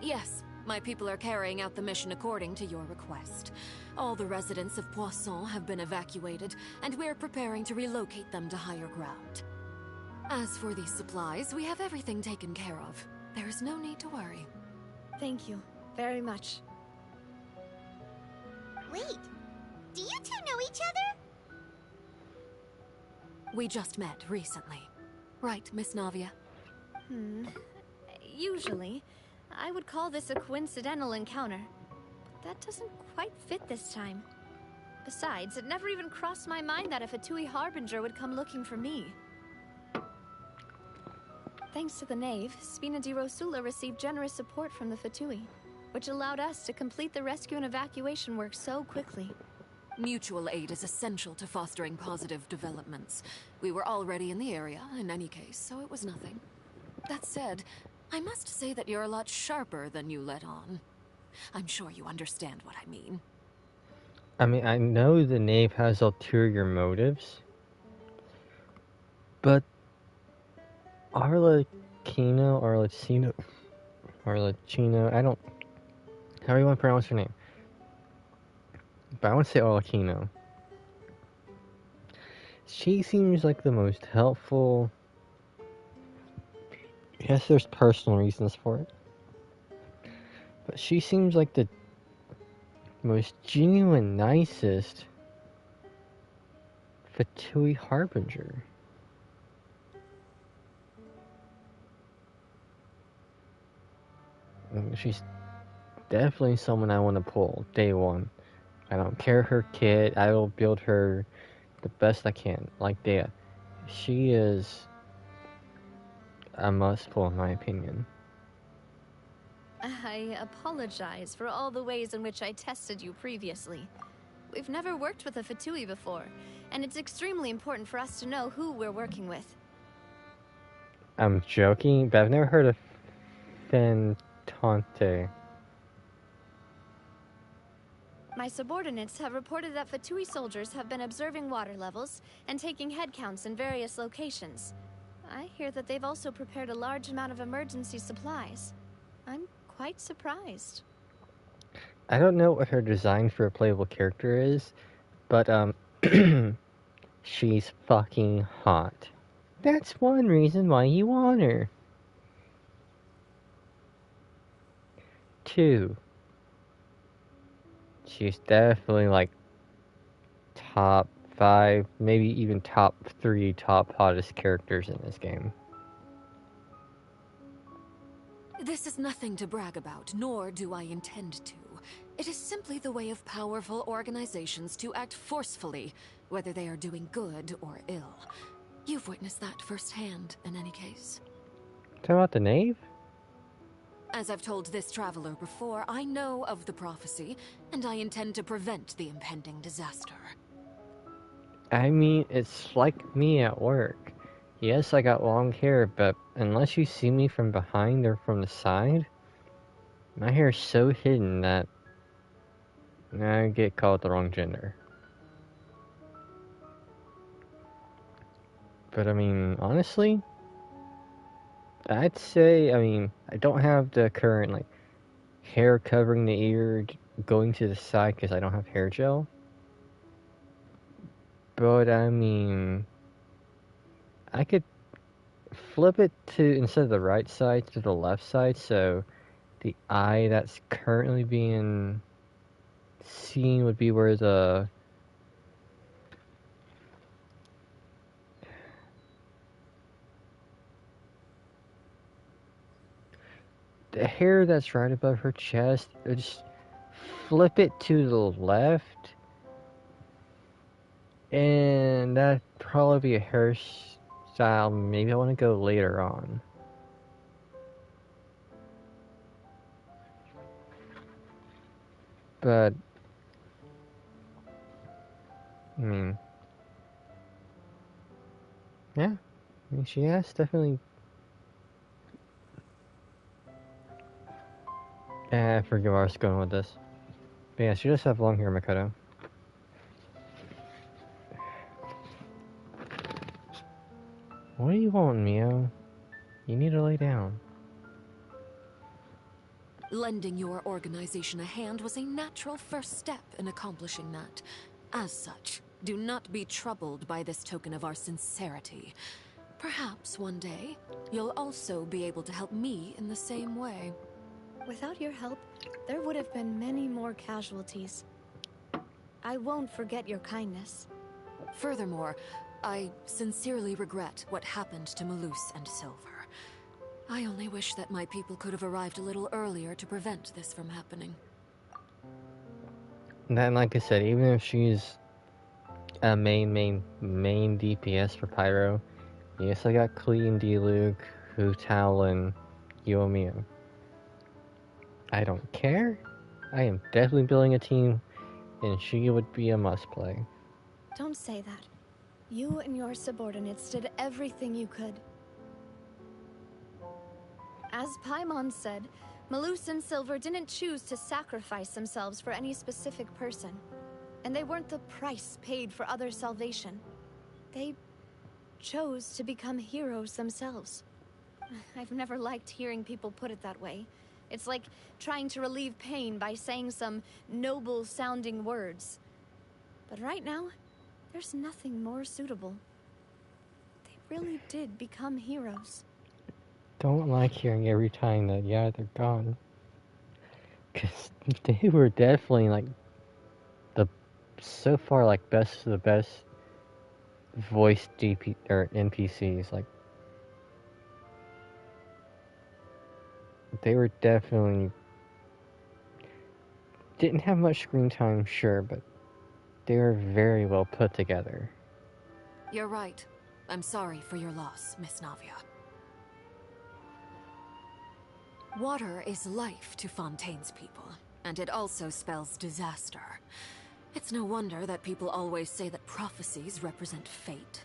Yes, my people are carrying out the mission according to your request. All the residents of Poisson have been evacuated, and we're preparing to relocate them to higher ground. As for these supplies, we have everything taken care of. There is no need to worry. Thank you very much. Wait, do you two know each other? We just met recently. Right, Miss Navia? Usually, I would call this a coincidental encounter. That doesn't quite fit this time. Besides, it never even crossed my mind that a Fatui Harbinger would come looking for me. Thanks to the Knave, Spina di Rosula received generous support from the Fatui, which allowed us to complete the rescue and evacuation work so quickly. Mutual aid is essential to fostering positive developments. We were already in the area, in any case, so it was nothing. That said, I must say that you're a lot sharper than you let on. I'm sure you understand what I mean. I mean, I know the knave has ulterior motives, but Arlecchino, I don't... How do you want to pronounce her name? But I want to say Arlecchino. She seems like the most helpful... Yes, there's personal reasons for it. But she seems like the most genuine, nicest Fatui Harbinger. She's definitely someone I want to pull, day one. I don't care her kit, I will build her the best I can, like Dea. She is a must pull in my opinion. I apologize for all the ways in which I tested you previously. We've never worked with a Fatui before, and it's extremely important for us to know who we're working with. I'm joking, but I've never heard of Fentante. My subordinates have reported that Fatui soldiers have been observing water levels and taking head counts in various locations. I hear that they've also prepared a large amount of emergency supplies. I'm quite surprised. I don't know what her design for a playable character is, but she's fucking hot. That's one reason why you want her. 2. She's definitely like top 5, maybe even top 3 top hottest characters in this game. This is nothing to brag about, nor do I intend to. It is simply the way of powerful organizations to act forcefully, whether they are doing good or ill. You've witnessed that firsthand, in any case. Talking about the knave? As I've told this traveler before, I know of the prophecy, and I intend to prevent the impending disaster. I mean, it's like me at work. Yes, I got long hair, but unless you see me from behind or from the side, my hair is so hidden that I get called the wrong gender. But I mean, honestly, I'd say, I mean, I don't have the current, like, hair covering the ear going to the side because I don't have hair gel. But I mean, I could flip it to, instead of the right side, to the left side, so the eye that's currently being seen would be where the hair that's right above her chest would just flip it to the left, and that'd probably be a hairstyle maybe I want to go later on. But I mean, yeah, I mean, she has definitely. I forget where I was going with this. But yeah, she does have long hair, Makoto. What do you want, Mio? You need to lay down. Lending your organization a hand was a natural first step in accomplishing that. As such, do not be troubled by this token of our sincerity. Perhaps one day, you'll also be able to help me in the same way. Without your help, there would have been many more casualties. I won't forget your kindness. Furthermore, I sincerely regret what happened to Malus and Silver. I only wish that my people could have arrived a little earlier to prevent this from happening. And then, like I said, even if she's a main DPS for Pyro, you still got Klee and D-Luke, Hu Tao, and Yuomio. I don't care. I am definitely building a team, and she would be a must-play. Don't say that. You and your subordinates did everything you could. As Paimon said, Malus and Silver didn't choose to sacrifice themselves for any specific person. And they weren't the price paid for others' salvation. They chose to become heroes themselves. I've never liked hearing people put it that way. It's like trying to relieve pain by saying some noble-sounding words. But right now, there's nothing more suitable. They really did become heroes. Don't like hearing every time that, yeah, they're gone. Because they were definitely, like, so far, like, best of the best voice NPCs. Like, they were definitely... Didn't have much screen time, sure, but they were very well put together. You're right. I'm sorry for your loss, Miss Navia. Water is life to Fontaine's people, and it also spells disaster. It's no wonder that people always say that prophecies represent fate.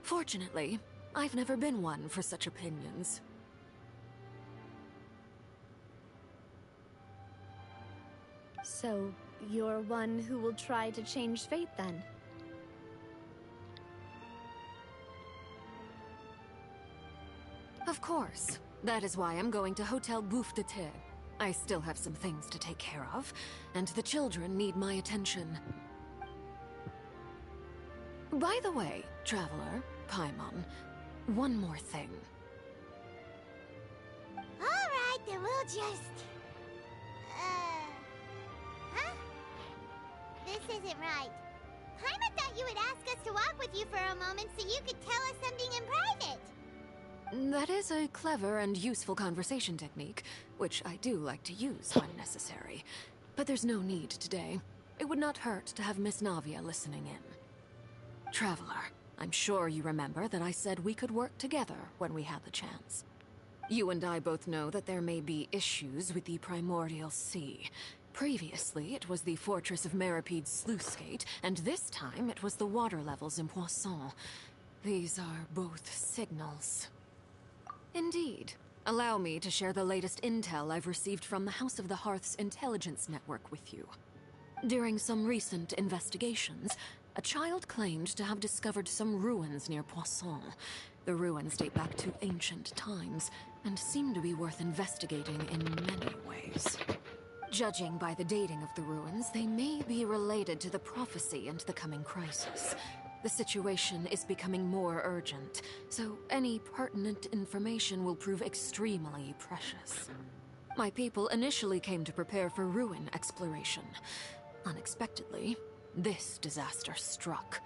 Fortunately, I've never been one for such opinions. So, you're one who will try to change fate, then? Of course. That is why I'm going to Hotel Bouffe de Thé. I still have some things to take care of, and the children need my attention. By the way, Traveler, Paimon, one more thing. Alright, then we'll just... Huh? This isn't right. Paimon thought you would ask us to walk with you for a moment so you could tell us something in private. That is a clever and useful conversation technique, which I do like to use when necessary. But there's no need today. It would not hurt to have Miss Navia listening in. Traveler, I'm sure you remember that I said we could work together when we had the chance. You and I both know that there may be issues with the Primordial Sea. Previously, it was the Fortress of Maripede's sluice gate, and this time it was the water levels in Poisson. These are both signals. Indeed. Allow me to share the latest intel I've received from the House of the Hearth's intelligence network with you. During some recent investigations, a child claimed to have discovered some ruins near Poisson. The ruins date back to ancient times, and seem to be worth investigating in many ways. Judging by the dating of the ruins, they may be related to the prophecy and the coming crisis. The situation is becoming more urgent, so any pertinent information will prove extremely precious. My people initially came to prepare for ruin exploration. Unexpectedly, this disaster struck,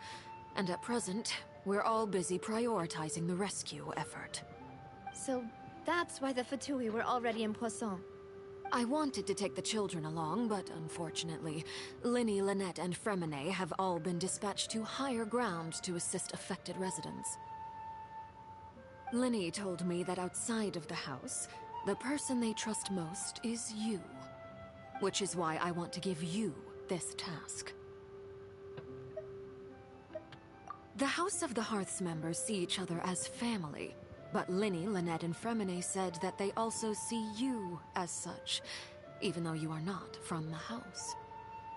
and at present, we're all busy prioritizing the rescue effort. So that's why the Fatui were already in Poisson. I wanted to take the children along, but unfortunately, Linny, Lynette, and Fremine have all been dispatched to higher ground to assist affected residents. Linny told me that outside of the house, the person they trust most is you. Which is why I want to give you this task. The House of the Hearth's members see each other as family, but Linny, Lynette, and Fremine said that they also see you as such, even though you are not from the house.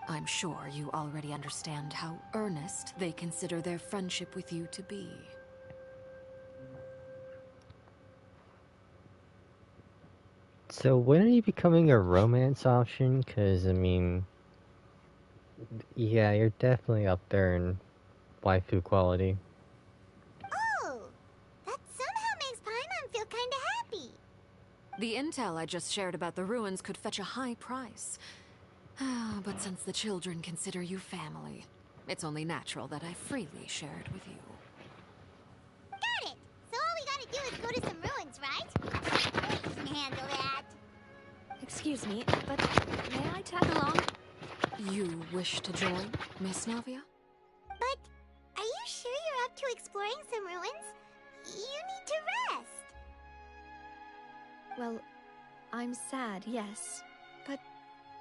I'm sure you already understand how earnest they consider their friendship with you to be. So when are you becoming a romance option? Because, I mean, yeah, you're definitely up there in waifu quality. Oh, that somehow makes Paimon feel kinda happy. The intel I just shared about the ruins could fetch a high price. But since the children consider you family, it's only natural that I freely share it with you. Got it! So all we gotta do is go to some ruins, right? We can handle that. Excuse me, but may I tag along? You wish to join, Miss Navia? But are you sure you're up to exploring some ruins? You need to rest. Well, I'm sad, yes. But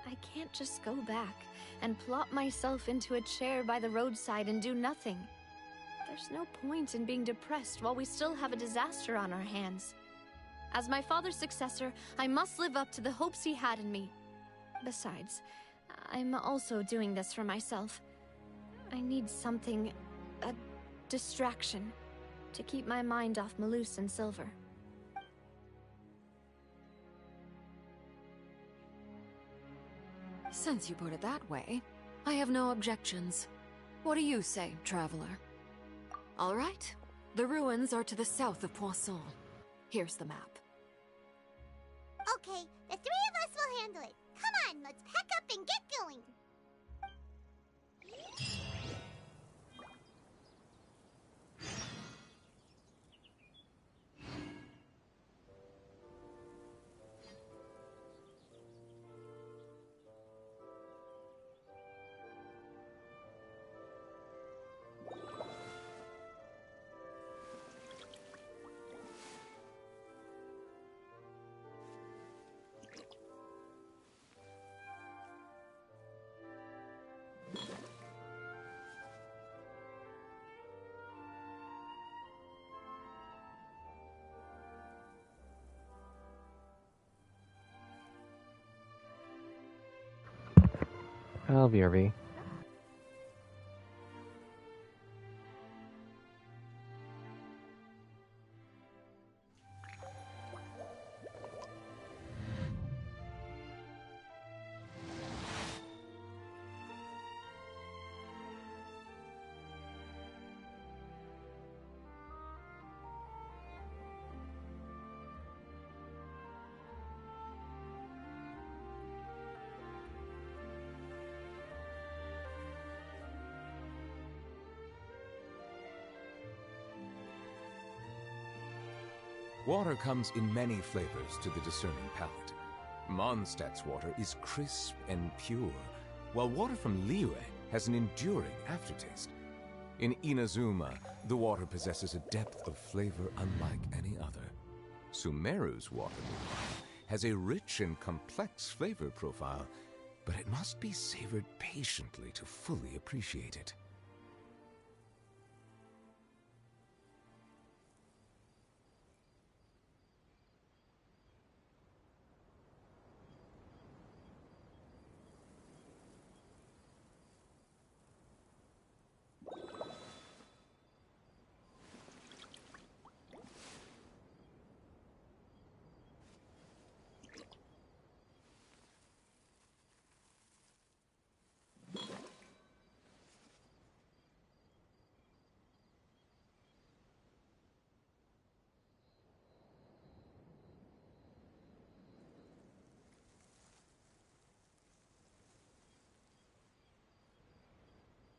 I can't just go back and plop myself into a chair by the roadside and do nothing. There's no point in being depressed while we still have a disaster on our hands. As my father's successor, I must live up to the hopes he had in me. Besides, I'm also doing this for myself. I need something, a distraction, to keep my mind off Malus and Silver. Since you put it that way, I have no objections. What do you say, traveler? All right. The ruins are to the south of Poisson. Here's the map. Okay, the three of us will handle it. Come on, let's pack up and get going. I'll be RV. Water comes in many flavors to the discerning palate. Mondstadt's water is crisp and pure, while water from Liyue has an enduring aftertaste. In Inazuma, the water possesses a depth of flavor unlike any other. Sumeru's water, meanwhile, has a rich and complex flavor profile, but it must be savored patiently to fully appreciate it.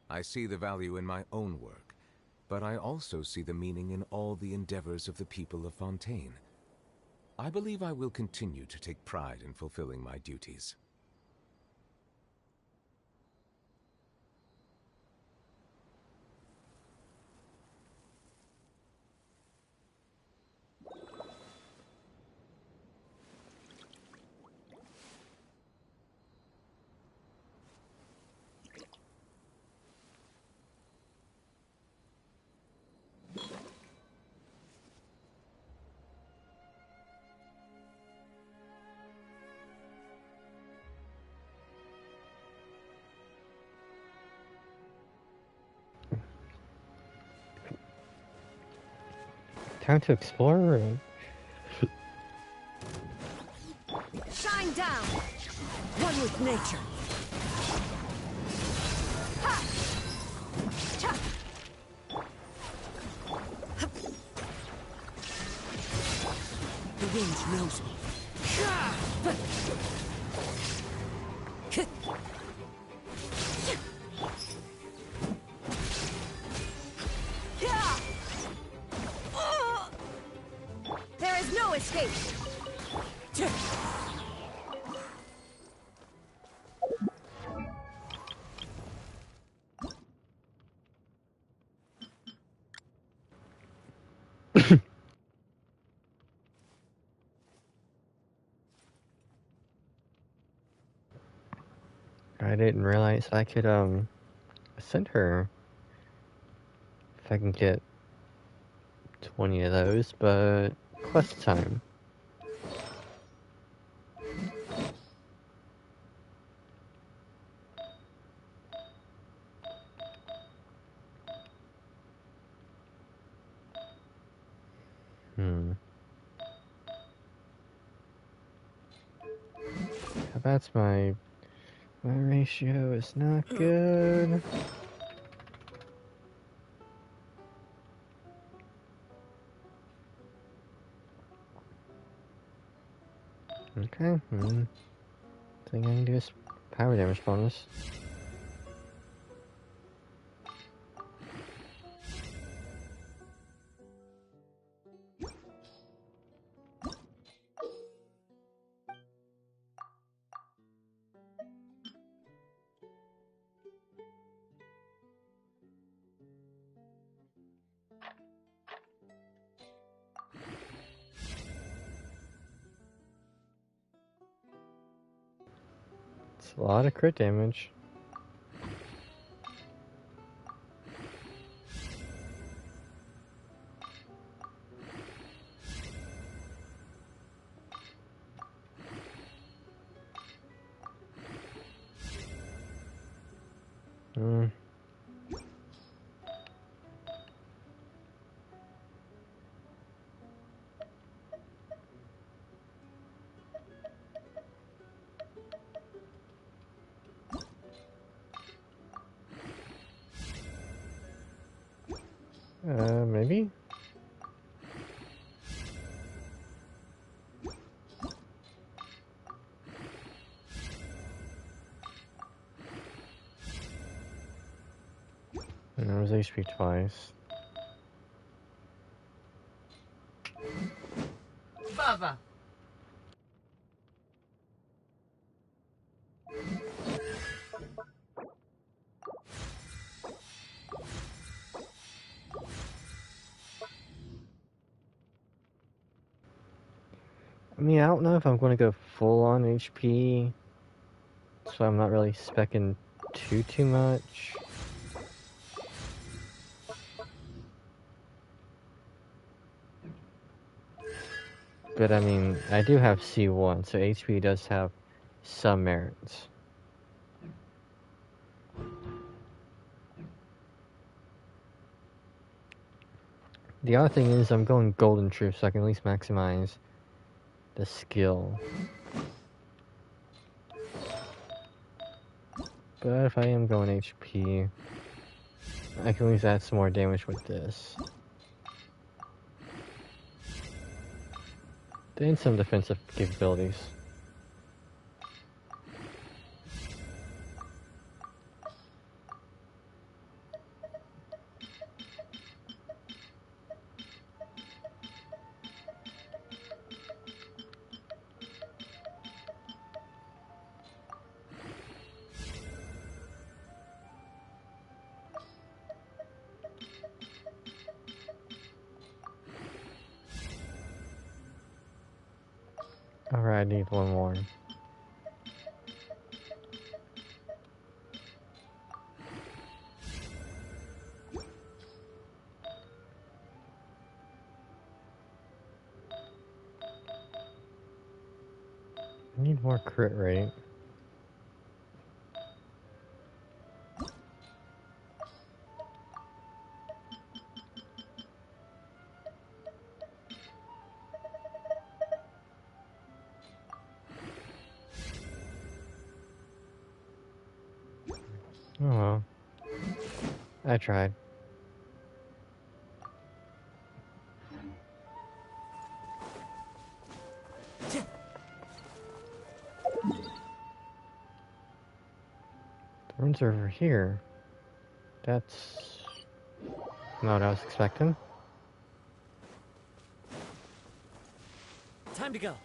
I see the value in my own work, but I also see the meaning in all the endeavors of the people of Fontaine. I believe I will continue to take pride in fulfilling my duties. Time to explore. Shine down! One with nature! Ha! Cha! The wind knows me. There is no escape! I didn't realize I could send her if I can get 20 of those, but quest time. That's my ratio is not good. Okay, thing I can do is power damage bonus. It's a lot of crit damage. Maybe? And it was HP twice. Baba! I mean, I don't know if I'm going to go full on HP, so I'm not really specking too much. But I mean, I do have C1, so HP does have some merits. The other thing is I'm going Golden Troop, so I can at least maximize the skill. But if I am going HP, I can at least add some more damage with this. Then some defensive capabilities. Alright, I need one more. I need more crit rate. Oh well. I tried. The runes are over here. That's not what I was expecting. Time to go.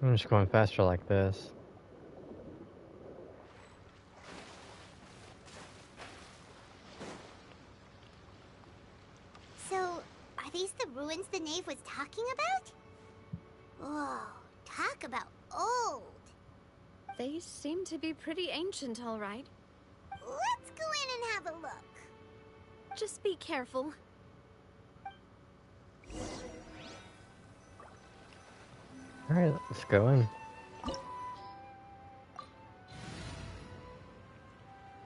I'm just going faster like this. So, are these the ruins the knave was talking about? Whoa, talk about old. They seem to be pretty ancient, all right. Let's go in and have a look. Just be careful. Alright, let's go in.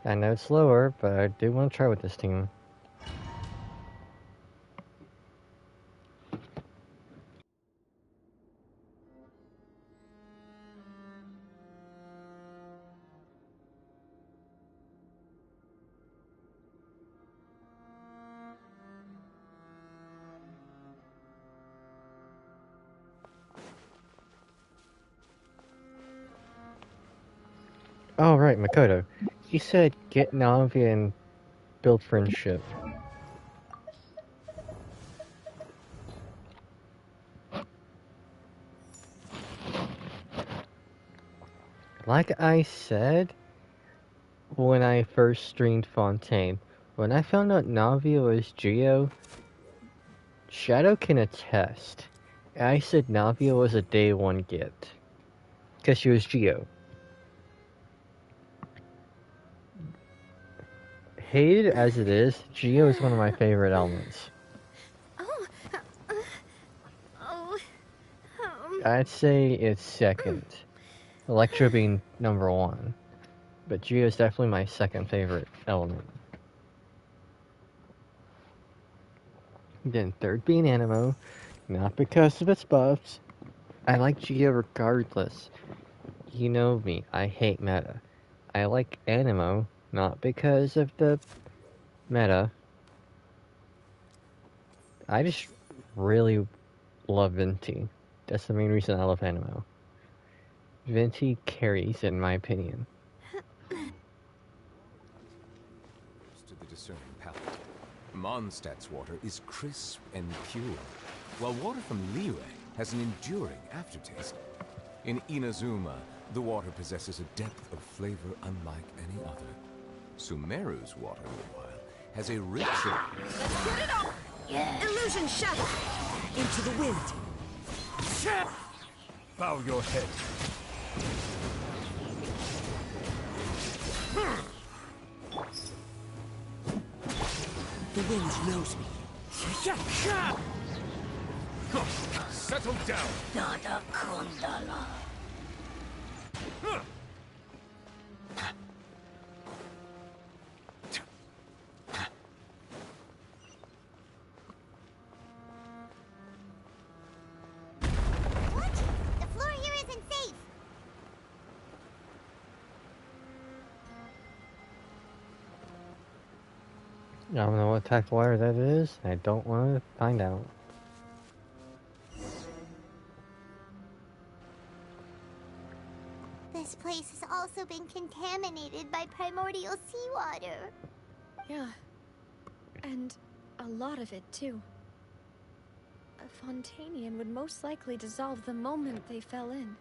I know it's slower, but I do want to try with this team. Oh, right, Makoto. You said get Navi and build friendship. Like I said when I first streamed Fontaine, when I found out Navi was Geo, Shadow can attest. I said Navi was a day one get. Because she was Geo. Hated as it is, Geo is one of my favorite elements. I'd say it's second. Electro being number one. But Geo is definitely my second favorite element. Then third being Animo. Not because of its buffs. I like Geo regardless. You know me, I hate meta. I like Animo, not because of the meta. I just really love Venti. That's the main reason I love Animo. Venti carries, in my opinion. To the discerning palate, Mondstadt's water is crisp and pure, while water from Liyue has an enduring aftertaste. In Inazuma, the water possesses a depth of flavor unlike any other. Sumeru's water, meanwhile, has a richer... Let's get it up! Yeah. Illusion shatter! Into the wind! Bow your head. The wind knows me. Settle down! Nada Kundala. What? The floor here isn't safe. I don't know what type of water that is. I don't want to find out. also been contaminated by primordial seawater. Yeah. And a lot of it, too. A Fontanian would most likely dissolve the moment they fell in.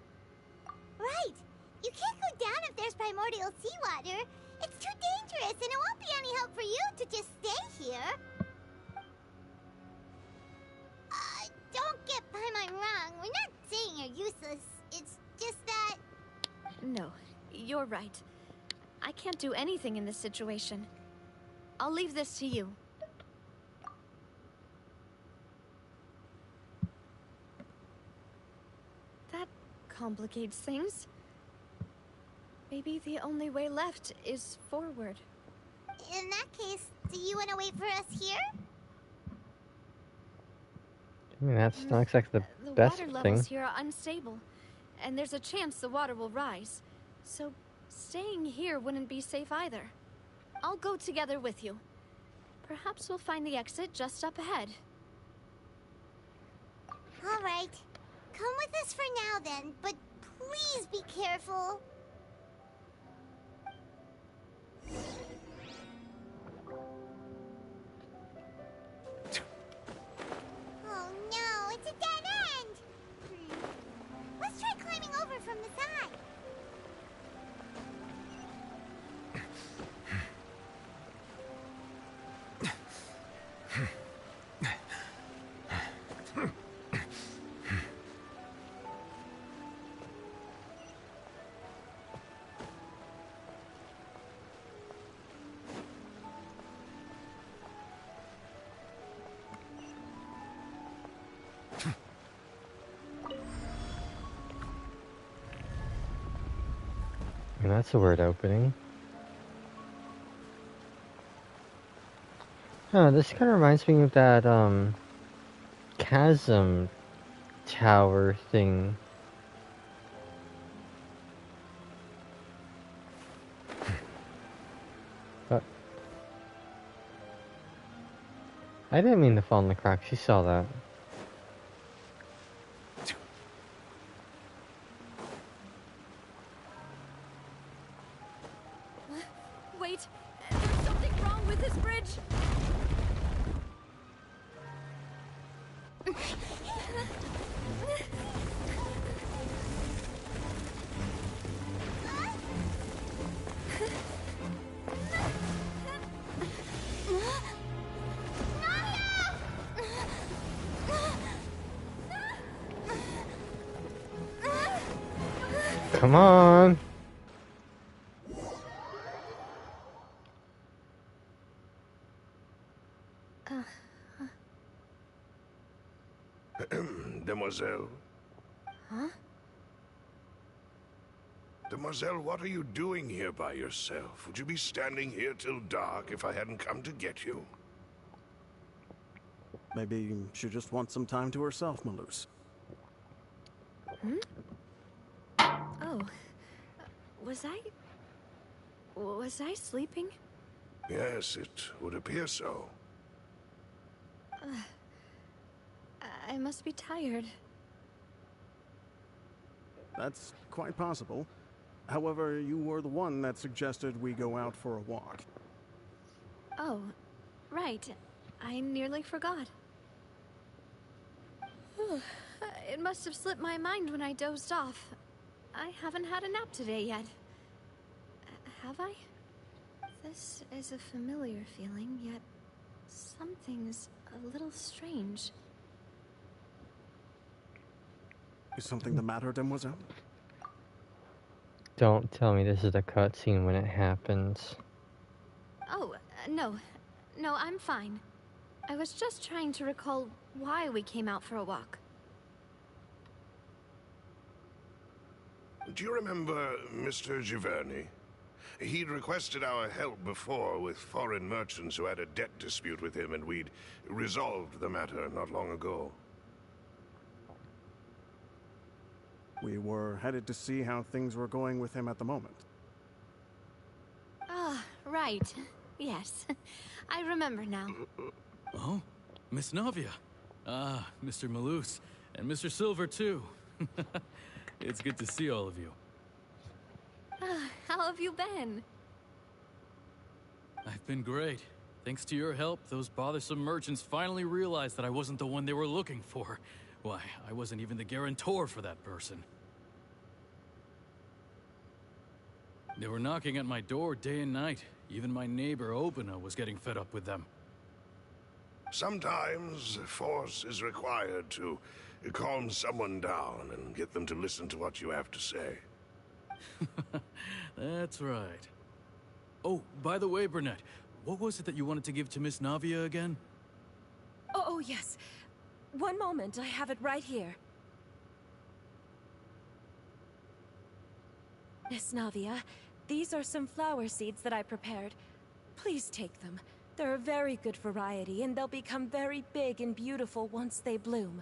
Right! You can't go down if there's primordial seawater. It's too dangerous, and it won't be any help for you to just stay here. Don't get my mind wrong. We're not saying you're useless. It's just that... No, you're right. I can't do anything in this situation. I'll leave this to you. That complicates things. Maybe the only way left is forward. In that case, do you want to wait for us here? I mean, that's not exactly the best water thing. levels here are unstable, and there's a chance the water will rise. So staying here wouldn't be safe either. I'll go together with you. Perhaps we'll find the exit just up ahead. All right. Come with us for now then, but please be careful. Oh no, it's a dead end! Let's try climbing over from the side. And that's a word opening. Huh, this kind of reminds me of that, chasm tower thing. But I didn't mean to fall in the cracks, you saw that. Wait, there's something wrong with this bridge! Come on! Demoiselle? Huh? Demoiselle, what are you doing here by yourself? Would you be standing here till dark if I hadn't come to get you? Maybe she just wants some time to herself, Malus. Hmm? Oh. Was I sleeping? Yes, it would appear so. I must be tired. That's quite possible. However, you were the one that suggested we go out for a walk. Oh, right. I nearly forgot. It must have slipped my mind when I dozed off. I haven't had a nap today yet. Have I? This is a familiar feeling, yet something's a little strange. Is something the matter, Demoiselle? Don't tell me this is a cutscene when it happens. Oh, no. No, I'm fine. I was just trying to recall why we came out for a walk. Do you remember Mr. Giverny? He'd requested our help before with foreign merchants who had a debt dispute with him, and we'd resolved the matter not long ago. We were headed to see how things were going with him at the moment. Ah, right. Yes. I remember now. Oh? Miss Navia. Ah, Mr. Malus. And Mr. Silver, too. It's good to see all of you. How How have you been? I've been great. Thanks to your help, those bothersome merchants finally realized that I wasn't the one they were looking for. Why, I wasn't even the guarantor for that person. They were knocking at my door day and night. Even my neighbor, Obina, was getting fed up with them. Sometimes force is required to calm someone down and get them to listen to what you have to say. That's right. Oh, by the way, Burnett, what was it that you wanted to give to Miss Navia again? Oh, yes. One moment, I have it right here. Miss Navia, these are some flower seeds that I prepared. Please take them. They're a very good variety, and they'll become very big and beautiful once they bloom.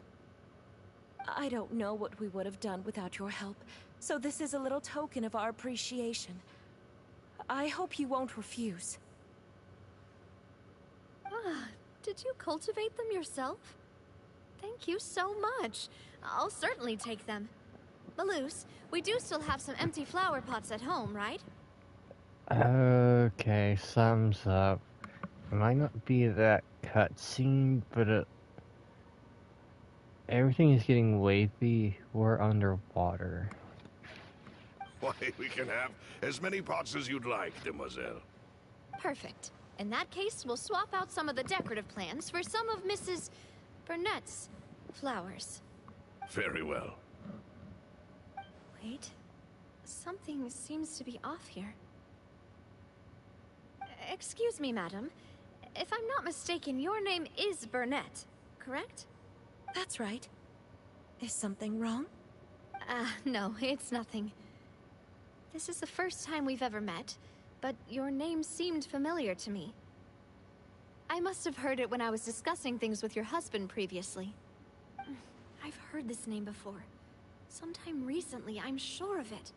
I don't know what we would have done without your help, so this is a little token of our appreciation. I hope you won't refuse. Ah, did you cultivate them yourself? Thank you so much. I'll certainly take them. Malus, we do still have some empty flower pots at home, right? Okay, thumbs up. It might not be that cutscene, but everything is getting wavy. We're underwater. Why, we can have as many pots as you'd like, demoiselle. Perfect. In that case, we'll swap out some of the decorative plants for some of Mrs. Burnett's flowers. Very well. Wait. Something seems to be off here. Excuse me, madam. If I'm not mistaken, your name is Burnett, correct? That's right. Is something wrong? No, it's nothing. This is the first time we've ever met, but your name seemed familiar to me. I must have heard it when I was discussing things with your husband previously. I've heard this name before. Sometime recently, I'm sure of it.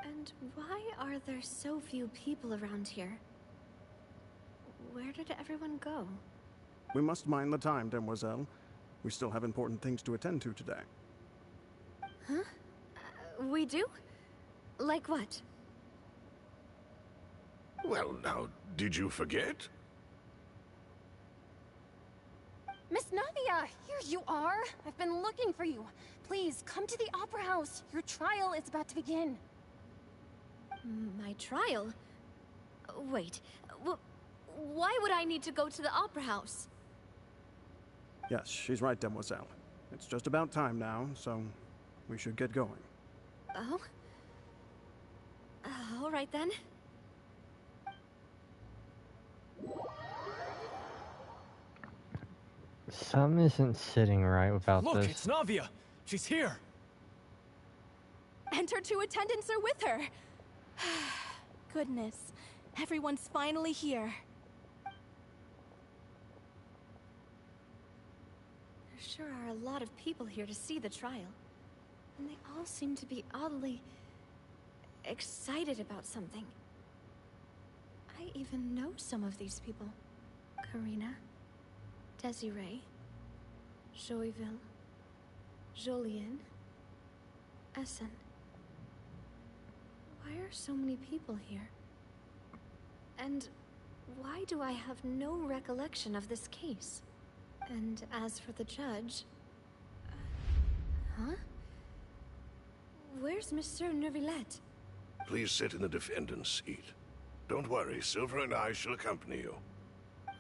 And why are there so few people around here? Where did everyone go? We must mind the time, demoiselle. We still have important things to attend to today. Huh? We do? Like what? Well, now, did you forget? Miss Navia, here you are. I've been looking for you. Please, come to the Opera House. Your trial is about to begin. My trial? Wait, why would I need to go to the Opera House? Yes, she's right, demoiselle. It's just about time now, so we should get going. Oh? All right then. Some isn't sitting right without Look, this. it's Navia! She's here! And her two attendants are with her. Goodness, everyone's finally here. There sure are a lot of people here to see the trial. And they all seem to be oddly excited about something. I even know some of these people. Karina, Desiree, Joyville, Jolien, Essen. Why are so many people here? And why do I have no recollection of this case? And as for the judge... huh? Where's Monsieur Neuvillette? Please sit in the defendant's seat. Don't worry, Silver and I shall accompany you.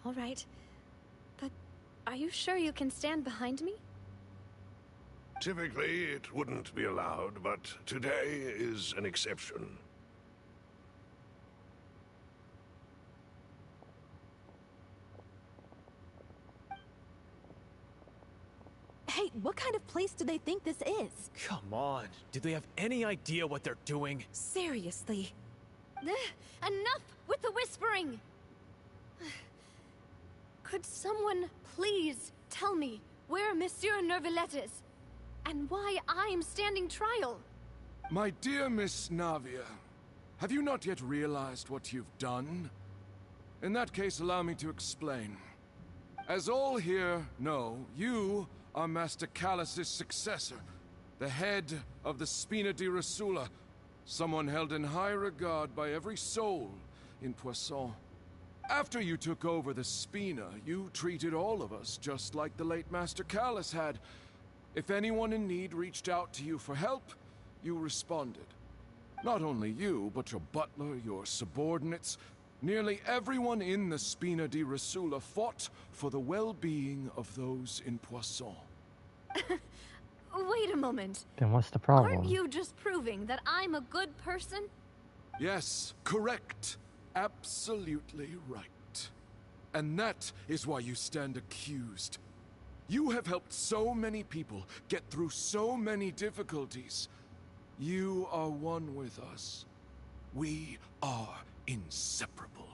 All right. But are you sure you can stand behind me? Typically, it wouldn't be allowed, but today is an exception. Hey, what kind of place do they think this is? Come on, do they have any idea what they're doing? Seriously. Enough with the whispering! Could someone please tell me where Monsieur Neuvillette is? And why I'm standing trial? My dear Miss Navia, have you not yet realized what you've done? In that case, allow me to explain. As all here know, you are Master Callus's successor, the head of the Spina di Rosula, Someone held in high regard by every soul in Poisson. After you took over the Spina, you treated all of us just like the late Master Callus had. If anyone in need reached out to you for help, you responded. Not only you, but your butler, your subordinates, nearly everyone in the Spina di Rasula fought for the well-being of those in Poisson. Wait a moment. Then what's the problem? Aren't you just proving that I'm a good person? Yes, correct. Absolutely right. And that is why you stand accused. You have helped so many people get through so many difficulties. You are one with us. We are inseparable.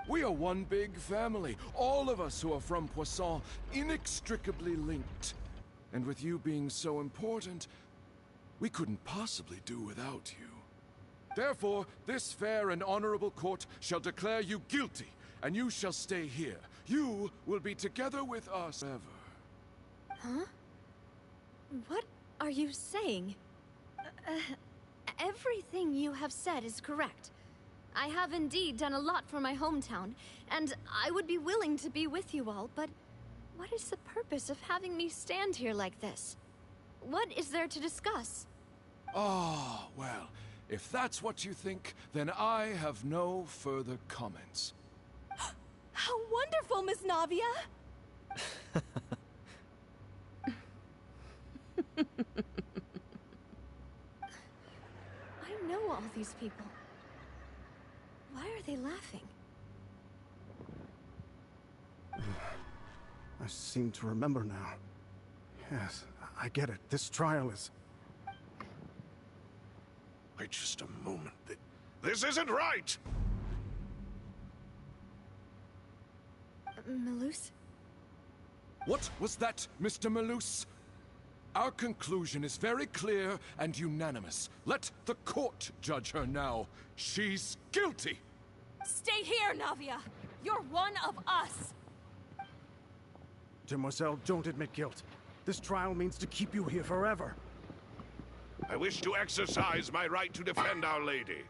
We are one big family, all of us who are from Poisson, inextricably linked. And with you being so important, we couldn't possibly do without you. Therefore, this fair and honorable court shall declare you guilty, and you shall stay here. You will be together with us forever. Huh? What are you saying? Everything you have said is correct. I have indeed done a lot for my hometown, and I would be willing to be with you all, but what is the purpose of having me stand here like this? What is there to discuss? Ah, well, if that's what you think, then I have no further comments. How wonderful, Miss Navia! I know all these people. Why are they laughing? I seem to remember now. Yes, I get it. This trial is... Wait just a moment. This isn't right! Malus? What was that, Mr. Malus? Our conclusion is very clear and unanimous. Let the court judge her now. She's guilty! Stay here, Navia! You're one of us! Demoiselle, don't admit guilt. This trial means to keep you here forever. I wish to exercise my right to defend Our Lady.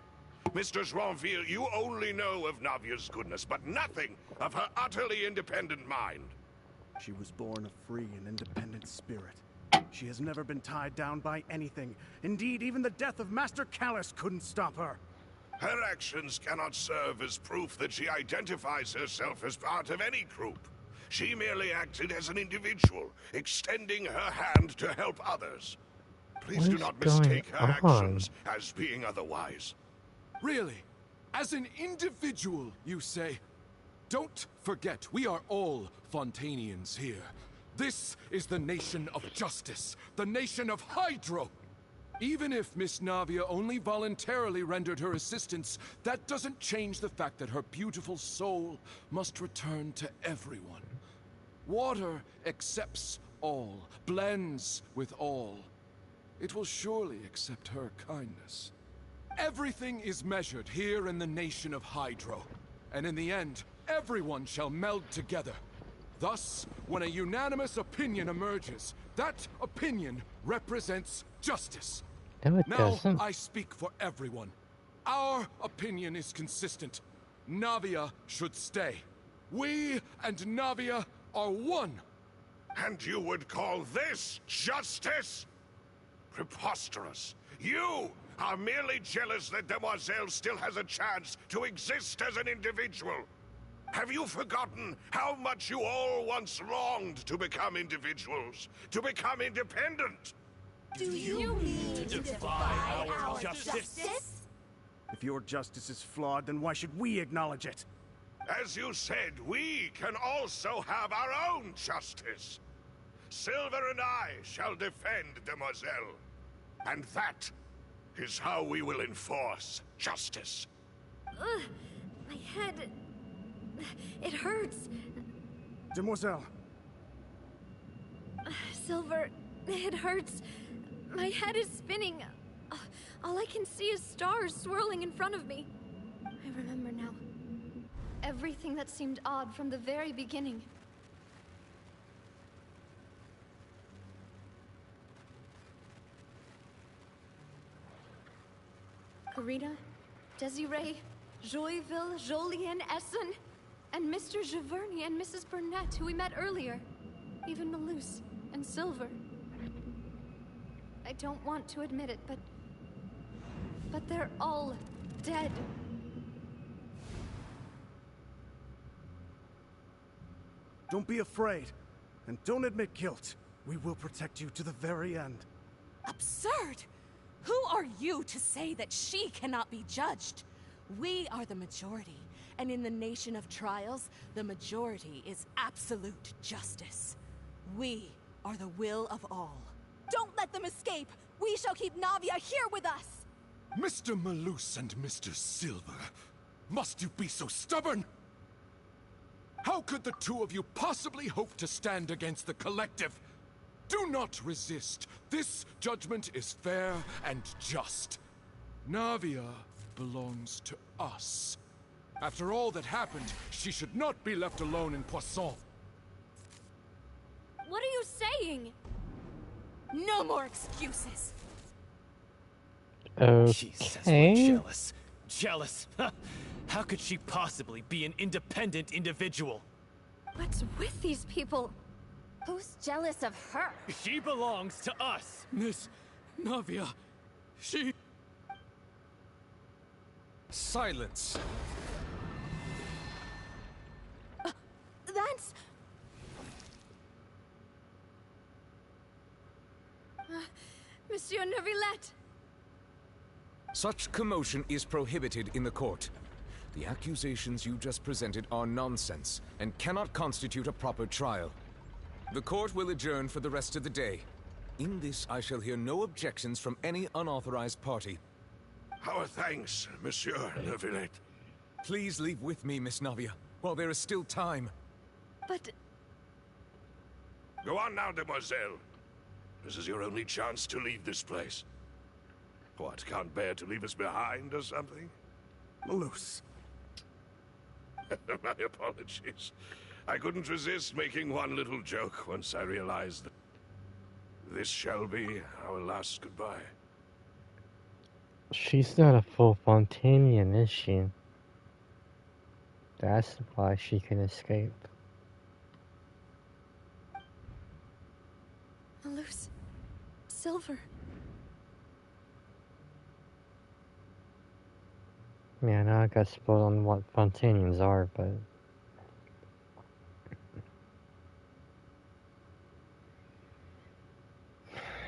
Mr. Joinville, you only know of Navia's goodness, but nothing of her utterly independent mind. She was born a free and independent spirit. She has never been tied down by anything. Indeed, even the death of Master Callus couldn't stop her. Her actions cannot serve as proof that she identifies herself as part of any group. She merely acted as an individual, extending her hand to help others. Please do not mistake her actions as being otherwise. Really? As an individual, you say? Don't forget, we are all Fontanians here. This is the nation of justice, the nation of Hydro. Even if Miss Navia only voluntarily rendered her assistance, that doesn't change the fact that her beautiful soul must return to everyone. Water accepts all, blends with all. It will surely accept her kindness. Everything is measured here in the nation of Hydro, and in the end, everyone shall meld together. Thus, when a unanimous opinion emerges, that opinion represents justice. No, it now, doesn't. I speak for everyone. Our opinion is consistent. Navia should stay. We and Navia are one. And you would call this justice? Preposterous. You are merely jealous that Demoiselle still has a chance to exist as an individual. Have you forgotten how much you all once longed to become individuals, to become independent? Do you mean to defy our justice? If your justice is flawed, then why should we acknowledge it? As you said, we can also have our own justice. Silver and I shall defend Demoiselle. And that is how we will enforce justice. My head... it hurts. Demoiselle. Silver, it hurts. My head is spinning. All I can see is stars swirling in front of me. I remember now. Everything that seemed odd from the very beginning. Furina, Desiree, Joyville, Jolien, Essen, and Mr. Giverny and Mrs. Burnett, who we met earlier. Even Malus and Silver. I don't want to admit it, but they're all dead. Don't be afraid, and don't admit guilt. We will protect you to the very end. Absurd! Who are you to say that she cannot be judged? We are the majority, and in the nation of trials, the majority is absolute justice. We are the will of all. Don't let them escape! We shall keep Navia here with us! Mr. Malus and Mr. Silver, must you be so stubborn? How could the two of you possibly hope to stand against the collective? Do not resist. This judgment is fair and just. Navia belongs to us. After all that happened, she should not be left alone in Poisson. What are you saying? No more excuses! Jesus, we're jealous. Jealous? How could she possibly be an independent individual? What's with these people? Who's jealous of her? She belongs to us! Miss Navia, she... Silence! That's... Monsieur Neuvillette! Such commotion is prohibited in the court. The accusations you just presented are nonsense and cannot constitute a proper trial. The court will adjourn for the rest of the day. In this, I shall hear no objections from any unauthorized party. Our thanks, Monsieur Neuvillette. Please leave with me, Miss Navia, while there is still time. But... Go on now, demoiselle. This is your only chance to leave this place. What, can't bear to leave us behind or something? Malus. My apologies. I couldn't resist making one little joke once I realized that this shall be our last goodbye. She's not a full Fontanian, is she? That's why she can escape. Malus. Silver. Yeah, I know I got spoiled on what Fontanians are, but...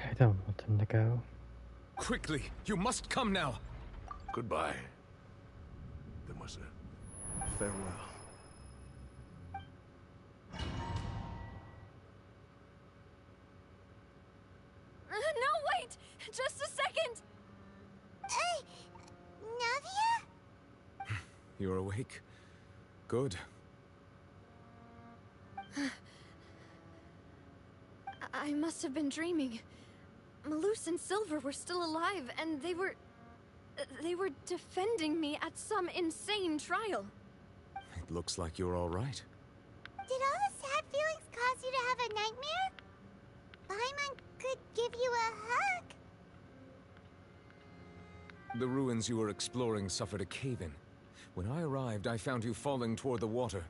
I don't want them to go. Quickly! You must come now! Goodbye, demoiselle. Farewell. No, wait! Just a second! Navia? You're awake? Good. I must have been dreaming. Malus and Silver were still alive, and they were defending me at some insane trial. It looks like you're all right. Did all the sad feelings cause you to have a nightmare? Paimon could give you a hug. The ruins you were exploring suffered a cave-in. When I arrived, I found you falling toward the water.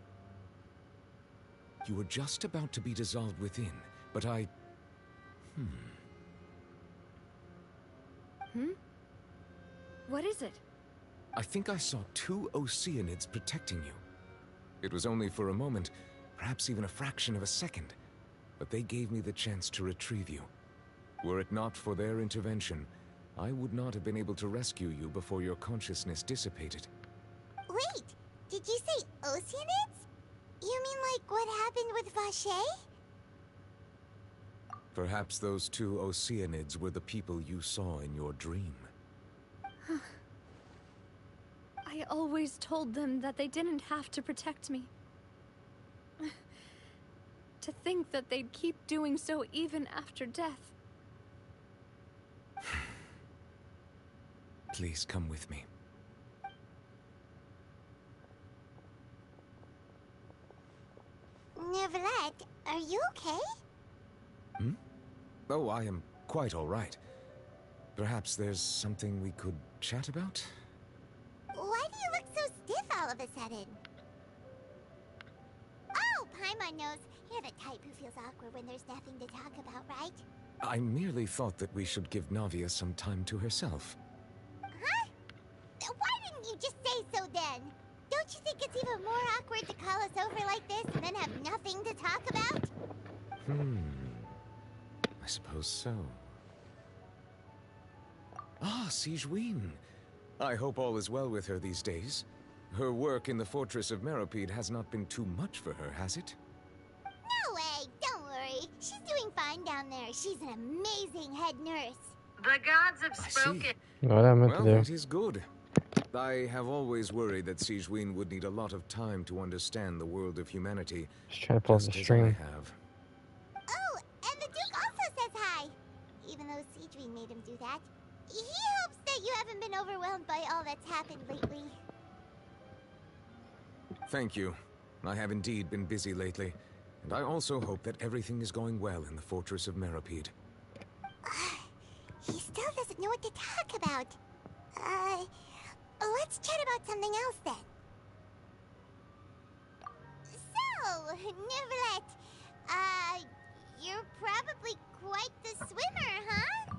You were just about to be dissolved within, but I... What is it? I think I saw 2 Oceanids protecting you. It was only for a moment, perhaps even a fraction of a second, but they gave me the chance to retrieve you. Were it not for their intervention, I would not have been able to rescue you before your consciousness dissipated. Wait, did you say Oceanids? You mean like what happened with Vache? Perhaps those 2 Oceanids were the people you saw in your dream. I always told them that they didn't have to protect me. To think that they'd keep doing so even after death. Please come with me. Neuvillette, are you okay? Oh, I am quite all right. Perhaps there's something we could chat about? Why do you look so stiff all of a sudden? Oh, Paimon knows. You're the type who feels awkward when there's nothing to talk about, right? I merely thought that we should give Navia some time to herself. Huh? Why didn't you just say so then? Don't you think it's even more awkward to call us over like this and then have nothing to talk about? I suppose so. Ah, Sigewinne. I hope all is well with her these days. Her work in the Fortress of Meropide has not been too much for her, has it? No way! Don't worry. She's doing fine down there. She's an amazing head nurse. The gods have spoken. What I meant to do. That is good. I have always worried that Sigewinne would need a lot of time to understand the world of humanity. Just trying to pull the string. Have. Oh, and the Duke also says hi. Even though Sigewinne made him do that. He hopes that you haven't been overwhelmed by all that's happened lately. Thank you. I have indeed been busy lately, and I also hope that everything is going well in the Fortress of Meropide. He still doesn't know what to talk about. Let's chat about something else then. So, Neuvillette, you're probably quite the swimmer, huh?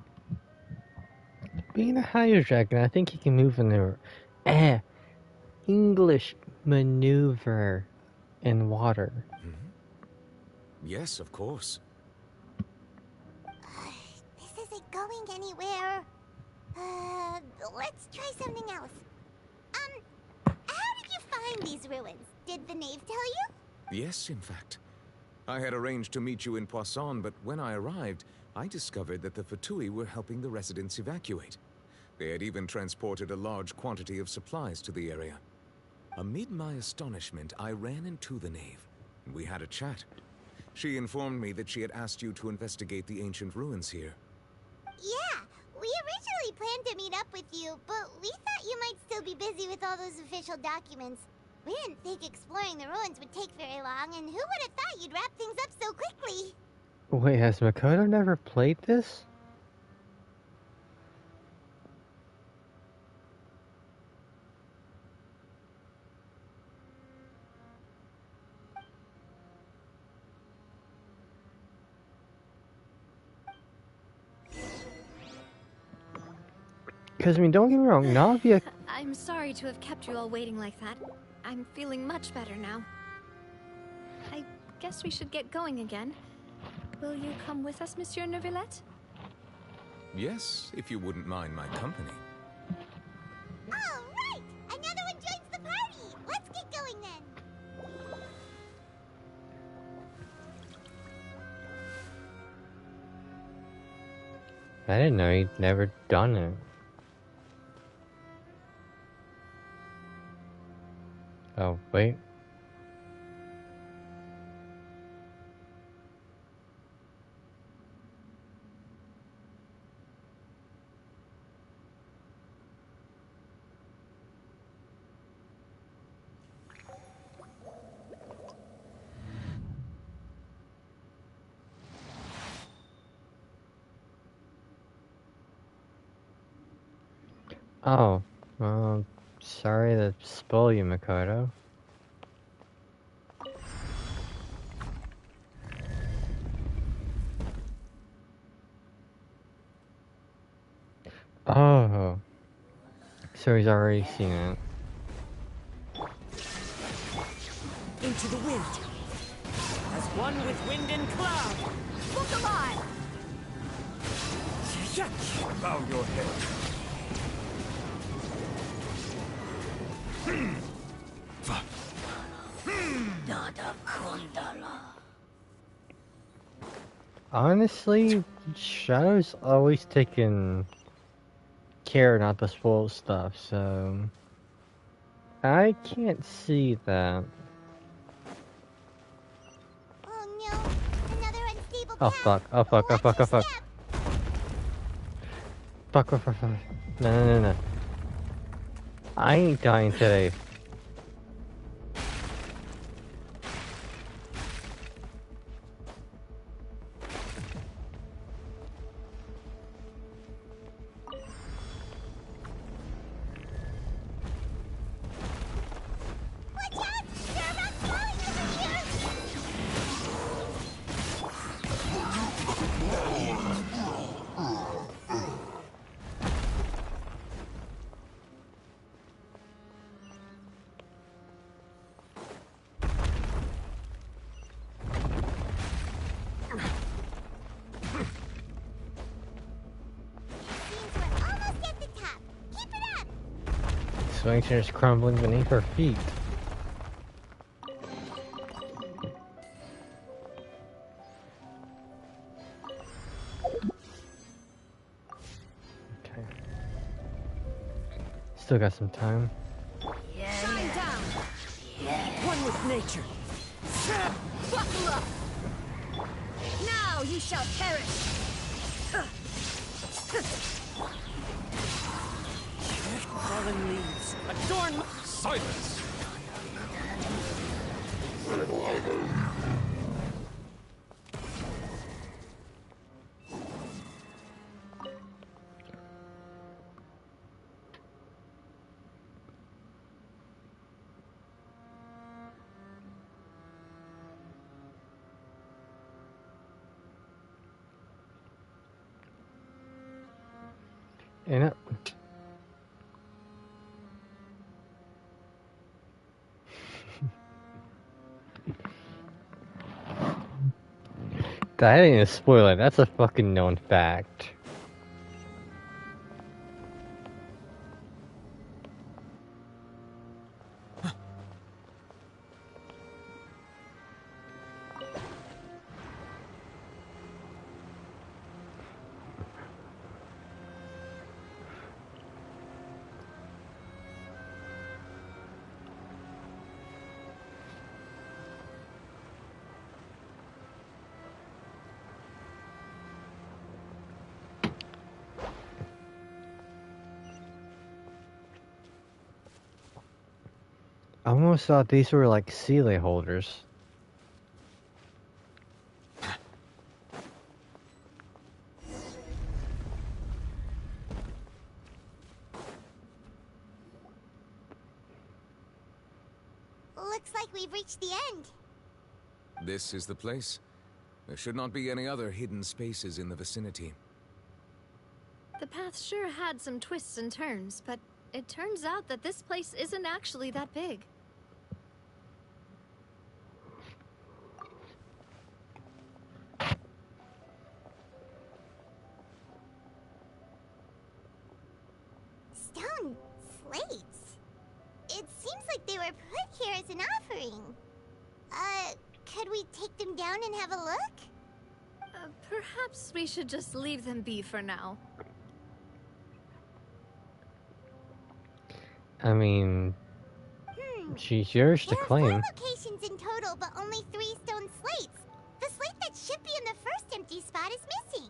Being a hydro dragon, I think he can move in the English maneuver in water. Yes, of course. This isn't going anywhere. Let's try something else. How did you find these ruins? Did the knave tell you? Yes, in fact. I had arranged to meet you in Poisson, but when I arrived, I discovered that the Fatui were helping the residents evacuate. They had even transported a large quantity of supplies to the area. Amid my astonishment, I ran into the knave, and we had a chat. She informed me that she had asked you to investigate the ancient ruins here. Yeah, we originally planned to meet up with you, but we thought you might still be busy with all those official documents. We didn't think exploring the ruins would take very long, and who would have thought you'd wrap things up so quickly? Wait, has Makoto never played this? Because, I mean, don't get me wrong, Navia... I'm sorry to have kept you all waiting like that. I'm feeling much better now. I guess we should get going again. Will you come with us, Monsieur Neuvillette? Yes, if you wouldn't mind my company. All right! Another one joins the party! Let's get going then! I didn't know he'd never done it. Oh, wait. Oh, well, sorry to spoil you, Makoto. Oh, so he's already seen it. Into the wind. As one with wind and cloud. Look alive! Bow your head. Honestly, Shadow's always taken care not to spoil stuff, so I can't see that. Oh no, another unstable Oh fuck, oh fuck, oh fuck, oh fuck. Fuck, fuck, fuck, fuck. No. I ain't dying today. situation is crumbling beneath her feet. Okay. Still got some time. Shine down! One with nature. Buckle up! Now you shall perish! Fallen leaves, adorn my... Silence! And it... That ain't a spoiler, that's a fucking known fact. I almost thought these were like Sealy holders. Looks like we've reached the end. This is the place. There should not be any other hidden spaces in the vicinity. The path sure had some twists and turns, but it turns out that this place isn't actually that big. Stone slates. It seems like they were put here as an offering. Could we take them down and have a look? Perhaps we should just leave them be for now. I mean, she's yours to claim. There are 4 locations in total, but only 3 stone slates. The slate that should be in the first empty spot is missing.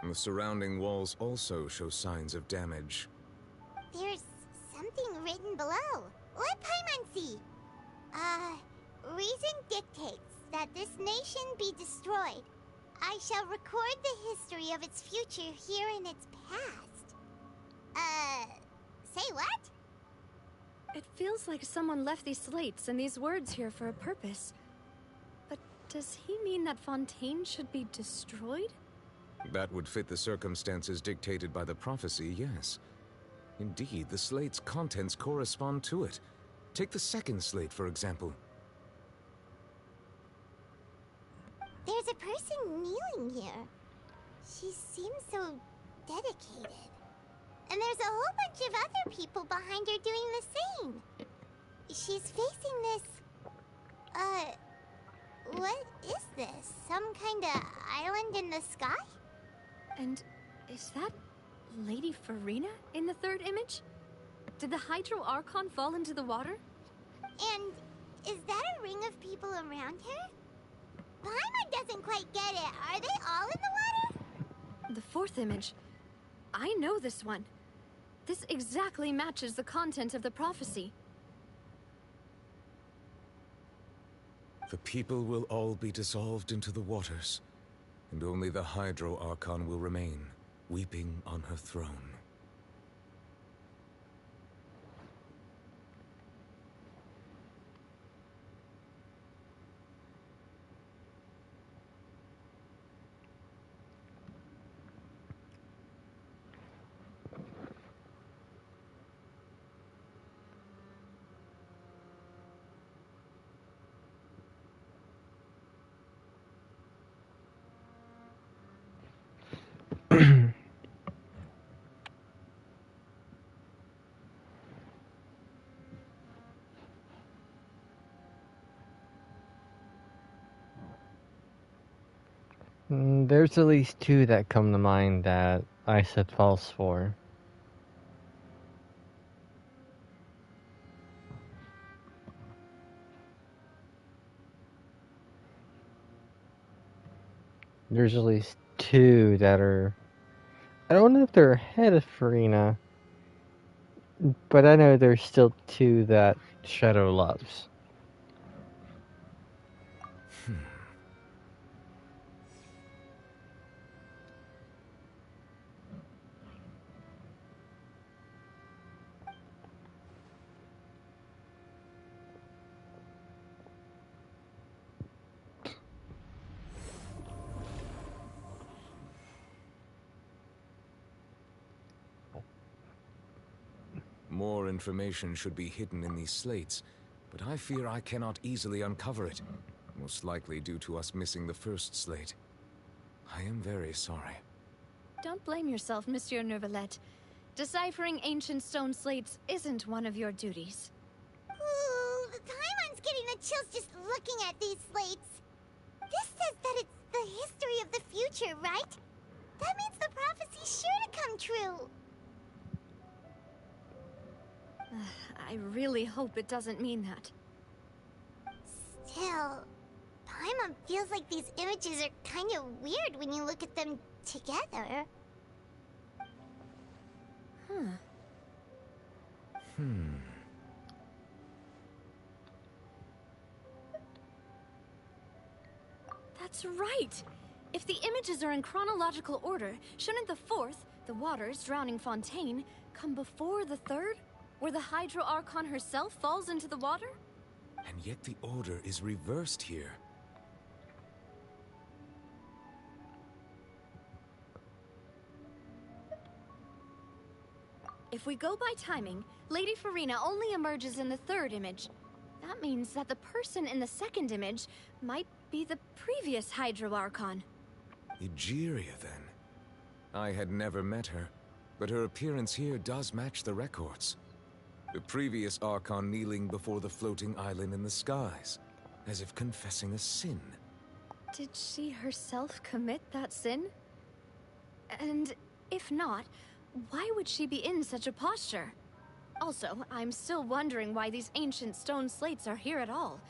The surrounding walls also show signs of damage. There's something written below. Let Paimon see. Reason dictates that this nation be destroyed. I shall record the history of its future here in its past. Say what? It feels like someone left these slates and these words here for a purpose. But does he mean that Fontaine should be destroyed? That would fit the circumstances dictated by the prophecy, yes. Indeed, the slate's contents correspond to it. Take the second slate, for example. There's a person kneeling here. She seems so dedicated. And there's a whole bunch of other people behind her doing the same. She's facing this... what is this? Some kind of island in the sky? And is that Lady Furina in the third image? Did the Hydro Archon fall into the water? And is that a ring of people around her? Paimon doesn't quite get it. Are they all in the water? The fourth image. I know this one. This exactly matches the content of the prophecy. The people will all be dissolved into the waters, and only the Hydro Archon will remain, weeping on her throne. There's at least two that come to mind that I said false for. There's at least two that are... I don't know if they're ahead of Furina, but I know there's still two that Shadow loves. More information should be hidden in these slates, but I fear I cannot easily uncover it, most likely due to us missing the first slate. I am very sorry. Don't blame yourself, Monsieur Neuvillette. Deciphering ancient stone slates isn't one of your duties. Ooh, the Paimon's getting the chills just looking at these slates. This says that it's the history of the future, right? That means the prophecy's sure to come true. I really hope it doesn't mean that. Still, Paimon feels like these images are kind of weird when you look at them together. That's right! If the images are in chronological order, shouldn't the fourth, the water's drowning fontaine, come before the third? Where the Hydro Archon herself falls into the water? And yet the order is reversed here. If we go by timing, Lady Furina only emerges in the third image. That means that the person in the second image might be the previous Hydro Archon. Egeria, then. I had never met her, but her appearance here does match the records. The previous Archon kneeling before the floating island in the skies, as if confessing a sin. Did she herself commit that sin? And if not, why would she be in such a posture? Also, I'm still wondering why these ancient stone slates are here at all.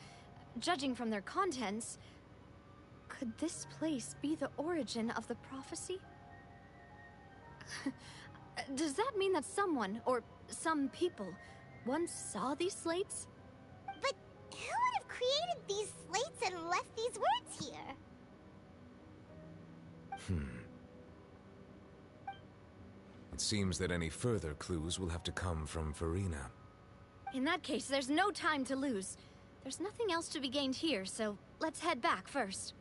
Judging from their contents, could this place be the origin of the prophecy? Does that mean that someone, or some people, once saw these slates? But who would have created these slates and left these words here? It seems that any further clues will have to come from Furina. In that case, there's no time to lose. There's nothing else to be gained here, so let's head back first.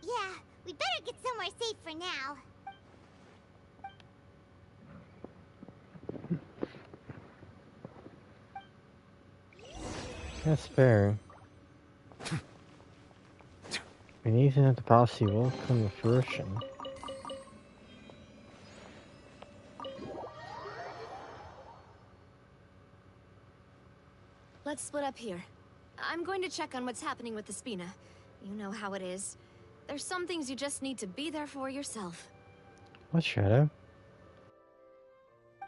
Yeah, we better get somewhere safe for now. That's fair. We need to know the prophecy will come to fruition. Let's split up here. I'm going to check on what's happening with the Spina. You know how it is. There's some things you just need to be there for yourself. What, Shadow?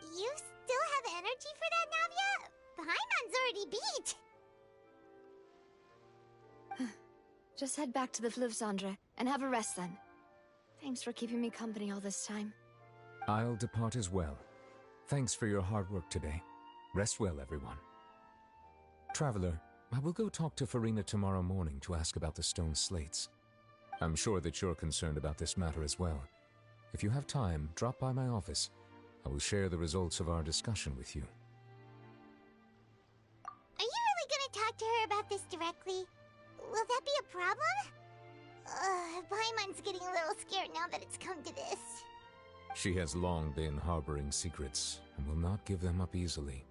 You still have energy for that, Navia? Paimon's already beat. Just head back to the Fleuve-Cendre and have a rest then. Thanks for keeping me company all this time. I'll depart as well. Thanks for your hard work today. Rest well, everyone. Traveler, I will go talk to Furina tomorrow morning to ask about the stone slates. I'm sure that you're concerned about this matter as well. If you have time, drop by my office. I will share the results of our discussion with you. Are you really gonna talk to her about this directly? Will that be a problem? Paimon's getting a little scared now that it's come to this. She has long been harboring secrets and will not give them up easily,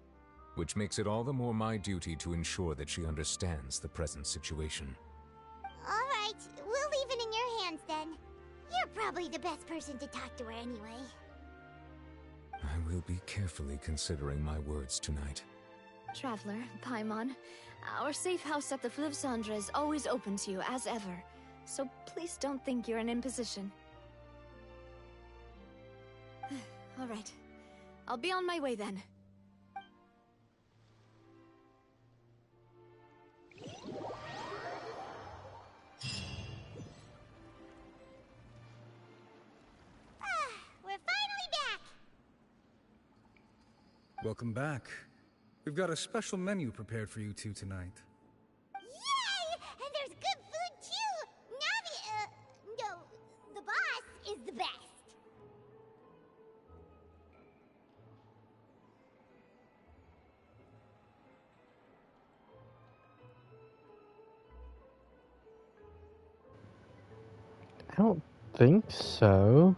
which makes it all the more my duty to ensure that she understands the present situation. Alright, we'll leave it in your hands then. You're probably the best person to talk to her anyway. I will be carefully considering my words tonight. Traveler, Paimon, our safe house at the Fleuve-Cendre is always open to you, as ever. so please don't think you're an imposition. All right. I'll be on my way then. We're finally back! Welcome back. We've got a special menu prepared for you two tonight. Yay! And there's good food too! Navi, no, the boss is the best. I don't think so.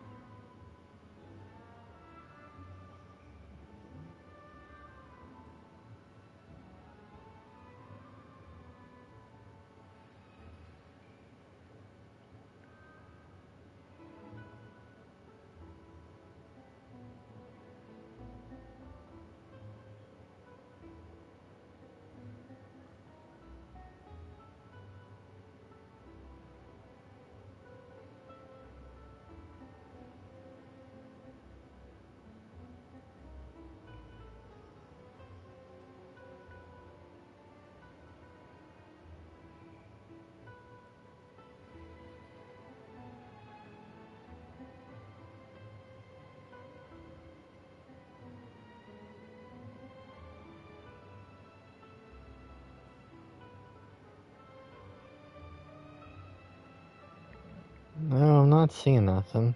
No, I'm not seeing nothing.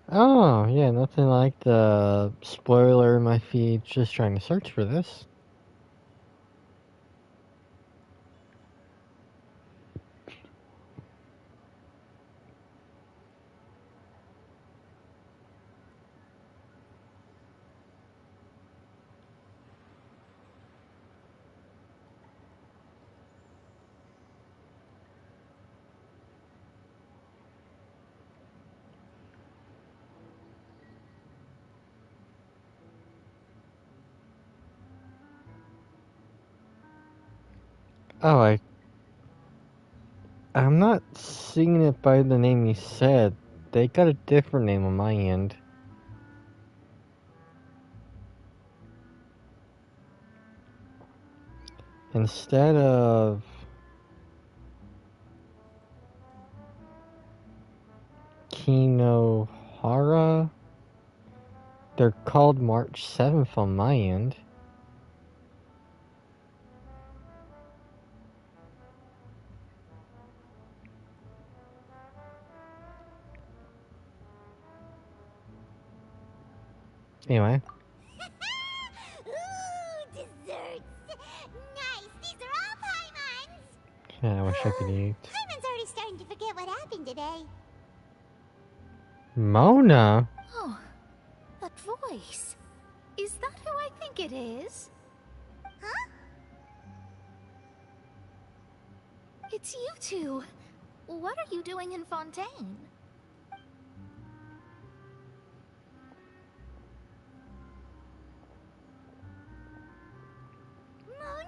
Oh, yeah, nothing like the spoiler in my feed, just trying to search for this. Oh, I'm not seeing it by the name you said. They got a different name on my end. Instead of Kinohara, they're called March 7th on my end. Anyway. Ooh, desserts! Nice! These are all Paimons! Yeah, I wish I could eat. Paimon's already starting to forget what happened today. Mona? Oh, that voice. Is that who I think it is? Huh? It's you two. What are you doing in Fontaine? Mona?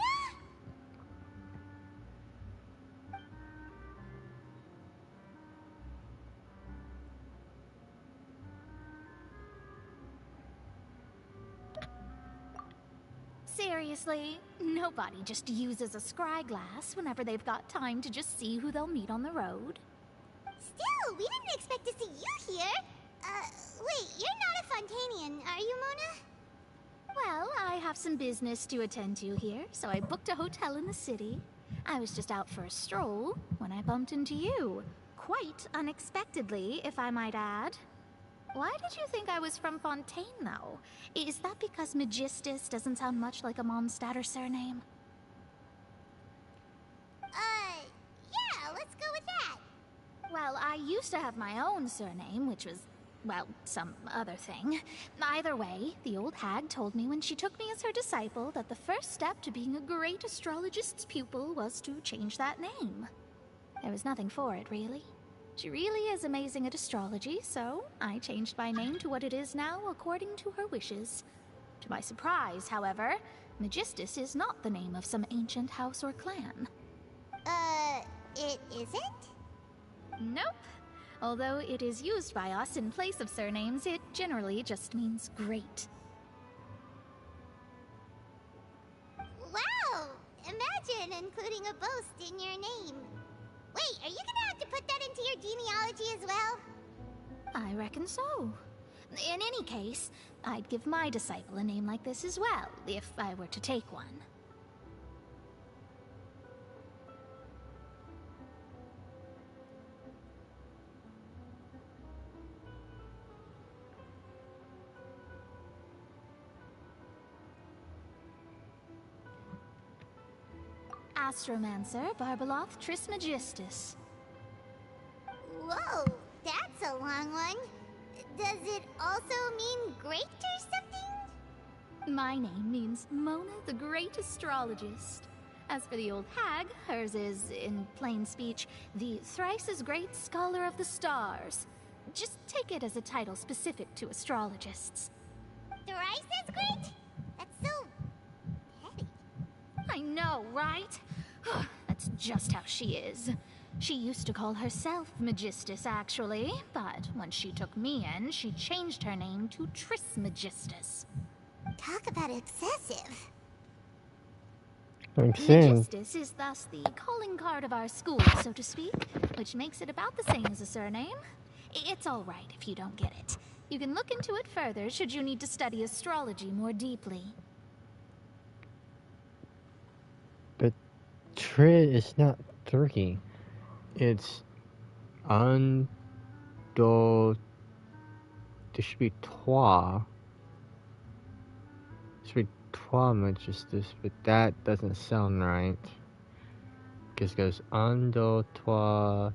Seriously, nobody just uses a scry glass whenever they've got time to just see who they'll meet on the road. Still, we didn't expect to see you here. Wait, you're not a Fontanian, are you, Mona? Well, I have some business to attend to here, so I booked a hotel in the city. I was just out for a stroll when I bumped into you. Quite unexpectedly, if I might add. Why did you think I was from Fontaine, though? Is that because Magistus doesn't sound much like a Mondstatter surname? Yeah, let's go with that. Well, I used to have my own surname, which was, well, some other thing. Either way, the old hag told me when she took me as her disciple that the first step to being a great astrologist's pupil was to change that name. There was nothing for it, really. She really is amazing at astrology, so I changed my name to what it is now according to her wishes. To my surprise, however, Magistus is not the name of some ancient house or clan. It isn't? Nope. Although it is used by us in place of surnames, it generally just means great. Wow! Imagine including a boast in your name. Wait, are you gonna have to put that into your genealogy as well? I reckon so. In any case, I'd give my disciple a name like this as well, if I were to take one. Astromancer Barbeloth Trismegistus. Whoa, that's a long one. Does it also mean great or something? My name means Mona the Great Astrologist. As for the old hag, hers is, in plain speech, the thrice-as-great Scholar of the Stars. Just take it as a title specific to astrologists. Thrice as great? That's so petty. I know, right? That's just how she is. She used to call herself Magistus, actually, but when she took me in, she changed her name to Trismegistus. Talk about obsessive. Magistus is thus the calling card of our school, so to speak, which makes it about the same as a surname. It's all right if you don't get it. You can look into it further should you need to study astrology more deeply. But Tri is not 3. It's un do. There should be trois. There should be trois Magistus, but that doesn't sound right. Because it goes un do trois.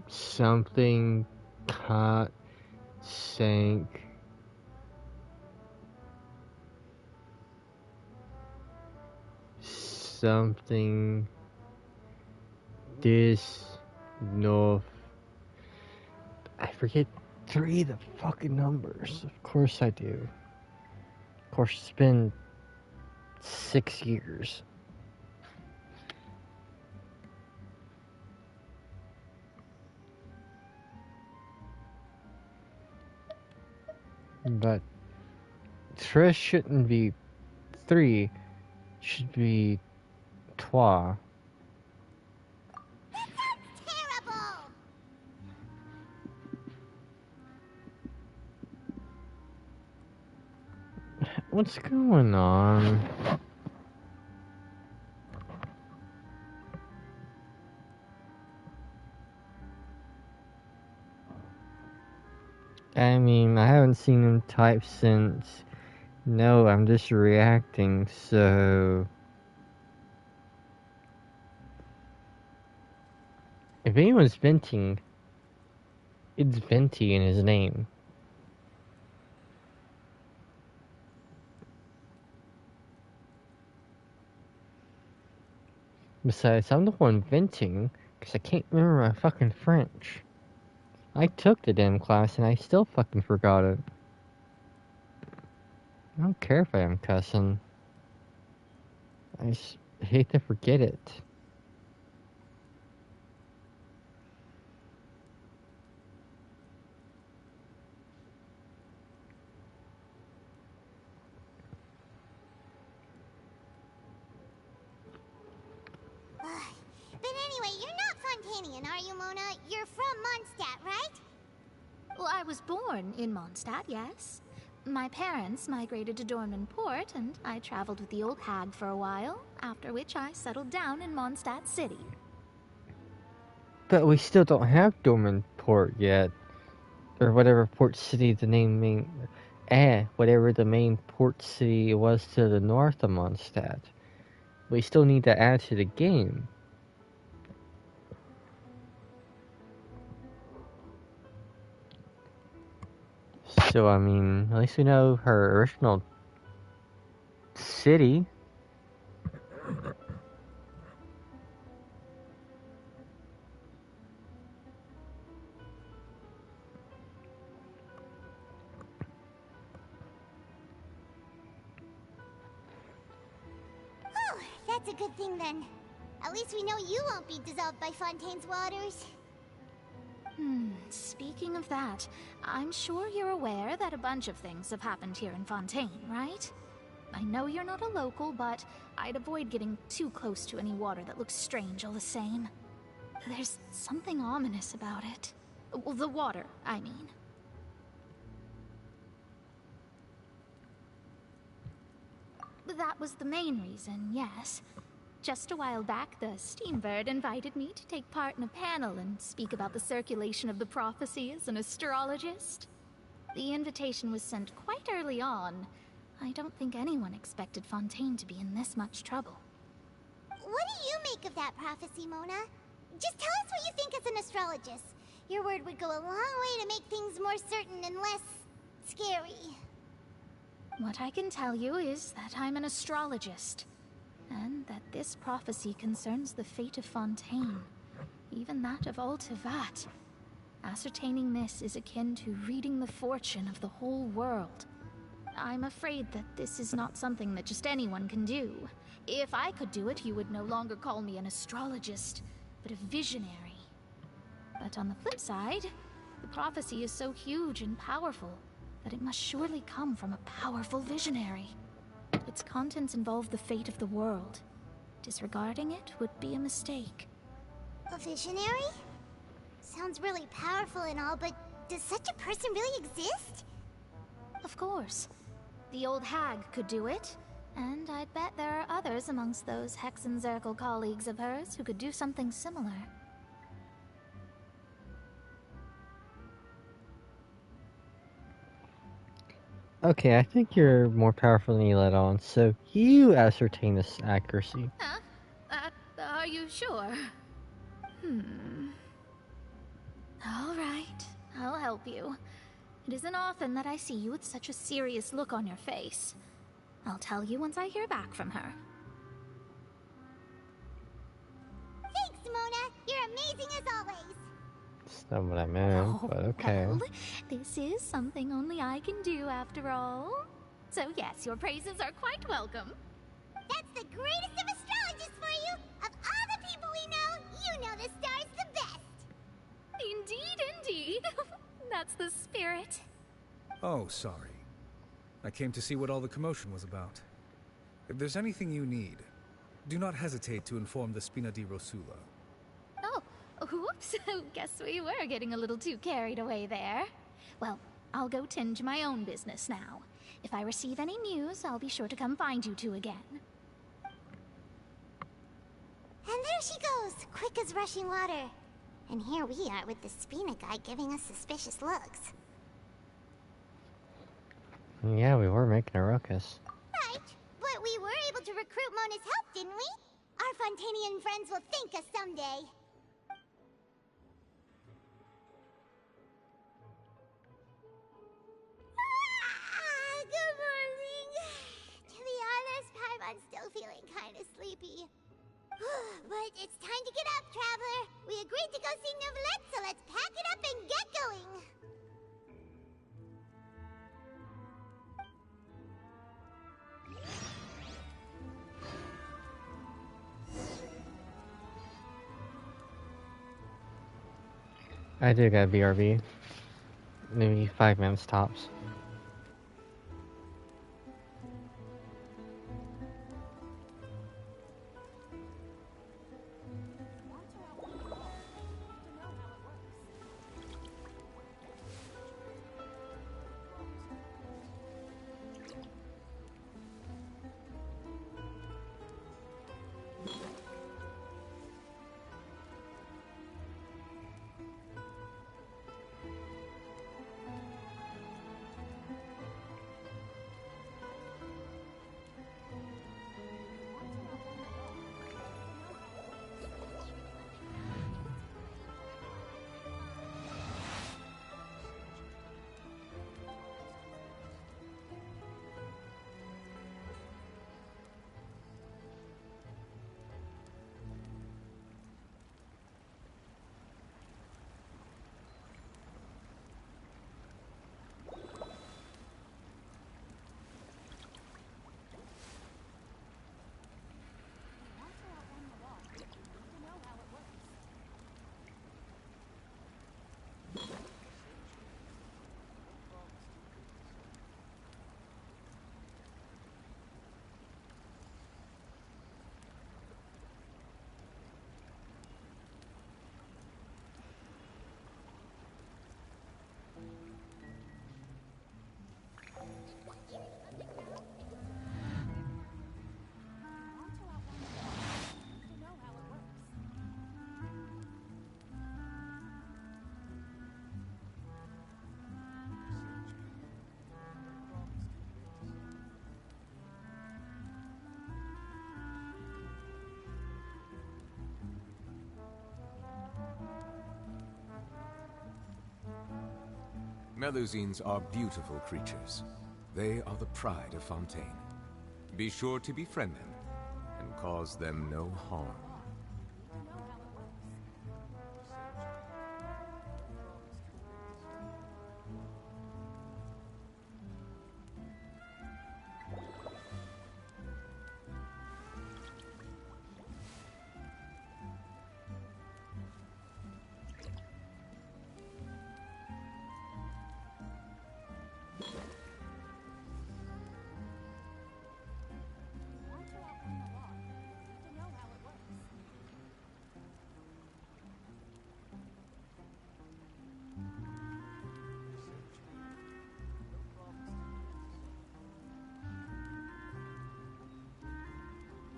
Something caught, sank. Something. This. No. I forget 3 of the fucking numbers. Of course I do. Of course, it's been 6 years. But Trish shouldn't be 3, should be trois. Terrible! What's going on? I mean, I haven't seen him type since. No, I'm just reacting, so. If anyone's venting, it's Venti in his name. Besides, I'm the one venting, because I can't remember my fucking French. I took the damn class and I still fucking forgot it. I don't care if I am cussing. I just hate to forget it. But anyway, you're not Fontanian, are you, Mona? You're from Mondstadt, right? Well, I was born in Mondstadt, yes. My parents migrated to Dorman Port, and I traveled with the old hag for a while, after which I settled down in Mondstadt City. But we still don't have Dorman Port yet. Or whatever port city the name whatever the main port city was to the north of Mondstadt. We still need to add to the game. So, I mean, at least we know her original city. Whew, that's a good thing then. At least we know you won't be dissolved by Fontaine's waters. Speaking of that, I'm sure you're aware that a bunch of things have happened here in Fontaine, right? I know you're not a local, but I'd avoid getting too close to any water that looks strange all the same. There's something ominous about it. Well, the water, I mean. That was the main reason, yes. Just a while back, the Steambird invited me to take part in a panel and speak about the circulation of the prophecy as an astrologist. The invitation was sent quite early on. I don't think anyone expected Fontaine to be in this much trouble. What do you make of that prophecy, Mona? Just tell us what you think as an astrologist. Your word would go a long way to make things more certain and less scary. What I can tell you is that I'm an astrologist, and that this prophecy concerns the fate of Fontaine, even that of all Tevat. Ascertaining this is akin to reading the fortune of the whole world. I'm afraid that this is not something that just anyone can do. If I could do it, you would no longer call me an astrologist, but a visionary. But on the flip side, the prophecy is so huge and powerful that it must surely come from a powerful visionary. Its contents involve the fate of the world. Disregarding it would be a mistake. A visionary? Sounds really powerful and all, but does such a person really exist? Of course. The old hag could do it, and I bet there are others amongst those Hexenzirkel colleagues of hers who could do something similar. Okay, I think you're more powerful than you let on, so you ascertain this accuracy. Huh? Are you sure? All right, I'll help you. It isn't often that I see you with such a serious look on your face. I'll tell you once I hear back from her. Thanks, Mona. You're amazing as always. That's not what I meant, but okay. Well, this is something only I can do after all. So yes, your praises are quite welcome. That's the greatest of astrologists for you! Of all the people we know, you know the star's the best! Indeed. That's the spirit. Oh, sorry. I came to see what all the commotion was about. If there's anything you need, do not hesitate to inform the Spina di Rosula. Oh, whoops. Guess we were getting a little too carried away there. Well, I'll go tend to my own business now. If I receive any news, I'll be sure to come find you two again. And there she goes, quick as rushing water. And here we are with the Spina guy giving us suspicious looks. Yeah, we were making a ruckus. Right, but we were able to recruit Mona's help, didn't we? Our Fontanian friends will thank us someday. Good morning. To be honest, I'm still feeling kind of sleepy. But it's time to get up, Traveler. We agreed to go see Neuvillette, so let's pack it up and get going. I do got BRB. Maybe 5 minutes tops. Melusines are beautiful creatures. They are the pride of Fontaine. Be sure to befriend them and cause them no harm.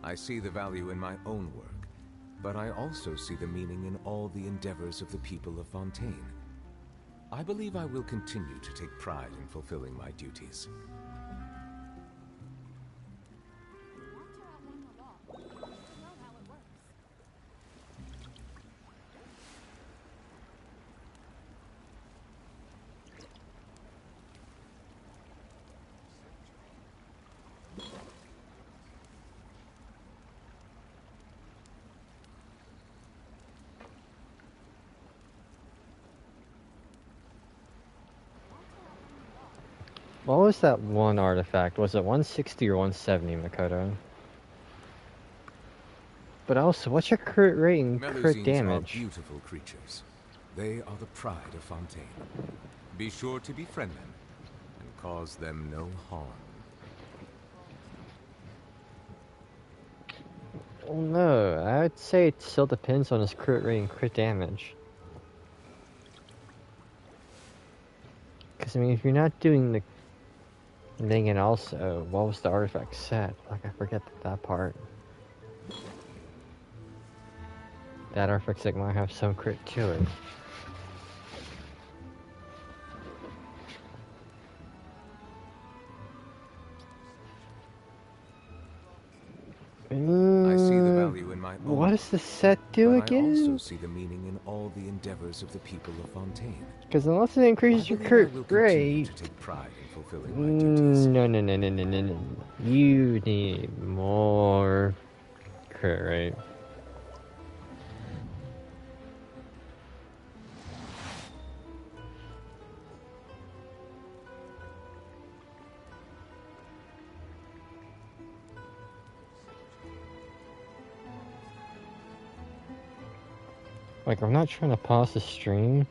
I see the value in my own work, but I also see the meaning in all the endeavors of the people of Fontaine. I believe I will continue to take pride in fulfilling my duties. What was that one artifact? Was it 160 or 170, Makoto? But also, what's your crit rate and crit damage? Are beautiful creatures. They are the pride of Fontaine. Be sure to befriend them and cause them no harm. Well, no, I would say it still depends on his crit rate and crit damage. Because, I mean, if you're not doing the thing, and also, what was the artifact set? Like, I forget that part. That artifact set might have some crit to it. I see the value in my own. What does the set do again? I also see the meaning in all the endeavors of the people of Fontaine. Because unless it increases your crit rate, to take pride in fulfilling my duties. No. You need more crit rate. Like, I'm not trying to pause the stream.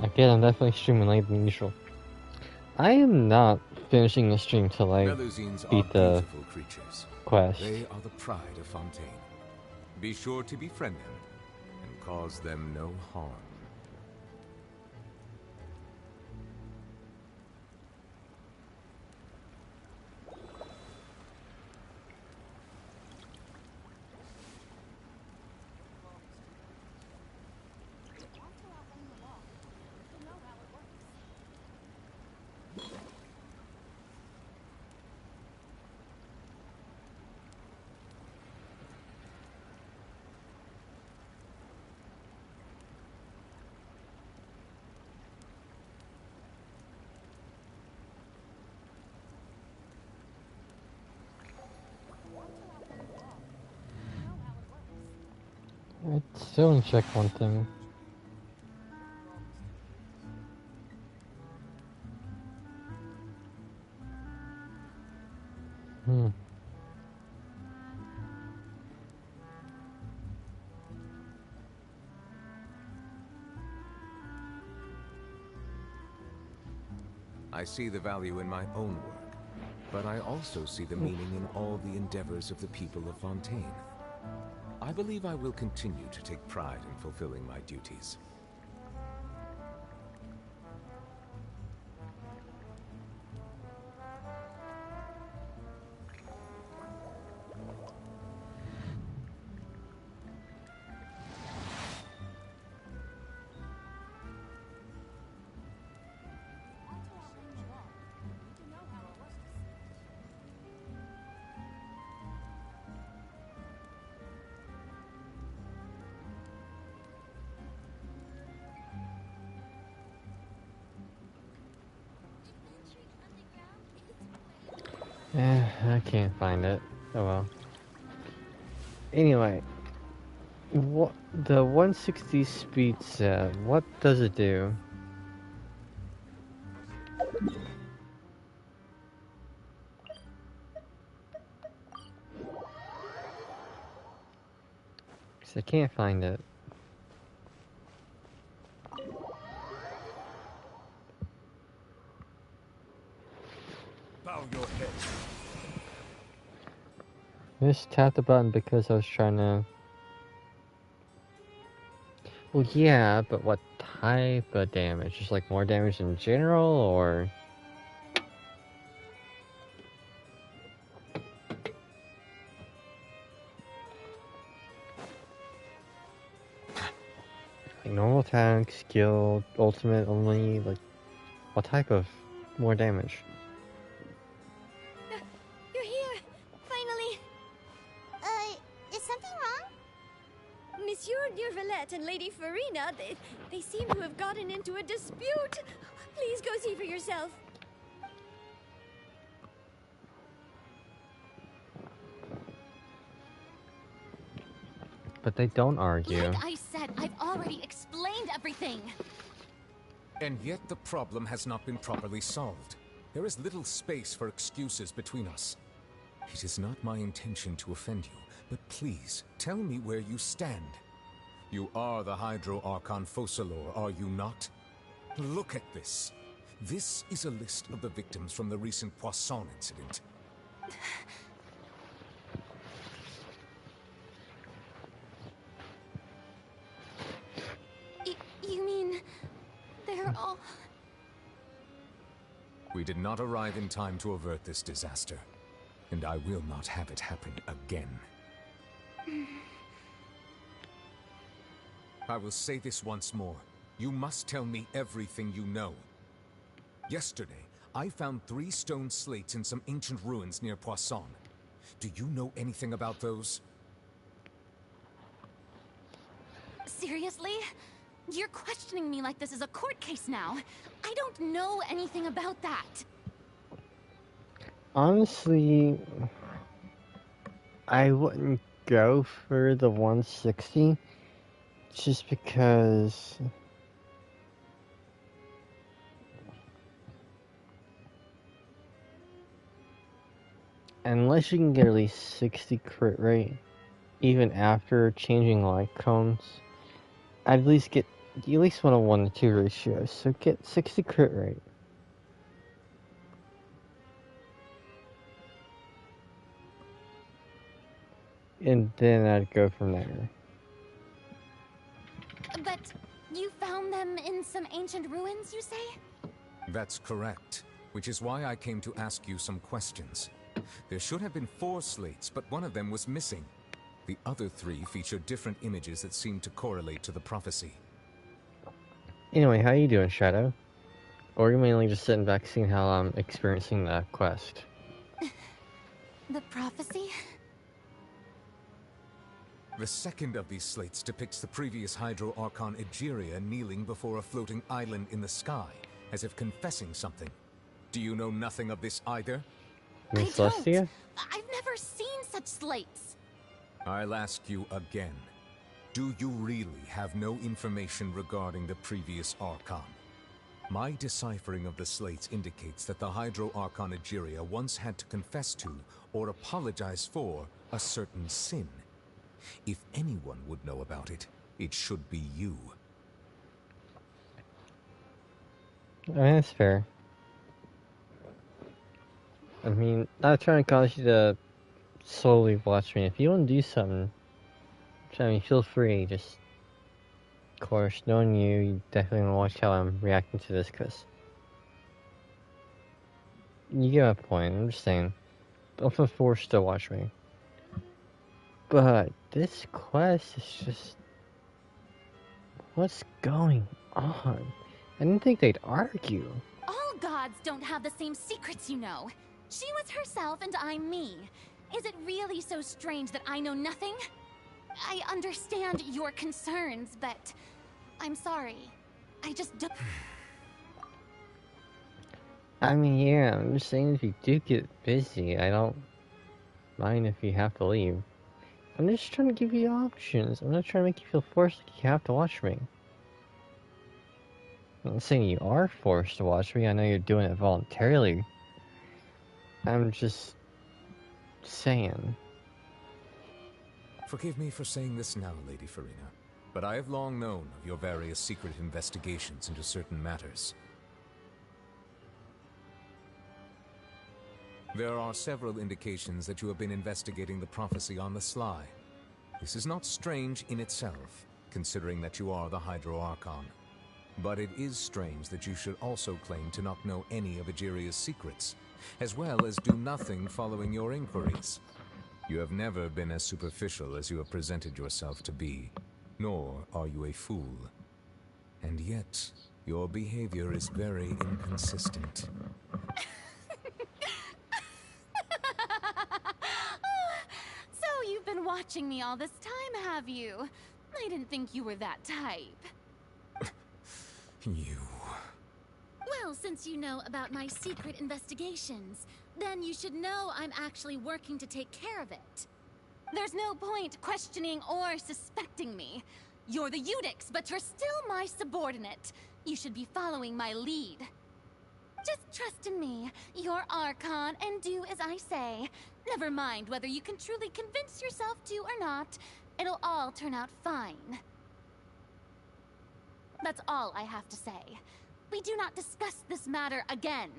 Again, I'm definitely streaming later than usual. I am not finishing the stream till I beat the quest. They are the pride of Fontaine. Be sure to befriend them and cause them no harm. I still want to check one thing. I see the value in my own work, but I also see the meaning in all the endeavors of the people of Fontaine. I believe I will continue to take pride in fulfilling my duties. I can't find it. Oh well. Anyway, what the 160 speed set? What does it do? Cause I can't find it. Bow your head. I just tapped the button because I was trying to... Well, yeah, but what type of damage? Just like more damage in general, or... Like normal attack, skill, ultimate only, like... What type of more damage? You're here! Finally! Is something wrong? Monsieur Neuvillette and Lady Furina, they seem to have gotten into a dispute. Please go see for yourself. But they don't argue. Like I said, I've already explained everything. And yet the problem has not been properly solved. There is little space for excuses between us. It is not my intention to offend you, but please, tell me where you stand. You are the Hydro Archon Focalor, are you not? Look at this. This is a list of the victims from the recent Poisson incident. You mean... they're all... We did not arrive in time to avert this disaster, and I will not have it happen again. I will say this once more. You must tell me everything you know. Yesterday, I found 3 stone slates in some ancient ruins near Poisson. Do you know anything about those? Seriously? You're questioning me like this is a court case now. I don't know anything about that. Honestly, I wouldn't go for the 160 just because unless you can get at least 60 crit rate even after changing light cones, I'd at least get, you at least want a 1 to 2 ratio, so get 60 crit rate. And then I'd go from there. But you found them in some ancient ruins, you say? That's correct, which is why I came to ask you some questions. There should have been 4 slates, but one of them was missing. The other 3 feature different images that seem to correlate to the prophecy. Anyway, how you doing, Shadow? Or are you mainly just sitting back seeing how I'm experiencing the quest? The prophecy? The second of these slates depicts the previous Hydro Archon Egeria kneeling before a floating island in the sky, as if confessing something. Do you know nothing of this either? Miss Celestia? I've never seen such slates. I'll ask you again. Do you really have no information regarding the previous Archon? My deciphering of the slates indicates that the Hydro Archon Egeria once had to confess to, or apologize for, a certain sin. If anyone would know about it, it should be you. I mean, that's fair. I mean, not trying to cause you to slowly watch me. If you want to do something, I mean, feel free. Just, of course, knowing you, you definitely want to watch how I'm reacting to this, because you get my point. I'm just saying, don't feel forced to watch me. But this quest is just, what's going on? I didn't think they'd argue. All gods don't have the same secrets, you know. She was herself and I'm me. Is it really so strange that I know nothing? I understand your concerns, but I'm sorry. I just don't... I mean, yeah, I'm just saying if you do get busy, I don't mind if you have to leave. I'm just trying to give you options. I'm not trying to make you feel forced like you have to watch me. I'm not saying you are forced to watch me. I know you're doing it voluntarily. I'm just saying. Forgive me for saying this now, Lady Furina, but I have long known of your various secret investigations into certain matters. There are several indications that you have been investigating the prophecy on the sly. This is not strange in itself, considering that you are the Hydro Archon. But it is strange that you should also claim to not know any of Egeria's secrets, as well as do nothing following your inquiries. You have never been as superficial as you have presented yourself to be, nor are you a fool. And yet, your behavior is very inconsistent. So you've been watching me all this time, have you? I didn't think you were that type. You... Well, since you know about my secret investigations, then you should know I'm actually working to take care of it. There's no point questioning or suspecting me. You're the Eudix, but you're still my subordinate. You should be following my lead. Just trust in me, you're Archon, and do as I say. Never mind whether you can truly convince yourself to or not. It'll all turn out fine. That's all I have to say. We do not discuss this matter again.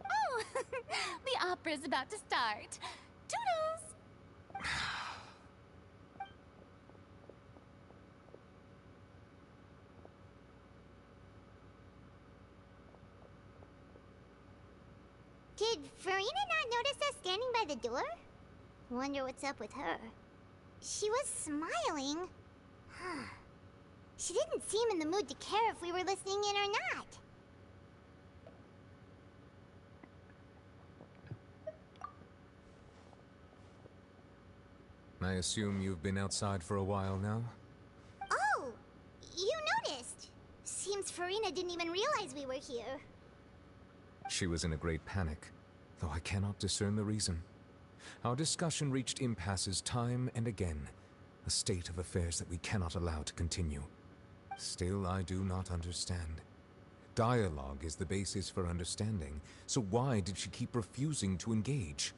Oh, the opera's about to start. Toodles! Did Furina not notice us standing by the door? Wonder what's up with her. She was smiling. She didn't seem in the mood to care if we were listening in or not. I assume you've been outside for a while now? Oh, you noticed. Seems Furina didn't even realize we were here. She was in a great panic, though I cannot discern the reason. Our discussion reached impasses time and again, a state of affairs that we cannot allow to continue. Still, I do not understand. Dialogue is the basis for understanding, so why did she keep refusing to engage?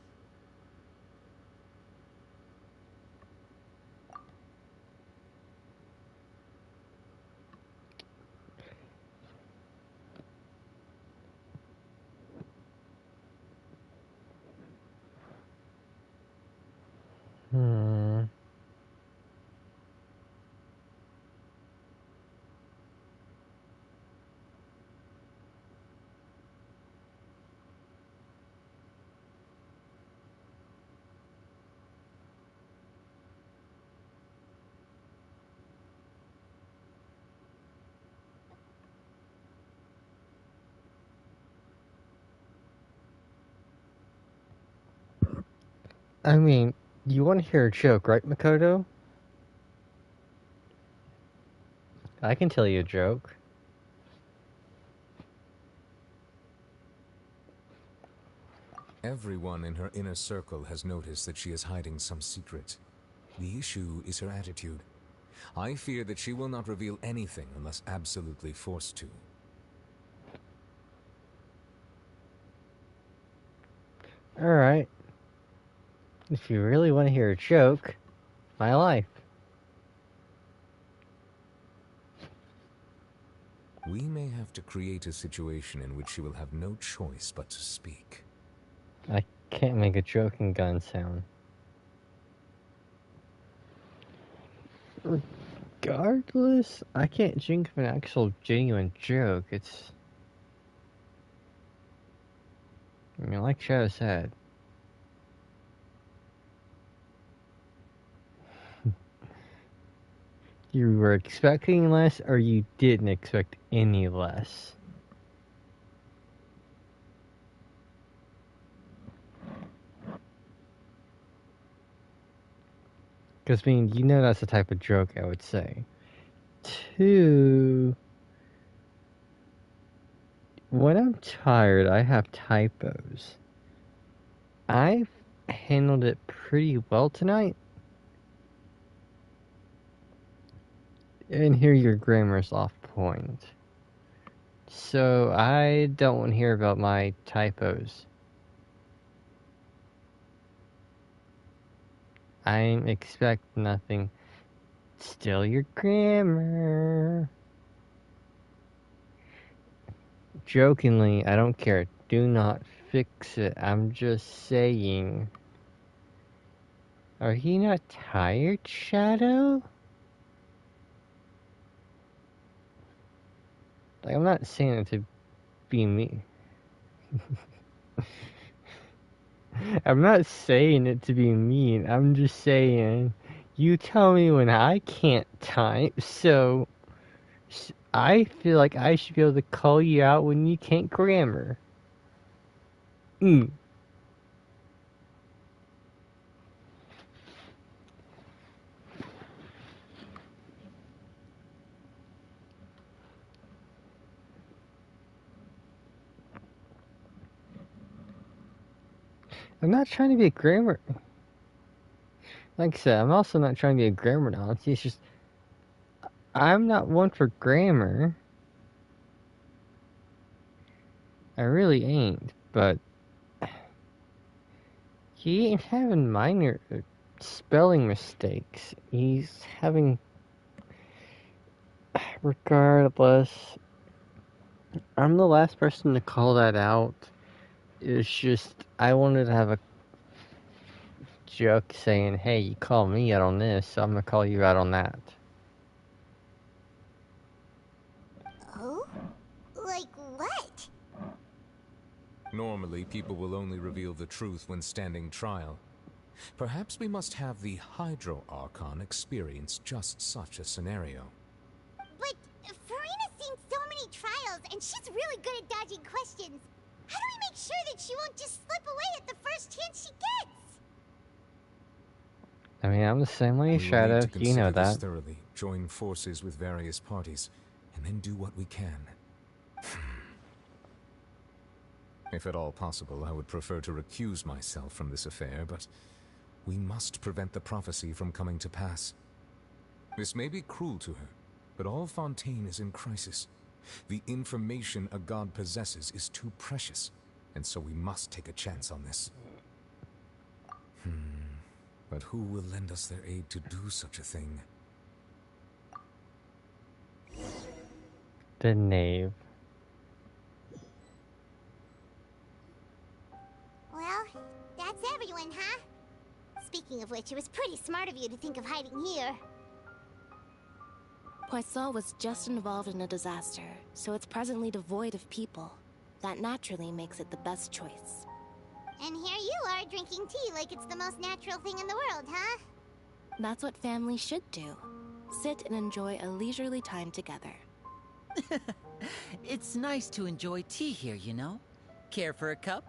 I mean, you want to hear a joke, right, Makoto? I can tell you a joke. Everyone in her inner circle has noticed that she is hiding some secret. The issue is her attitude. I fear that she will not reveal anything unless absolutely forced to. Alright. If you really want to hear a joke, my life. We may have to create a situation in which she will have no choice but to speak. I can't make a joking gun sound. Regardless, I can't think of an actual genuine joke. It's... I mean, like Shadow said. You were expecting less, or you didn't expect any less? Because, I mean, you know that's the type of joke I would say. 2... When I'm tired, I have typos. I've handled it pretty well tonight. And here your grammar's off point. So I don't want to hear about my typos. I expect nothing. Still your grammar. Jokingly, I don't care. Do not fix it. I'm just saying. Are you not tired, Shadow? Like, I'm not saying it to be me. I'm not saying it to be mean. I'm just saying, you tell me when I can't type, so I feel like I should be able to call you out when you can't grammar. I'm not trying to be a grammar. Like I said, I'm also not trying to be a grammar Nazi. It's just, I'm not one for grammar. I really ain't, but he ain't having minor spelling mistakes. He's having, regardless, I'm the last person to call that out. It's just, I wanted to have a joke saying, hey, you call me out on this, so I'm gonna call you out on that. Oh? Like what? Normally, people will only reveal the truth when standing trial. Perhaps we must have the Hydro Archon experience just such a scenario. But Furina's seen so many trials, and she's really good at dodging questions. How do we make sure that she won't just slip away at the first chance she gets? I mean, I'm the same way, We Shadow. will need to You know consider this that. thoroughly, join forces with various parties, and then do what we can. If at all possible, I would prefer to recuse myself from this affair, but we must prevent the prophecy from coming to pass. This may be cruel to her, but all Fontaine is in crisis. The information a god possesses is too precious, and so we must take a chance on this. But who will lend us their aid to do such a thing? The knave. Well, that's everyone, huh? Speaking of which, it was pretty smart of you to think of hiding here. Poisson was just involved in a disaster, so it's presently devoid of people. That naturally makes it the best choice. And here you are drinking tea like it's the most natural thing in the world, huh? That's what families should do. Sit and enjoy a leisurely time together. It's nice to enjoy tea here, you know? Care for a cup?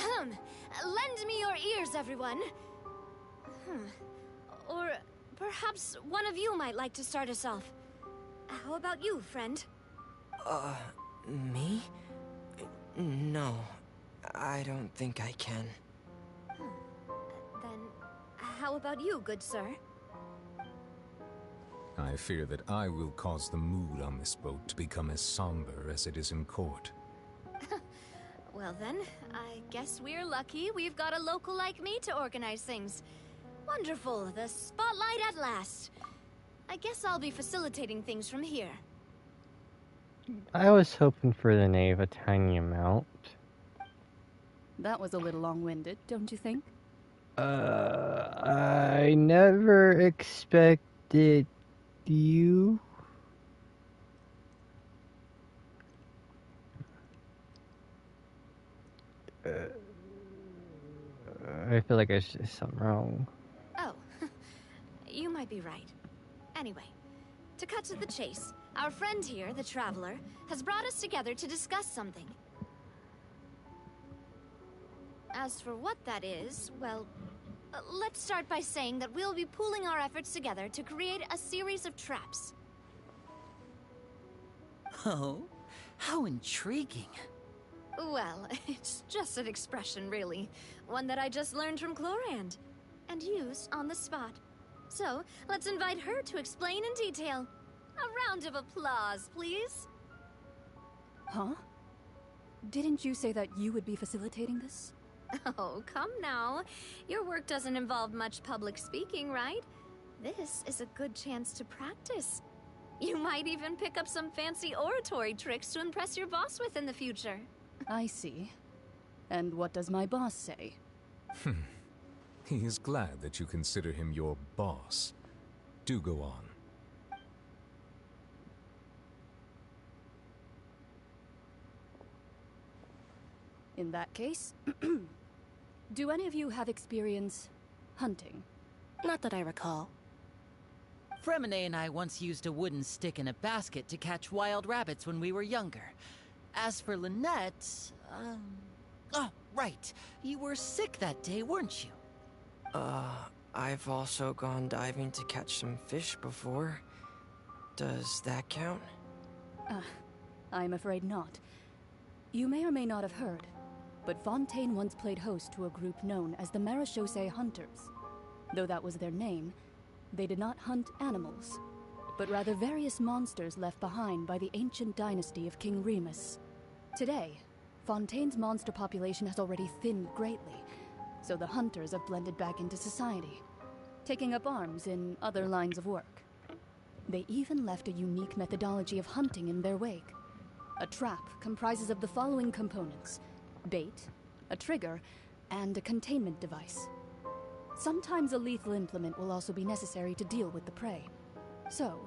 Lend me your ears, everyone. Or perhaps one of you might like to start us off. How about you, friend? Me? No, I don't think I can. Then, how about you, good sir? I fear that I will cause the mood on this boat to become as somber as it is in court. Well then, I guess we're lucky we've got a local like me to organize things. Wonderful, the spotlight at last. I guess I'll be facilitating things from here. I was hoping for the knave a tiny amount. That was a little long-winded, don't you think? I never expected you. I feel like I said something wrong. Oh, you might be right. Anyway, to cut to the chase, our friend here, the Traveler, has brought us together to discuss something. As for what that is, well, let's start by saying that we'll be pooling our efforts together to create a series of traps. Oh? How intriguing. Well, it's just an expression, really. One that I just learned from Chlorand. And used on the spot. So, let's invite her to explain in detail. A round of applause, please. Huh? Didn't you say that you would be facilitating this? Oh, come now. Your work doesn't involve much public speaking, right? This is a good chance to practice. You might even pick up some fancy oratory tricks to impress your boss with in the future. I see. And what does my boss say? He is glad that you consider him your boss. Do go on. In that case, do any of you have experience hunting? Not that I recall. Fremine and I once used a wooden stick in a basket to catch wild rabbits when we were younger. As for Lynette, oh, right. You were sick that day, weren't you? I've also gone diving to catch some fish before. Does that count? I'm afraid not. You may or may not have heard, but Fontaine once played host to a group known as the Marechaussee Hunters. Though that was their name, they did not hunt animals, but rather various monsters left behind by the ancient dynasty of King Remus. Today, Fontaine's monster population has already thinned greatly, so the hunters have blended back into society, taking up arms in other lines of work. They even left a unique methodology of hunting in their wake. A trap comprises of the following components: bait, a trigger, and a containment device. Sometimes a lethal implement will also be necessary to deal with the prey. So,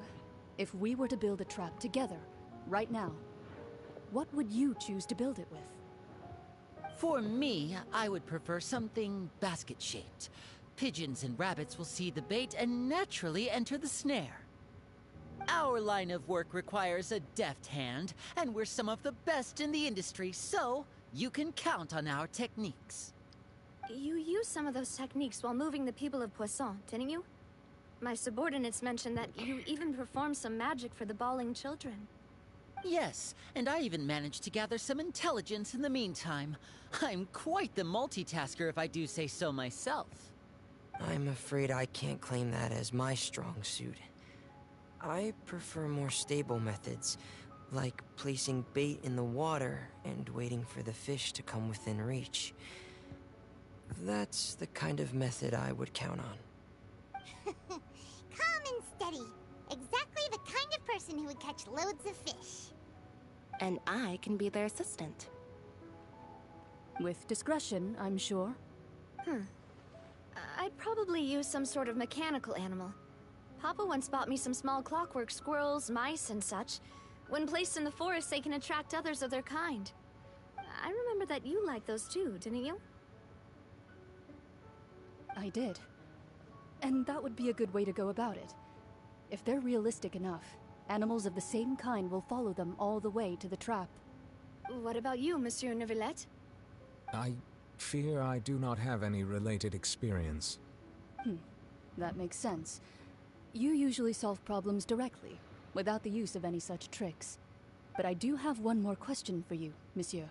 if we were to build a trap together, right now, what would you choose to build it with? For me, I would prefer something basket-shaped. Pigeons and rabbits will see the bait and naturally enter the snare. Our line of work requires a deft hand, and we're some of the best in the industry, so you can count on our techniques. You used some of those techniques while moving the people of Poisson, didn't you? My subordinates mentioned that you even performed some magic for the bawling children. Yes, and I even managed to gather some intelligence in the meantime. I'm quite the multitasker if I do say so myself. I'm afraid I can't claim that as my strong suit. I prefer more stable methods, like placing bait in the water and waiting for the fish to come within reach. That's the kind of method I would count on. Calm and steady. Exactly the kind of person who would catch loads of fish. And I can be their assistant. With discretion, I'm sure. I'd probably use some sort of mechanical animal. Papa once bought me some small clockwork squirrels, mice, and such. When placed in the forest, they can attract others of their kind. I remember that you liked those too, didn't you? I did. And that would be a good way to go about it. If they're realistic enough, animals of the same kind will follow them all the way to the trap. What about you, Monsieur Neuvillette? I fear I do not have any related experience. That makes sense. You usually solve problems directly, without the use of any such tricks. But I do have one more question for you, Monsieur.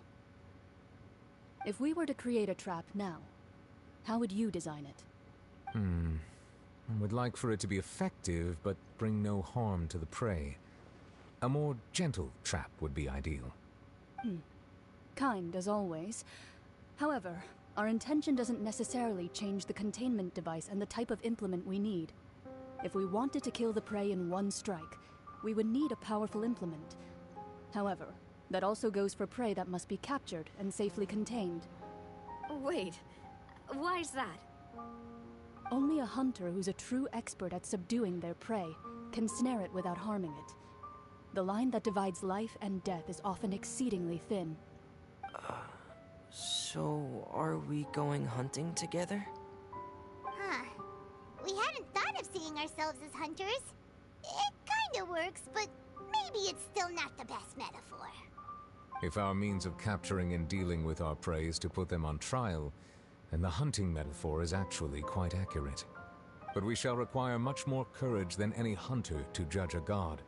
If we were to create a trap now, how would you design it? I would like for it to be effective, but bring no harm to the prey. A more gentle trap would be ideal. Kind, as always. However, our intention doesn't necessarily change the containment device and the type of implement we need. If we wanted to kill the prey in one strike, we would need a powerful implement. However, that also goes for prey that must be captured and safely contained. Wait, why's that? Only a hunter who's a true expert at subduing their prey can snare it without harming it. The line that divides life and death is often exceedingly thin. So are we going hunting together? Huh. We hadn't thought of seeing ourselves as hunters. It kinda works, but maybe it's still not the best metaphor. If our means of capturing and dealing with our prey is to put them on trial, then the hunting metaphor is actually quite accurate. But we shall require much more courage than any hunter to judge a god,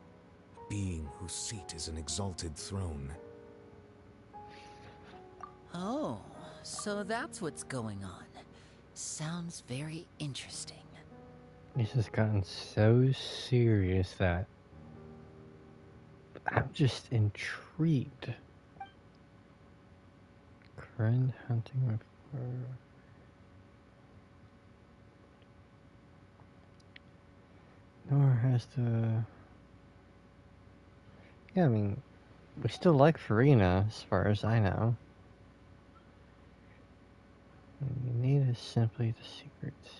a being whose seat is an exalted throne. Oh, so that's what's going on. Sounds very interesting. This has gotten so serious that I'm just intrigued. Current hunting with nor has the... Yeah, I mean, we still like Furina, as far as I know. What you need is simply the secrets.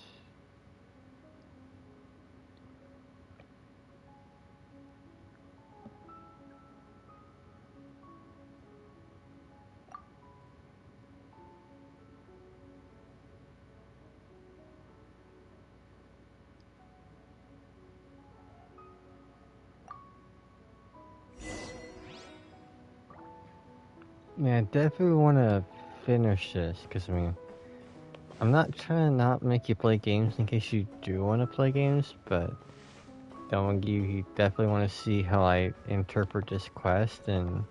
Yeah, I definitely want to finish this, because I mean, I'm not trying to not make you play games in case you do want to play games, but you definitely want to see how I interpret this quest, and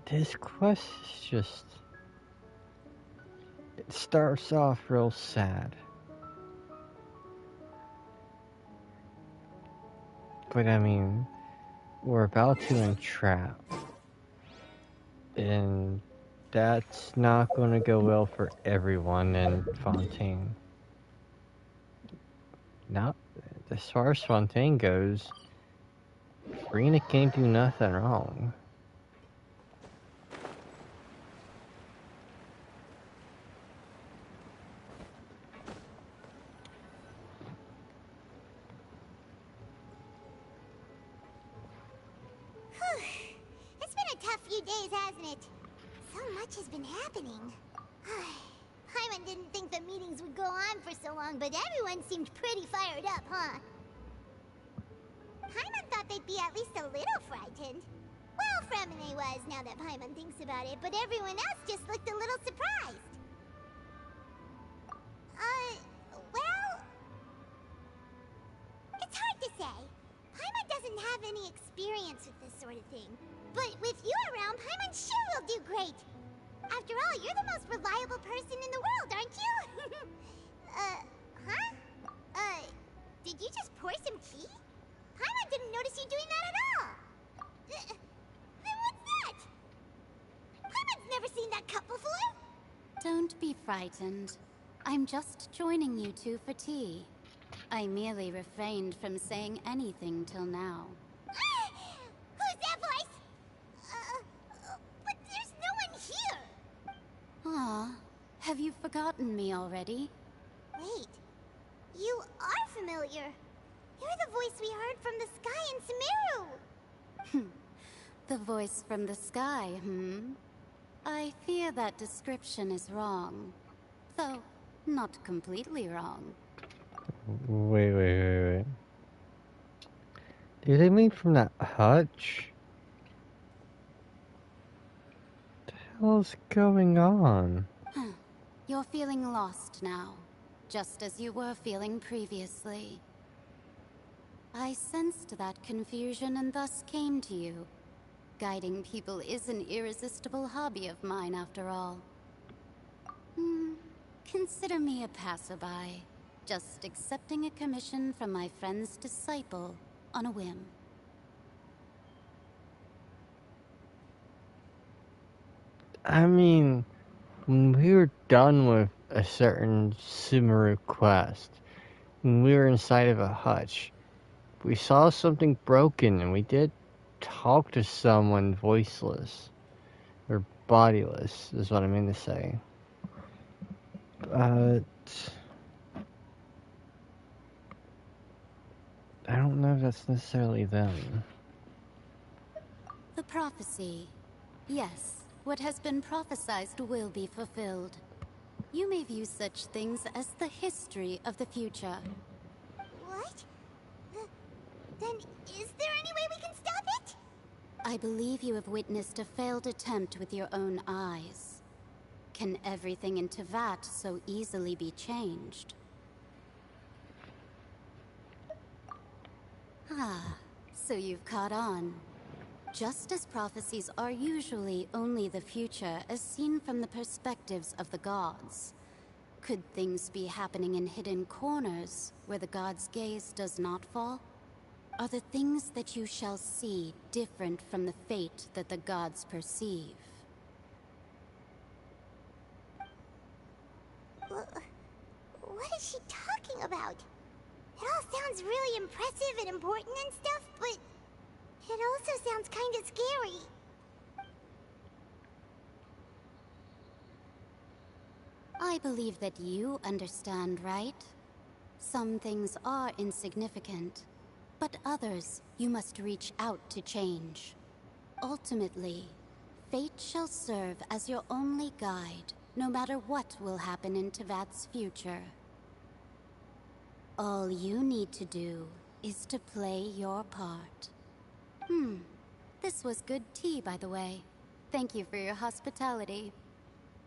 this quest is just... It starts off real sad. But I mean, we're about to entrap. And that's not going to go well for everyone in Fontaine. Not as far as Fontaine goes, Furina can't do nothing wrong. It's been a tough few days, hasn't it? So much has been happening. Paimon didn't think the meetings would go on for so long, but everyone seemed pretty fired up, huh? Paimon thought they'd be at least a little frightened. Well, Fremine was, now that Paimon thinks about it, but everyone else just looked a little surprised. Well... It's hard to say. Paimon doesn't have any experience with this sort of thing. But with you around, Paimon sure will do great. After all, you're the most reliable person in the world, aren't you? Did you just pour some tea? Paimon didn't notice you doing that at all. Then what's that? Paimon's never seen that cup before. Don't be frightened. I'm just joining you two for tea. I merely refrained from saying anything till now. Who's that voice? But there's no one here. Aw, have you forgotten me already? Wait, you are familiar. You're the voice we heard from the sky in Sumeru. The voice from the sky, I fear that description is wrong. Though, not completely wrong. Wait. Do they mean from that hutch? What the hell's going on? You're feeling lost now, just as you were feeling previously. I sensed that confusion and thus came to you. Guiding people is an irresistible hobby of mine, after all. Consider me a passerby, just accepting a commission from my friend's disciple on a whim. I mean, when we were done with a certain Sumeru quest, when we were inside of a hutch, we saw something broken and we did talk to someone voiceless. Or bodiless, is what I mean to say. But I don't know if that's necessarily them. The prophecy. Yes, what has been prophesized will be fulfilled. You may view such things as the history of the future. What? Then is there any way we can stop it? I believe you have witnessed a failed attempt with your own eyes. Can everything in Tevat so easily be changed? Ah, so you've caught on. Just as prophecies are usually only the future as seen from the perspectives of the gods, could things be happening in hidden corners where the gods' gaze does not fall? Are the things that you shall see different from the fate that the gods perceive? What is she talking about? It all sounds really impressive and important and stuff, but it also sounds kind of scary. I believe that you understand, right? Some things are insignificant, but others you must reach out to change. Ultimately, fate shall serve as your only guide, no matter what will happen in Tevat's future. All you need to do is to play your part. This was good tea, by the way. Thank you for your hospitality.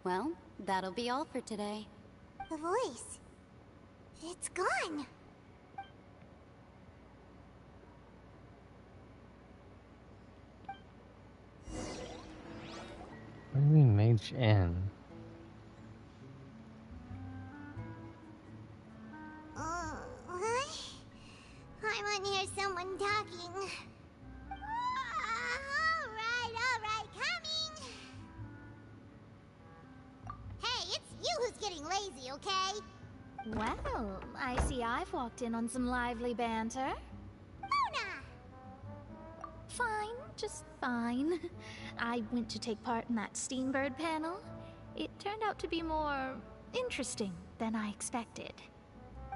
Well, that'll be all for today. The voice. It's gone. What do you mean, Mage N? What? I want to hear someone talking. All right, coming. Hey, it's you who's getting lazy, okay? Well, I see I've walked in on some lively banter. Luna! Fine, just fine. I went to take part in that Steambird panel. It turned out to be more interesting than I expected.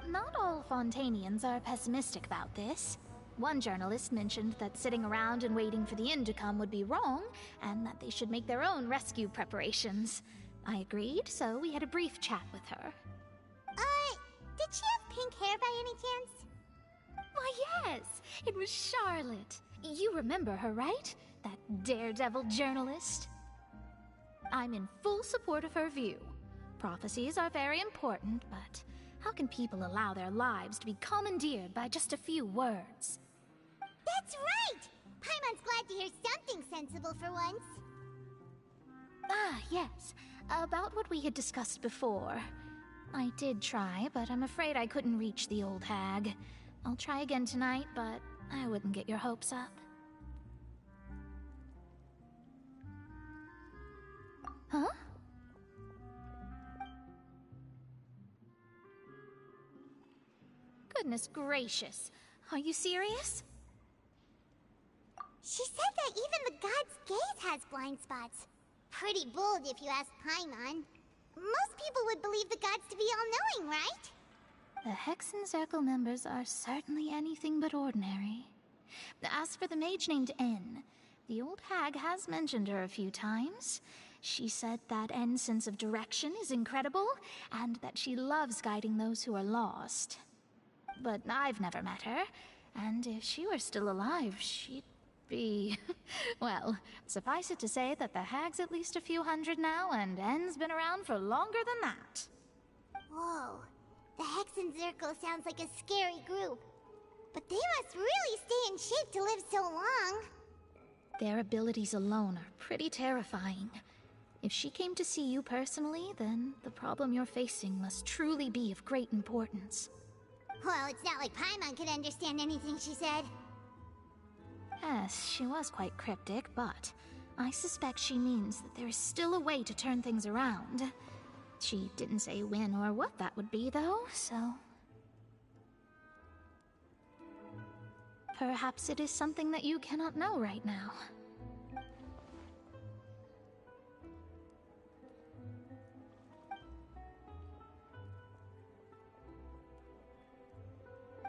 Not all Fontanians are pessimistic about this. One journalist mentioned that sitting around and waiting for the end to come would be wrong, and that they should make their own rescue preparations. I agreed, so we had a brief chat with her. Did she have pink hair by any chance? Why, yes! It was Charlotte. You remember her, right? That daredevil journalist? I'm in full support of her view. Prophecies are very important, but how can people allow their lives to be commandeered by just a few words? That's right! Paimon's glad to hear something sensible for once. Ah, yes. About what we had discussed before. I did try, but I'm afraid I couldn't reach the old hag. I'll try again tonight, but I wouldn't get your hopes up. Huh? Goodness gracious. Are you serious? She said that even the god's gaze has blind spots. Pretty bold if you ask Paimon. Most people would believe the gods to be all-knowing, right? The Hexen Circle members are certainly anything but ordinary. As for the mage named N, the old hag has mentioned her a few times. She said that N's sense of direction is incredible, and that she loves guiding those who are lost. But I've never met her, and if she were still alive, she'd be... well, suffice it to say that the hag's at least a few hundred now, and N's been around for longer than that. Whoa. The Hexen Circle sounds like a scary group. But they must really stay in shape to live so long. Their abilities alone are pretty terrifying. If she came to see you personally, then the problem you're facing must truly be of great importance. Well, it's not like Paimon could understand anything she said. Yes, she was quite cryptic, but I suspect she means that there is still a way to turn things around. She didn't say when or what that would be, though, so... perhaps it is something that you cannot know right now.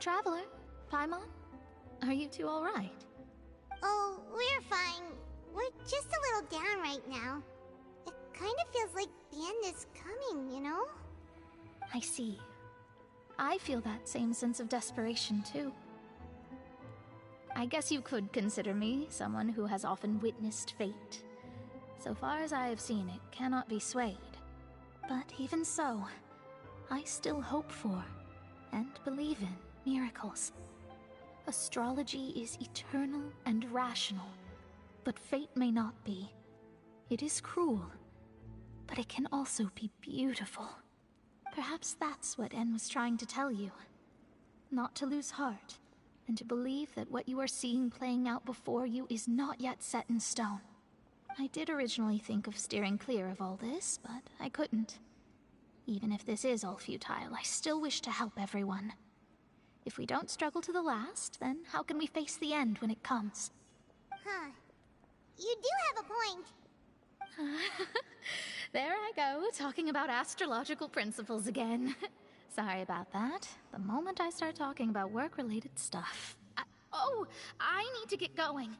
Traveler, Paimon, are you two all right? Oh, we're fine. We're just a little down right now. It kind of feels like the end is coming, you know? I see. I feel that same sense of desperation, too. I guess you could consider me someone who has often witnessed fate. So far as I have seen, it cannot be swayed. But even so, I still hope for, and believe in, miracles. Astrology is eternal and rational, but fate may not be. It is cruel, but it can also be beautiful. Perhaps that's what En was trying to tell you. Not to lose heart, and to believe that what you are seeing playing out before you is not yet set in stone. I did originally think of steering clear of all this, but I couldn't. Even if this is all futile, I still wish to help everyone. If we don't struggle to the last, then how can we face the end when it comes? Huh. You do have a point. There I go, talking about astrological principles again. Sorry about that. The moment I start talking about work-related stuff. I need to get going.